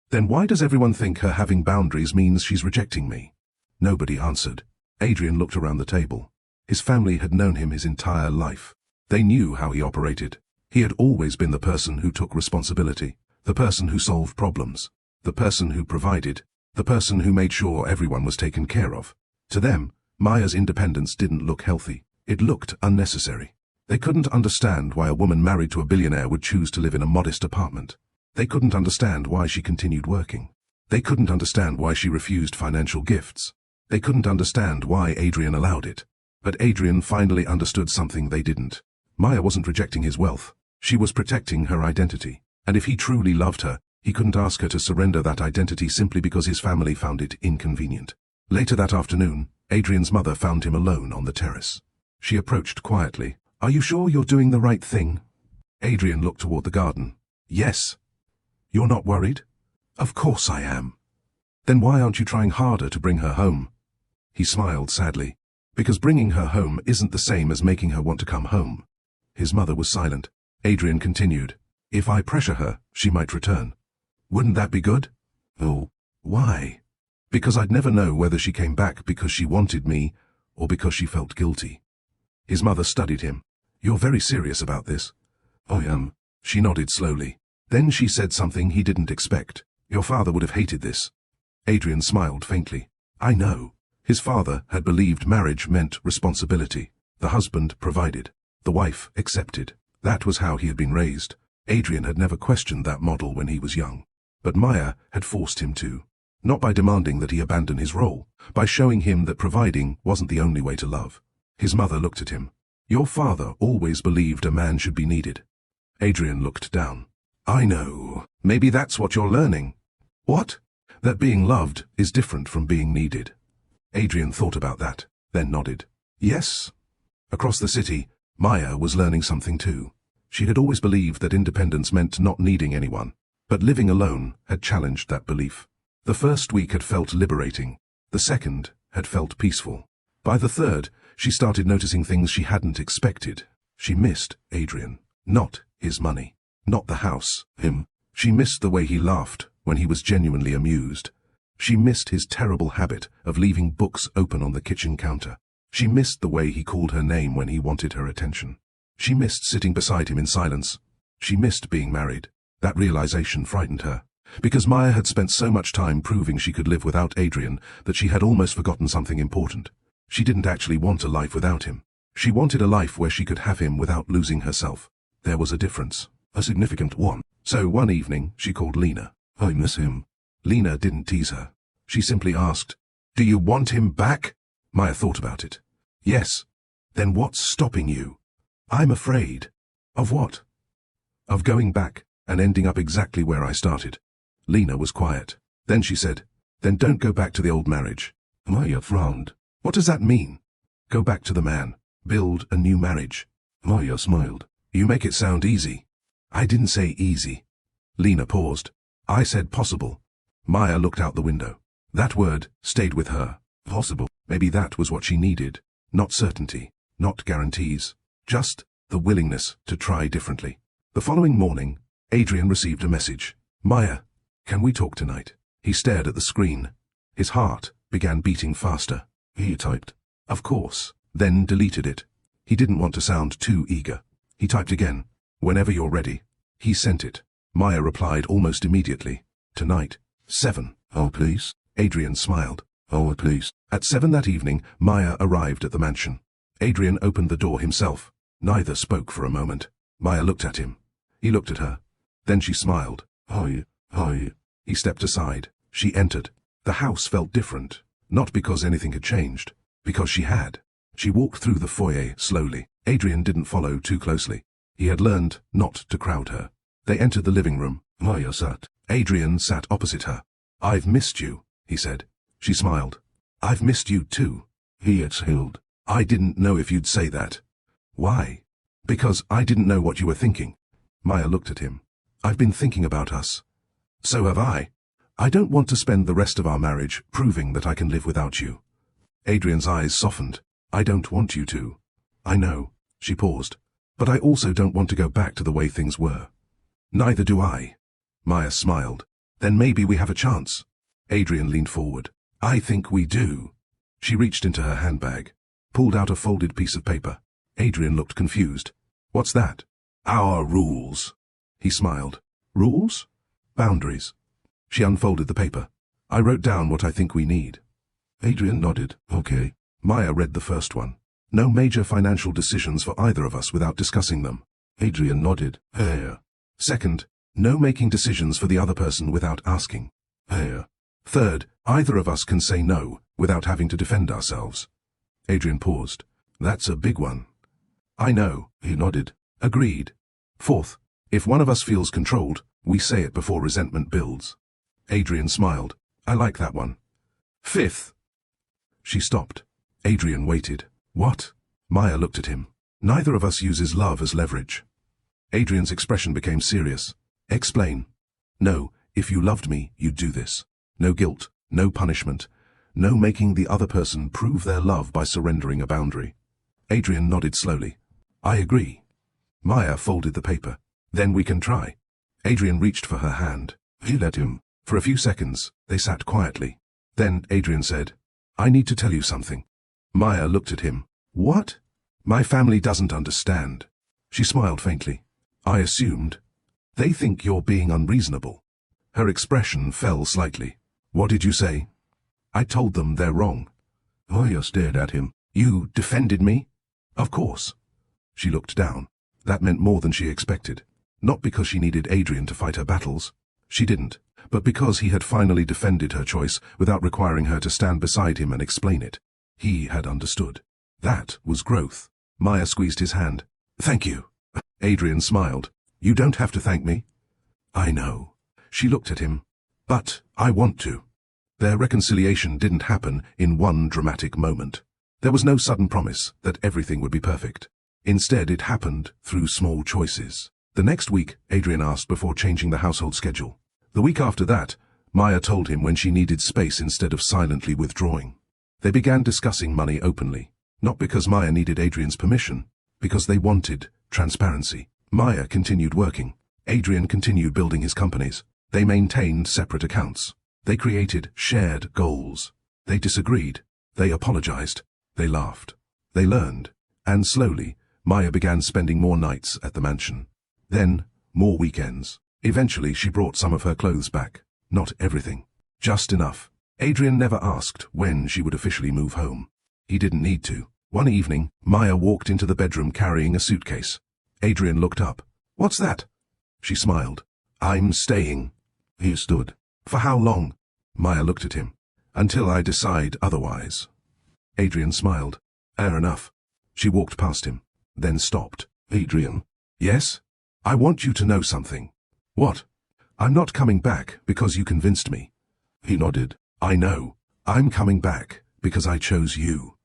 Speaker 1: Then why does everyone think her having boundaries means she's rejecting me? Nobody answered. Adrian looked around the table. His family had known him his entire life. They knew how he operated. He had always been the person who took responsibility, the person who solved problems, the person who provided, the person who made sure everyone was taken care of. To them, Maya's independence didn't look healthy. It looked unnecessary. They couldn't understand why a woman married to a billionaire would choose to live in a modest apartment. They couldn't understand why she continued working. They couldn't understand why she refused financial gifts. They couldn't understand why Adrian allowed it. But Adrian finally understood something they didn't. Maya wasn't rejecting his wealth. She was protecting her identity. And if he truly loved her, he couldn't ask her to surrender that identity simply because his family found it inconvenient. Later that afternoon, Adrian's mother found him alone on the terrace. She approached quietly. Are you sure you're doing the right thing? Adrian looked toward the garden. Yes. You're not worried? Of course I am. Then why aren't you trying harder to bring her home? He smiled sadly. Because bringing her home isn't the same as making her want to come home. His mother was silent. Adrian continued. If I pressure her, she might return. Wouldn't that be good? Oh, why? Because I'd never know whether she came back because she wanted me or because she felt guilty. His mother studied him. You're very serious about this. I am. She nodded slowly. Then she said something he didn't expect. Your father would have hated this. Adrian smiled faintly. I know. His father had believed marriage meant responsibility. The husband provided. The wife accepted. That was how he had been raised. Adrian had never questioned that model when he was young. But Maya had forced him to. Not by demanding that he abandon his role, by showing him that providing wasn't the only way to love. His mother looked at him. Your father always believed a man should be needed. Adrian looked down. I know. Maybe that's what you're learning. What? That being loved is different from being needed. Adrian thought about that, then nodded. Yes. Across the city, Maya was learning something too. She had always believed that independence meant not needing anyone, but living alone had challenged that belief. The first week had felt liberating. The second had felt peaceful. By the third, she started noticing things she hadn't expected. She missed Adrian. Not his money. Not the house. Him. She missed the way he laughed when he was genuinely amused. She missed his terrible habit of leaving books open on the kitchen counter. She missed the way he called her name when he wanted her attention. She missed sitting beside him in silence. She missed being married. That realization frightened her, because Maya had spent so much time proving she could live without Adrian that she had almost forgotten something important. She didn't actually want a life without him. She wanted a life where she could have him without losing herself. There was a difference, a significant one. So one evening, she called Lena. I miss him. Lena didn't tease her. She simply asked, "Do you want him back?" Maya thought about it. Yes. Then what's stopping you? I'm afraid. Of what? Of going back and ending up exactly where I started. Lena was quiet. Then she said, "Then don't go back to the old marriage." Maya frowned. What does that mean? Go back to the man. Build a new marriage. Maya smiled. You make it sound easy. I didn't say easy. Lena paused. I said possible. Maya looked out the window. That word stayed with her. Possible. Maybe that was what she needed. Not certainty. Not guarantees. Just the willingness to try differently. The following morning, Adrian received a message. Maya, can we talk tonight? He stared at the screen. His heart began beating faster. He typed, "Of course," then deleted it. He didn't want to sound too eager. He typed again, "Whenever you're ready." He sent it. Maya replied almost immediately. Tonight, 7. Oh, please. Adrian smiled. Oh, please. At 7 that evening, Maya arrived at the mansion. Adrian opened the door himself. Neither spoke for a moment. Maya looked at him. He looked at her. Then she smiled. Hi. He stepped aside. She entered. The house felt different. Not because anything had changed. Because she had. She walked through the foyer slowly. Adrian didn't follow too closely. He had learned not to crowd her. They entered the living room. Maya sat. Adrian sat opposite her. I've missed you, he said. She smiled. I've missed you too. He exhaled. I didn't know if you'd say that. Why? Because I didn't know what you were thinking. Maya looked at him. I've been thinking about us. So have I. I don't want to spend the rest of our marriage proving that I can live without you. Adrian's eyes softened. I don't want you to. I know. She paused. But I also don't want to go back to the way things were. Neither do I. Maya smiled. Then maybe we have a chance. Adrian leaned forward. I think we do. She reached into her handbag, pulled out a folded piece of paper. Adrian looked confused. What's that? Our rules. He smiled. Rules? Boundaries. She unfolded the paper. I wrote down what I think we need. Adrian nodded. Okay. Maya read the first one. No major financial decisions for either of us without discussing them. Adrian nodded. Here. Second, no making decisions for the other person without asking. Here. Third, either of us can say no without having to defend ourselves. Adrian paused. That's a big one. I know, he nodded. Agreed. Fourth, if one of us feels controlled, we say it before resentment builds. Adrian smiled. I like that one. Fifth. She stopped. Adrian waited. What? Maya looked at him. Neither of us uses love as leverage. Adrian's expression became serious. Explain. No, if you loved me, you'd do this. No guilt, no punishment, no making the other person prove their love by surrendering a boundary. Adrian nodded slowly. I agree. Maya folded the paper. Then we can try. Adrian reached for her hand. He let him. For a few seconds, they sat quietly. Then Adrian said, I need to tell you something. Maya looked at him. What? My family doesn't understand. She smiled faintly. I assumed. They think you're being unreasonable. Her expression fell slightly. What did you say? I told them they're wrong. Maya stared at him. You defended me? Of course. She looked down. That meant more than she expected. Not because she needed Adrian to fight her battles. She didn't. But because he had finally defended her choice without requiring her to stand beside him and explain it. He had understood. That was growth. Maya squeezed his hand. Thank you. Adrian smiled. You don't have to thank me. I know. She looked at him. But I want to. Their reconciliation didn't happen in one dramatic moment. There was no sudden promise that everything would be perfect. Instead, it happened through small choices. The next week, Adrian asked before changing the household schedule. The week after that, Maya told him when she needed space instead of silently withdrawing. They began discussing money openly, not because Maya needed Adrian's permission, because they wanted transparency. Maya continued working. Adrian continued building his companies. They maintained separate accounts. They created shared goals. They disagreed. They apologized. They laughed. They learned. And slowly, Maya began spending more nights at the mansion. Then, more weekends. Eventually, she brought some of her clothes back. Not everything. Just enough. Adrian never asked when she would officially move home. He didn't need to. One evening, Maya walked into the bedroom carrying a suitcase. Adrian looked up. "What's that?" She smiled. "I'm staying." He stood. "For how long?" Maya looked at him. "Until I decide otherwise." Adrian smiled. "Fair enough." She walked past him, then stopped. "Adrian." "Yes? I want you to know something." "What?" "I'm not coming back because you convinced me." He nodded. "I know. I'm coming back because I chose you."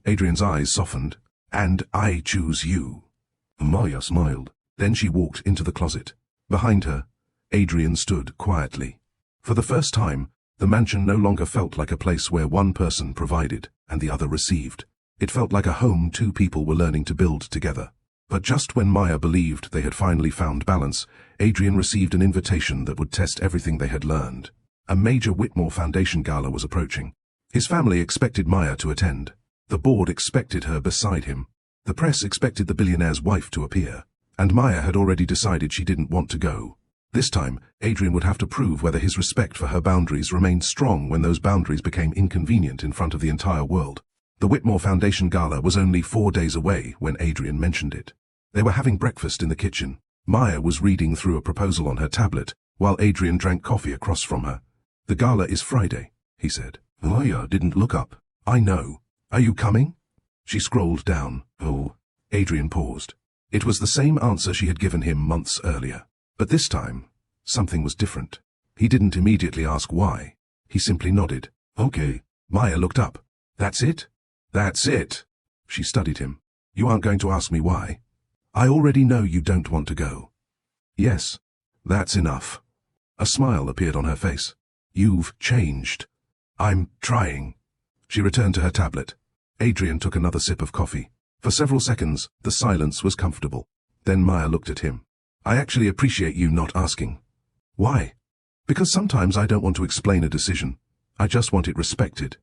Speaker 1: Adrian's eyes softened. "And I choose you." Maya smiled. Then she walked into the closet. Behind her, Adrian stood quietly. For the first time, the mansion no longer felt like a place where one person provided and the other received. It felt like a home two people were learning to build together. But just when Maya believed they had finally found balance, Adrian received an invitation that would test everything they had learned. A major Whitmore Foundation gala was approaching. His family expected Maya to attend. The board expected her beside him. The press expected the billionaire's wife to appear. And Maya had already decided she didn't want to go. This time, Adrian would have to prove whether his respect for her boundaries remained strong when those boundaries became inconvenient in front of the entire world. The Whitmore Foundation gala was only 4 days away when Adrian mentioned it. They were having breakfast in the kitchen. Maya was reading through a proposal on her tablet, while Adrian drank coffee across from her. "The gala is Friday," he said. Maya didn't look up. "I know. Are you coming?" She scrolled down. "Oh." Adrian paused. It was the same answer she had given him months earlier. But this time, something was different. He didn't immediately ask why. He simply nodded. "Okay." Maya looked up. "That's it?" "That's it." She studied him. "You aren't going to ask me why?" "I already know you don't want to go." "Yes. That's enough." A smile appeared on her face. "You've changed." "I'm trying." She returned to her tablet. Adrian took another sip of coffee. For several seconds, the silence was comfortable. Then Maya looked at him. "I actually appreciate you not asking." "Why?" "Because sometimes I don't want to explain a decision. I just want it respected."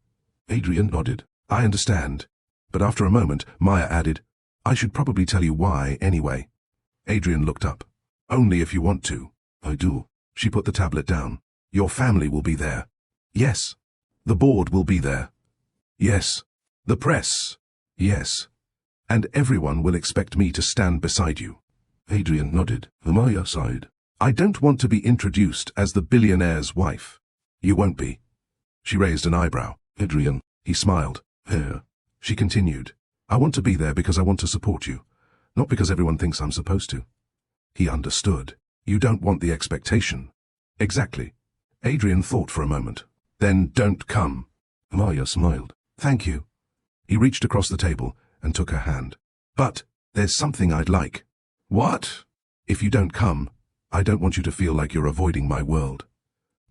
Speaker 1: Adrian nodded. "I understand." But after a moment, Maya added, "I should probably tell you why anyway." Adrian looked up. "Only if you want to." "I do." She put the tablet down. "Your family will be there." "Yes." "The board will be there." "Yes." "The press." "Yes." "And everyone will expect me to stand beside you." Adrian nodded. Maya sighed. "I don't want to be introduced as the billionaire's wife." "You won't be." She raised an eyebrow. "Adrian." He smiled. "Here." She continued. "I want to be there because I want to support you, not because everyone thinks I'm supposed to." He understood. "You don't want the expectation." "Exactly." Adrian thought for a moment. "Then don't come." Maya smiled. "Thank you." He reached across the table and took her hand. "But there's something I'd like." "What?" "If you don't come, I don't want you to feel like you're avoiding my world."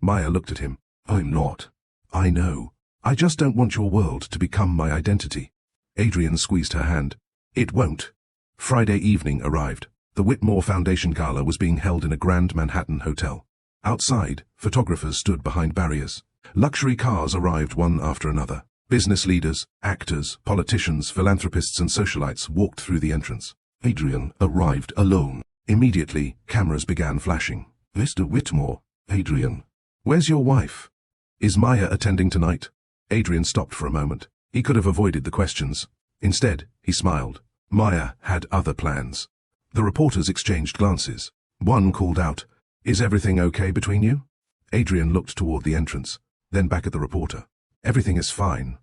Speaker 1: Maya looked at him. "I'm not." "I know. I just don't want your world to become my identity." Adrian squeezed her hand. "It won't." Friday evening arrived. The Whitmore Foundation Gala was being held in a grand Manhattan hotel. Outside, photographers stood behind barriers. Luxury cars arrived one after another. Business leaders, actors, politicians, philanthropists and socialites walked through the entrance. Adrian arrived alone. Immediately, cameras began flashing. "Mr. Whitmore." "Adrian." "Where's your wife?" "Is Maya attending tonight?" Adrian stopped for a moment. He could have avoided the questions. Instead, he smiled. Maya had other plans. The reporters exchanged glances. One called out, "Is everything okay between you?" Adrian looked toward the entrance, then back at the reporter. "Everything is fine."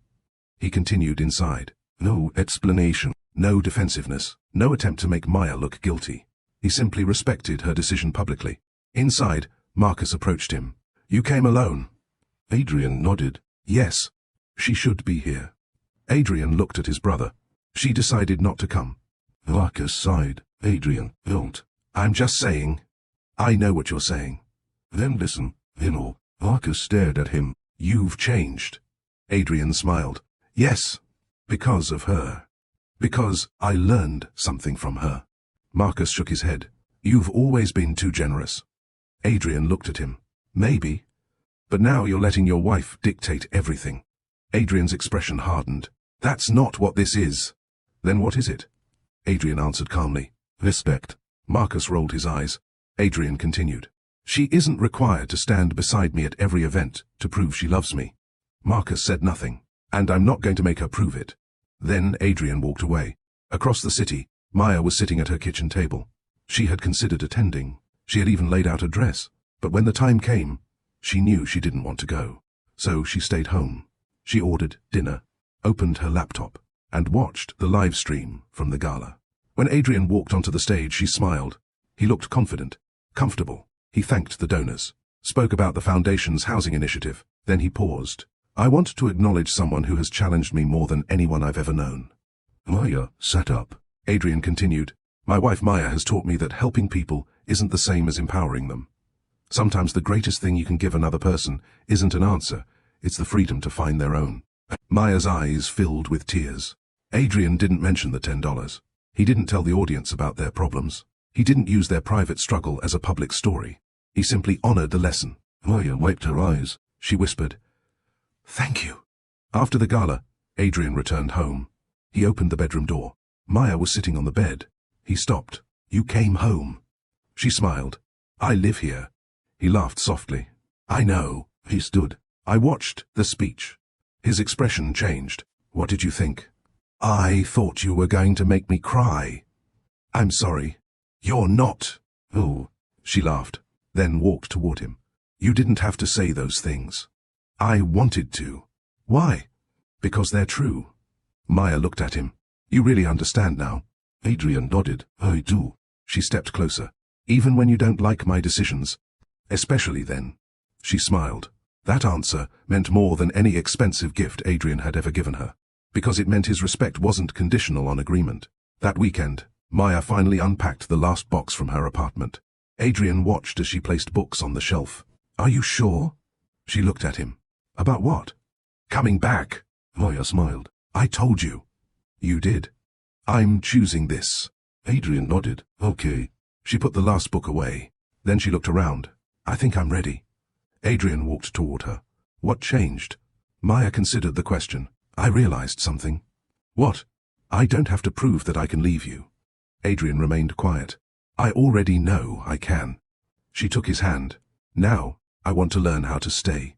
Speaker 1: He continued inside. No explanation, no defensiveness, no attempt to make Maya look guilty. He simply respected her decision publicly. Inside, Marcus approached him. "You came alone." Adrian nodded. Yes. She should be here. Adrian looked at his brother. She decided not to come. Marcus sighed. Adrian, don't. I'm just saying. I know what you're saying. Then listen, Hinel. Marcus stared at him. You've changed. Adrian smiled. Yes. Because of her. Because I learned something from her. Marcus shook his head. You've always been too generous. Adrian looked at him. Maybe. But now you're letting your wife dictate everything. Adrian's expression hardened. That's not what this is. Then what is it? Adrian answered calmly. Respect. Marcus rolled his eyes. Adrian continued. She isn't required to stand beside me at every event to prove she loves me. Marcus said nothing. And I'm not going to make her prove it. Then Adrian walked away. Across the city, Maya was sitting at her kitchen table. She had considered attending. She had even laid out a dress. But when the time came, she knew she didn't want to go. So she stayed home. She ordered dinner, opened her laptop, and watched the live stream from the gala. When Adrian walked onto the stage, she smiled. He looked confident, comfortable. He thanked the donors, spoke about the foundation's housing initiative. Then he paused. I want to acknowledge someone who has challenged me more than anyone I've ever known. Maya sat up. Adrian continued. My wife Maya has taught me that helping people isn't the same as empowering them. Sometimes the greatest thing you can give another person isn't an answer, it's the freedom to find their own. Maya's eyes filled with tears. Adrian didn't mention the $10. He didn't tell the audience about their problems. He didn't use their private struggle as a public story. He simply honored the lesson. Maya wiped her eyes. She whispered, Thank you. After the gala, Adrian returned home. He opened the bedroom door. Maya was sitting on the bed. He stopped. You came home. She smiled. I live here. He laughed softly. I know. He stood. I watched the speech. His expression changed. What did you think? I thought you were going to make me cry. I'm sorry. You're not. Oh, she laughed, then walked toward him. You didn't have to say those things. I wanted to. Why? Because they're true. Maya looked at him. You really understand now? Adrian nodded. I do. She stepped closer. Even when you don't like my decisions. Especially then. She smiled. That answer meant more than any expensive gift Adrian had ever given her. Because it meant his respect wasn't conditional on agreement. That weekend, Maya finally unpacked the last box from her apartment. Adrian watched as she placed books on the shelf. Are you sure? She looked at him. About what? Coming back. Maya smiled. I told you. You did. I'm choosing this. Adrian nodded. Okay. She put the last book away. Then she looked around. I think I'm ready. Adrian walked toward her. What changed? Maya considered the question. I realized something. What? I don't have to prove that I can leave you. Adrian remained quiet. I already know I can. She took his hand. Now, I want to learn how to stay.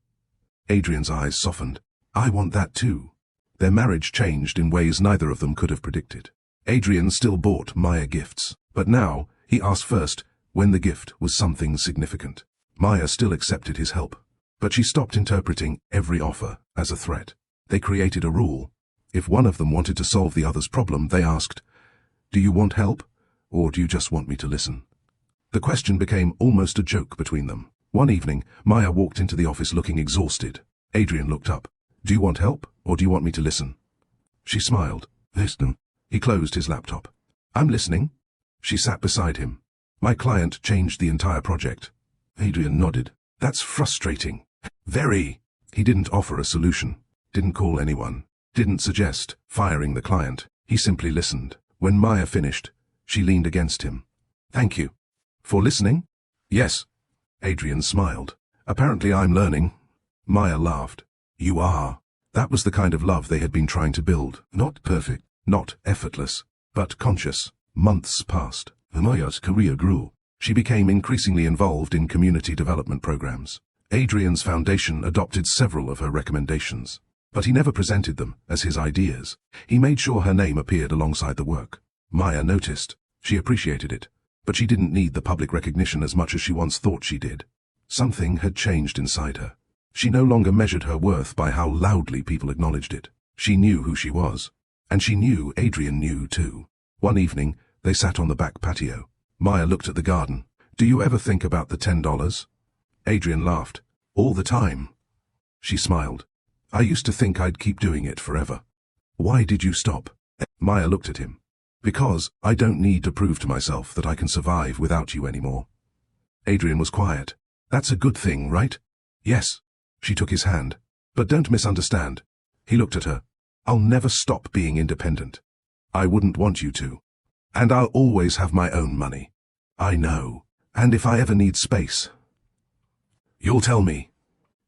Speaker 1: Adrian's eyes softened. I want that too. Their marriage changed in ways neither of them could have predicted. Adrian still bought Maya gifts, but now he asked first when the gift was something significant. Maya still accepted his help, but she stopped interpreting every offer as a threat. They created a rule. If one of them wanted to solve the other's problem, they asked, Do you want help, or do you just want me to listen? The question became almost a joke between them. One evening, Maya walked into the office looking exhausted. Adrian looked up. Do you want help, or do you want me to listen? She smiled. Listen. He closed his laptop. I'm listening. She sat beside him. My client changed the entire project. Adrian nodded. That's frustrating. Very. He didn't offer a solution. Didn't call anyone. Didn't suggest firing the client. He simply listened. When Maya finished, she leaned against him. Thank you. For listening? Yes. Adrian smiled. Apparently I'm learning. Maya laughed. You are. That was the kind of love they had been trying to build. Not perfect, not effortless, but conscious. Months passed. Maya's career grew. She became increasingly involved in community development programs. Adrian's foundation adopted several of her recommendations, but he never presented them as his ideas. He made sure her name appeared alongside the work. Maya noticed. She appreciated it, but she didn't need the public recognition as much as she once thought she did. Something had changed inside her. She no longer measured her worth by how loudly people acknowledged it. She knew who she was, and she knew Adrian knew too. One evening, they sat on the back patio. Maya looked at the garden. Do you ever think about the $10? Adrian laughed. All the time. She smiled. I used to think I'd keep doing it forever. Why did you stop? Maya looked at him. Because I don't need to prove to myself that I can survive without you anymore. Adrian was quiet. That's a good thing, right? Yes. She took his hand. But don't misunderstand. He looked at her. I'll never stop being independent. I wouldn't want you to. And I'll always have my own money. I know. And if I ever need space, you'll tell me.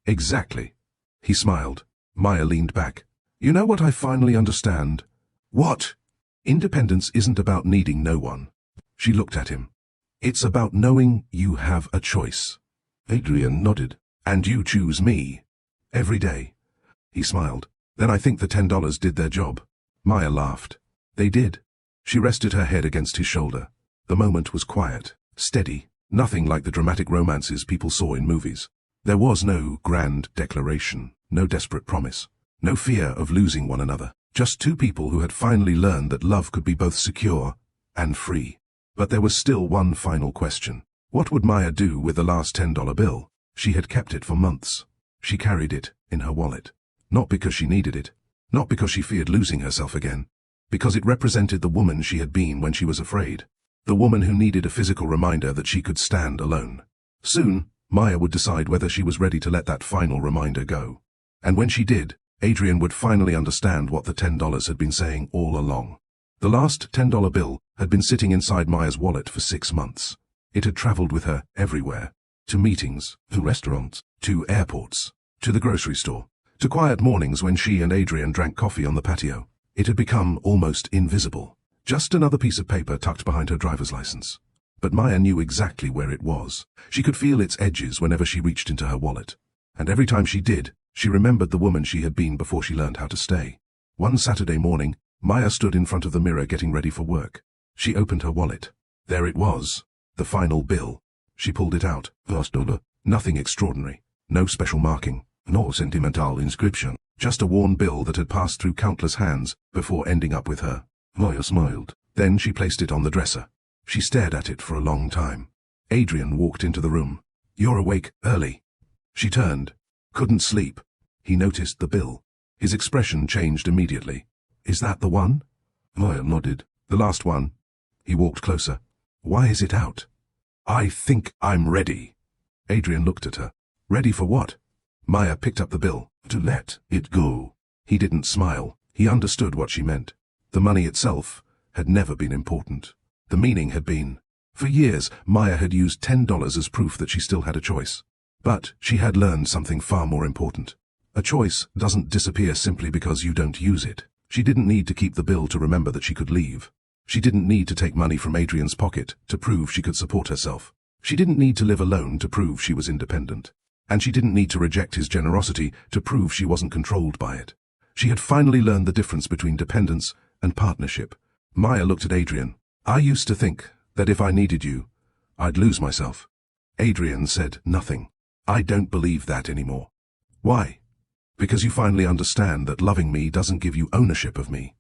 Speaker 1: Exactly. He smiled. Maya leaned back. You know what I finally understand? What? Independence isn't about needing no one. She looked at him. It's about knowing you have a choice. Adrian nodded. And you choose me. Every day. He smiled. Then I think the $10 did their job. Maya laughed. They did. She rested her head against his shoulder. The moment was quiet, steady, nothing like the dramatic romances people saw in movies. There was no grand declaration, no desperate promise, no fear of losing one another. Just two people who had finally learned that love could be both secure and free. But there was still one final question. What would Maya do with the last $10 bill? She had kept it for months. She carried it in her wallet. Not because she needed it. Not because she feared losing herself again. Because it represented the woman she had been when she was afraid. The woman who needed a physical reminder that she could stand alone. Soon, Maya would decide whether she was ready to let that final reminder go. And when she did, Adrian would finally understand what the $10 had been saying all along. The last $10 bill had been sitting inside Maya's wallet for 6 months. It had traveled with her everywhere. To meetings, to restaurants, to airports, to the grocery store, to quiet mornings when she and Adrian drank coffee on the patio. It had become almost invisible. Just another piece of paper tucked behind her driver's license. But Maya knew exactly where it was. She could feel its edges whenever she reached into her wallet. And every time she did, she remembered the woman she had been before she learned how to stay. One Saturday morning, Maya stood in front of the mirror getting ready for work. She opened her wallet. There it was. The final bill. She pulled it out. $1. Nothing extraordinary. No special marking. No sentimental inscription. Just a worn bill that had passed through countless hands before ending up with her. Maya smiled. Then she placed it on the dresser. She stared at it for a long time. Adrian walked into the room. You're awake early. She turned. Couldn't sleep. He noticed the bill. His expression changed immediately. Is that the one? Maya nodded. The last one. He walked closer. Why is it out? I think I'm ready. Adrian looked at her. Ready for what? Maya picked up the bill. To let it go. He didn't smile. He understood what she meant. The money itself had never been important. The meaning had been. For years, Maya had used $10 as proof that she still had a choice. But she had learned something far more important. A choice doesn't disappear simply because you don't use it. She didn't need to keep the bill to remember that she could leave. She didn't need to take money from Adrian's pocket to prove she could support herself. She didn't need to live alone to prove she was independent. And she didn't need to reject his generosity to prove she wasn't controlled by it. She had finally learned the difference between dependence and partnership. Maya looked at Adrian. I used to think that if I needed you, I'd lose myself. Adrian said nothing. I don't believe that anymore. Why? Because you finally understand that loving me doesn't give you ownership of me.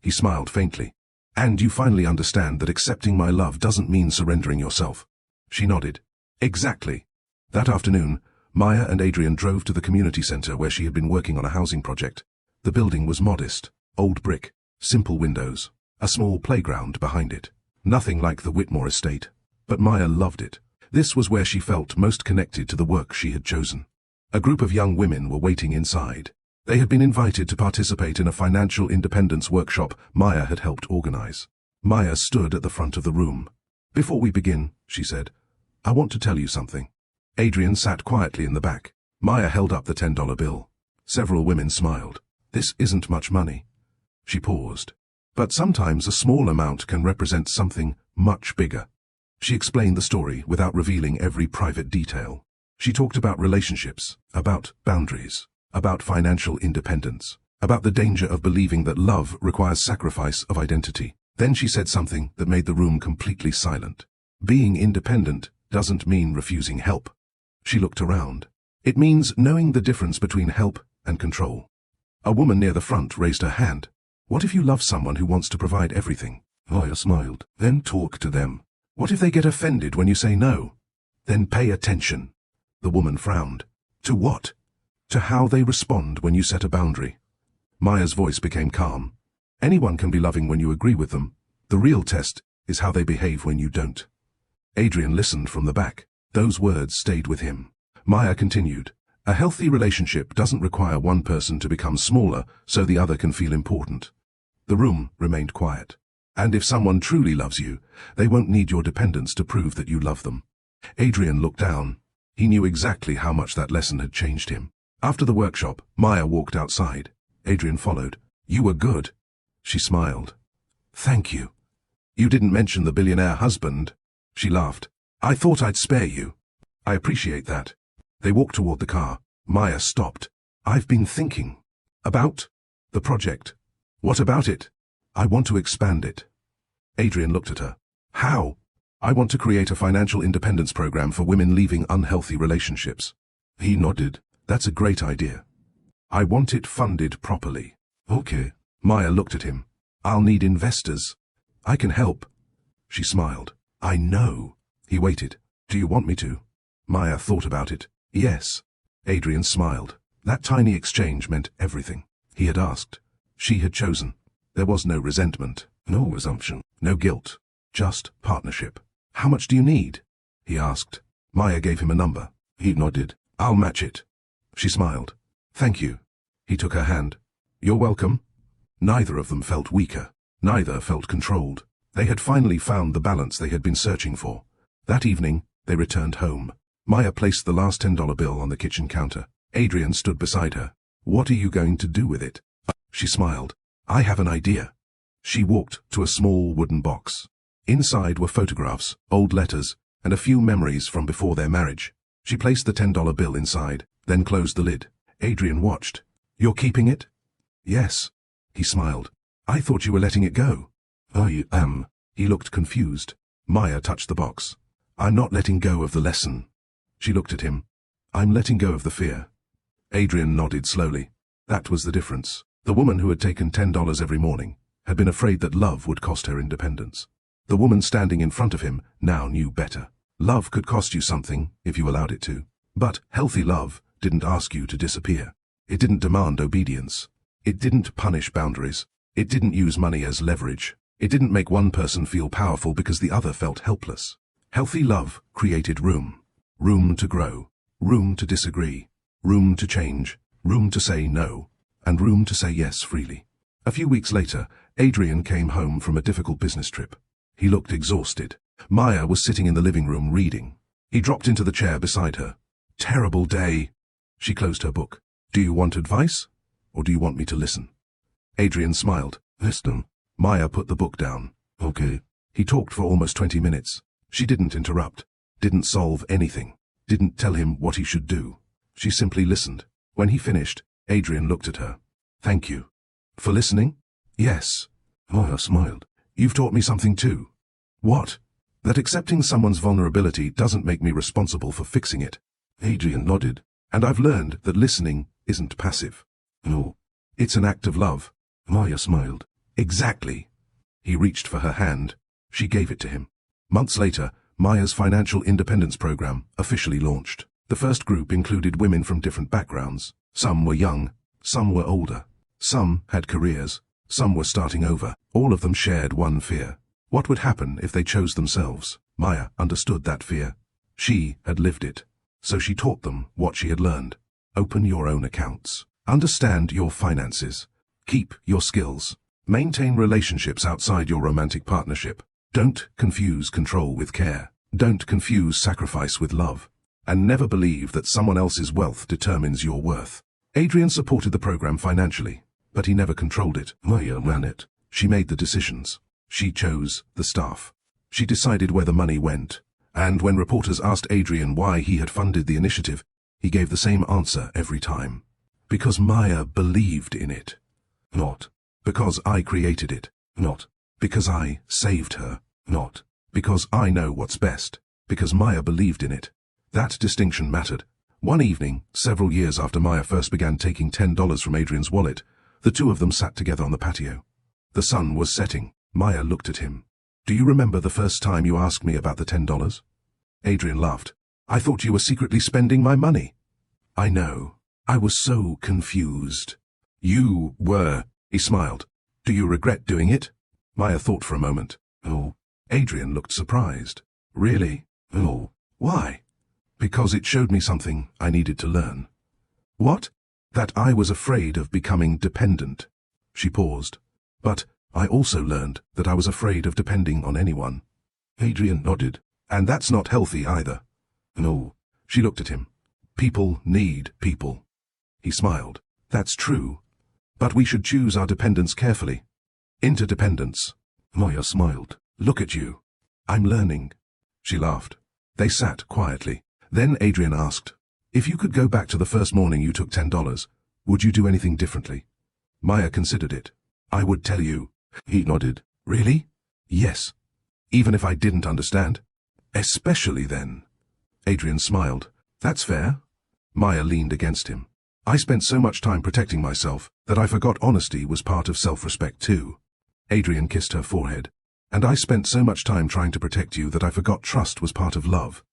Speaker 1: He smiled faintly. And you finally understand that accepting my love doesn't mean surrendering yourself. She nodded. Exactly. That afternoon, Maya and Adrian drove to the community center where she had been working on a housing project. The building was modest, old brick, simple windows, a small playground behind it. Nothing like the Whitmore estate. But Maya loved it. This was where she felt most connected to the work she had chosen. A group of young women were waiting inside. They had been invited to participate in a financial independence workshop Maya had helped organize. Maya stood at the front of the room. Before we begin, she said, I want to tell you something. Adrian sat quietly in the back. Maya held up the $10 bill. Several women smiled. This isn't much money. She paused. But sometimes a small amount can represent something much bigger. She explained the story without revealing every private detail. She talked about relationships, about boundaries, about financial independence, about the danger of believing that love requires sacrifice of identity. Then she said something that made the room completely silent. Being independent doesn't mean refusing help. She looked around. It means knowing the difference between help and control. A woman near the front raised her hand. What if you love someone who wants to provide everything? Maya smiled. Then talk to them. What if they get offended when you say no? Then pay attention. The woman frowned. To what? to how they respond when you set a boundary. Maya's voice became calm. Anyone can be loving when you agree with them. The real test is how they behave when you don't. Adrian listened from the back. Those words stayed with him. Maya continued, a healthy relationship doesn't require one person to become smaller so the other can feel important. The room remained quiet. And if someone truly loves you, they won't need your dependence to prove that you love them. Adrian looked down. He knew exactly how much that lesson had changed him. After the workshop, Maya walked outside. Adrian followed. You were good. She smiled. Thank you. You didn't mention the billionaire husband. She laughed. I thought I'd spare you. I appreciate that. They walked toward the car. Maya stopped. I've been thinking. About? The project. What about it? I want to expand it. Adrian looked at her. How? I want to create a financial independence program for women leaving unhealthy relationships. He nodded. That's a great idea. I want it funded properly. Okay. Maya looked at him. I'll need investors. I can help. She smiled. I know. He waited. Do you want me to? Maya thought about it. Yes. Adrian smiled. That tiny exchange meant everything. He had asked. She had chosen. There was no resentment, no assumption, no guilt, just partnership. How much do you need? He asked. Maya gave him a number. He nodded. I'll match it. She smiled. Thank you. He took her hand. You're welcome. Neither of them felt weaker. Neither felt controlled. They had finally found the balance they had been searching for. That evening, they returned home. Maya placed the last $10 bill on the kitchen counter. Adrian stood beside her. What are you going to do with it? She smiled. I have an idea. She walked to a small wooden box. Inside were photographs, old letters, and a few memories from before their marriage. She placed the $10 bill inside, then closed the lid. Adrian watched. You're keeping it? Yes. He smiled. I thought you were letting it go. I am. He looked confused. Maya touched the box. I'm not letting go of the lesson. She looked at him. I'm letting go of the fear. Adrian nodded slowly. That was the difference. The woman who had taken $10 every morning had been afraid that love would cost her independence. The woman standing in front of him now knew better. Love could cost you something if you allowed it to. But healthy love didn't ask you to disappear. It didn't demand obedience. It didn't punish boundaries. It didn't use money as leverage. It didn't make one person feel powerful because the other felt helpless. Healthy love created room. Room to grow. Room to disagree. Room to change. Room to say no. And room to say yes freely. A few weeks later, Adrian came home from a difficult business trip. He looked exhausted. Maya was sitting in the living room reading. He dropped into the chair beside her. Terrible day. She closed her book. Do you want advice? Or do you want me to listen? Adrian smiled. Listen. Maya put the book down. Okay. He talked for almost 20 minutes. She didn't interrupt. Didn't solve anything. Didn't tell him what he should do. She simply listened. When he finished, Adrian looked at her. Thank you. For listening? Yes. Maya smiled. You've taught me something too. What? That accepting someone's vulnerability doesn't make me responsible for fixing it. Adrian nodded. And I've learned that listening isn't passive. No. It's an act of love. Maya smiled. Exactly. He reached for her hand. She gave it to him. Months later, Maya's financial independence program officially launched. The first group included women from different backgrounds. Some were young, some were older. Some had careers, some were starting over. All of them shared one fear. What would happen if they chose themselves? Maya understood that fear. She had lived it. So she taught them what she had learned. Open your own accounts. Understand your finances. Keep your skills. Maintain relationships outside your romantic partnership. Don't confuse control with care. Don't confuse sacrifice with love. And never believe that someone else's wealth determines your worth. Adrian supported the program financially, but he never controlled it. Maya ran it. She made the decisions. She chose the staff. She decided where the money went. And when reporters asked Adrian why he had funded the initiative, he gave the same answer every time. Because Maya believed in it. Not because I created it. Not because I saved her. Not because I know what's best. Because Maya believed in it. That distinction mattered. One evening, several years after Maya first began taking $10 from Adrian's wallet, the two of them sat together on the patio. The sun was setting. Maya looked at him. Do you remember the first time you asked me about the $10? Adrian laughed. I thought you were secretly spending my money. I know. I was so confused. You were, he smiled. Do you regret doing it? Maya thought for a moment. Oh. Adrian looked surprised. Really? Oh. Why? Because it showed me something I needed to learn. What? That I was afraid of becoming dependent. She paused. But I also learned that I was afraid of depending on anyone. Adrian nodded. And that's not healthy either. No. She looked at him. People need people. He smiled. That's true. But we should choose our dependence carefully. Interdependence. Maya smiled. Look at you. I'm learning. She laughed. They sat quietly. Then Adrian asked, if you could go back to the first morning you took $10, would you do anything differently? Maya considered it. I would tell you. He nodded. Really? Yes. Even if I didn't understand? Especially then. Adrian smiled. That's fair. Maya leaned against him. I spent so much time protecting myself that I forgot honesty was part of self-respect too. Adrian kissed her forehead. And I spent so much time trying to protect you that I forgot trust was part of love.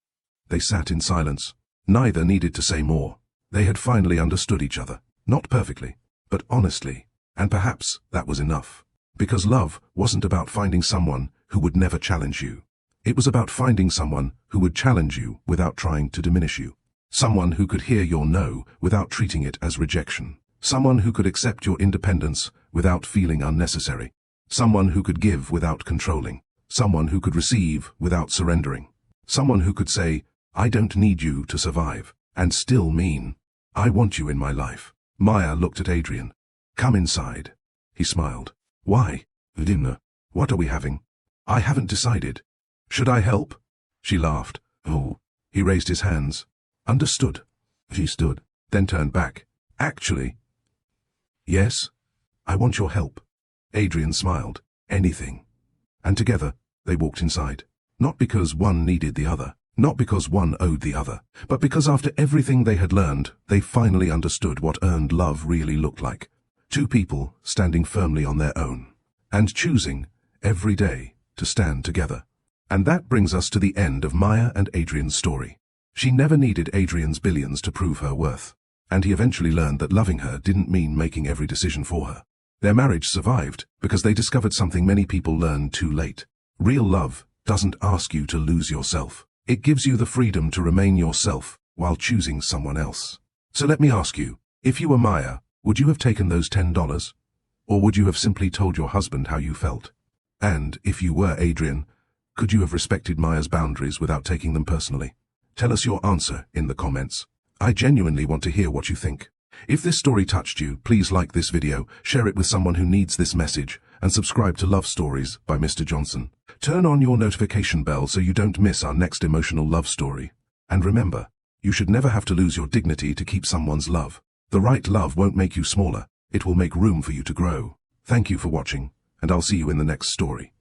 Speaker 1: They sat in silence. Neither needed to say more. They had finally understood each other. Not perfectly, but honestly. And perhaps that was enough. Because love wasn't about finding someone who would never challenge you. It was about finding someone who would challenge you without trying to diminish you. Someone who could hear your no without treating it as rejection. Someone who could accept your independence without feeling unnecessary. Someone who could give without controlling. Someone who could receive without surrendering. Someone who could say, I don't need you to survive, and still mean, I want you in my life. Maya looked at Adrian. Come inside. He smiled. Why? Dinner. What are we having? I haven't decided. Should I help? She laughed. Oh. He raised his hands. Understood. She stood, then turned back. Actually. Yes. I want your help. Adrian smiled. Anything. And together, they walked inside. Not because one needed the other. Not because one owed the other. But because after everything they had learned, they finally understood what earned love really looked like. Two people standing firmly on their own. And choosing, every day, to stand together. And that brings us to the end of Maya and Adrian's story. She never needed Adrian's billions to prove her worth. And he eventually learned that loving her didn't mean making every decision for her. Their marriage survived because they discovered something many people learn too late. Real love doesn't ask you to lose yourself. It gives you the freedom to remain yourself while choosing someone else. So let me ask you, if you were Maya, would you have taken those $10? Or would you have simply told your husband how you felt? And if you were Adrian, could you have respected Maya's boundaries without taking them personally? Tell us your answer in the comments. I genuinely want to hear what you think. If this story touched you, please like this video, share it with someone who needs this message, and subscribe to Love Stories by Mr. Johnson. Turn on your notification bell so you don't miss our next emotional love story. And remember, you should never have to lose your dignity to keep someone's love. The right love won't make you smaller, it will make room for you to grow. Thank you for watching, and I'll see you in the next story.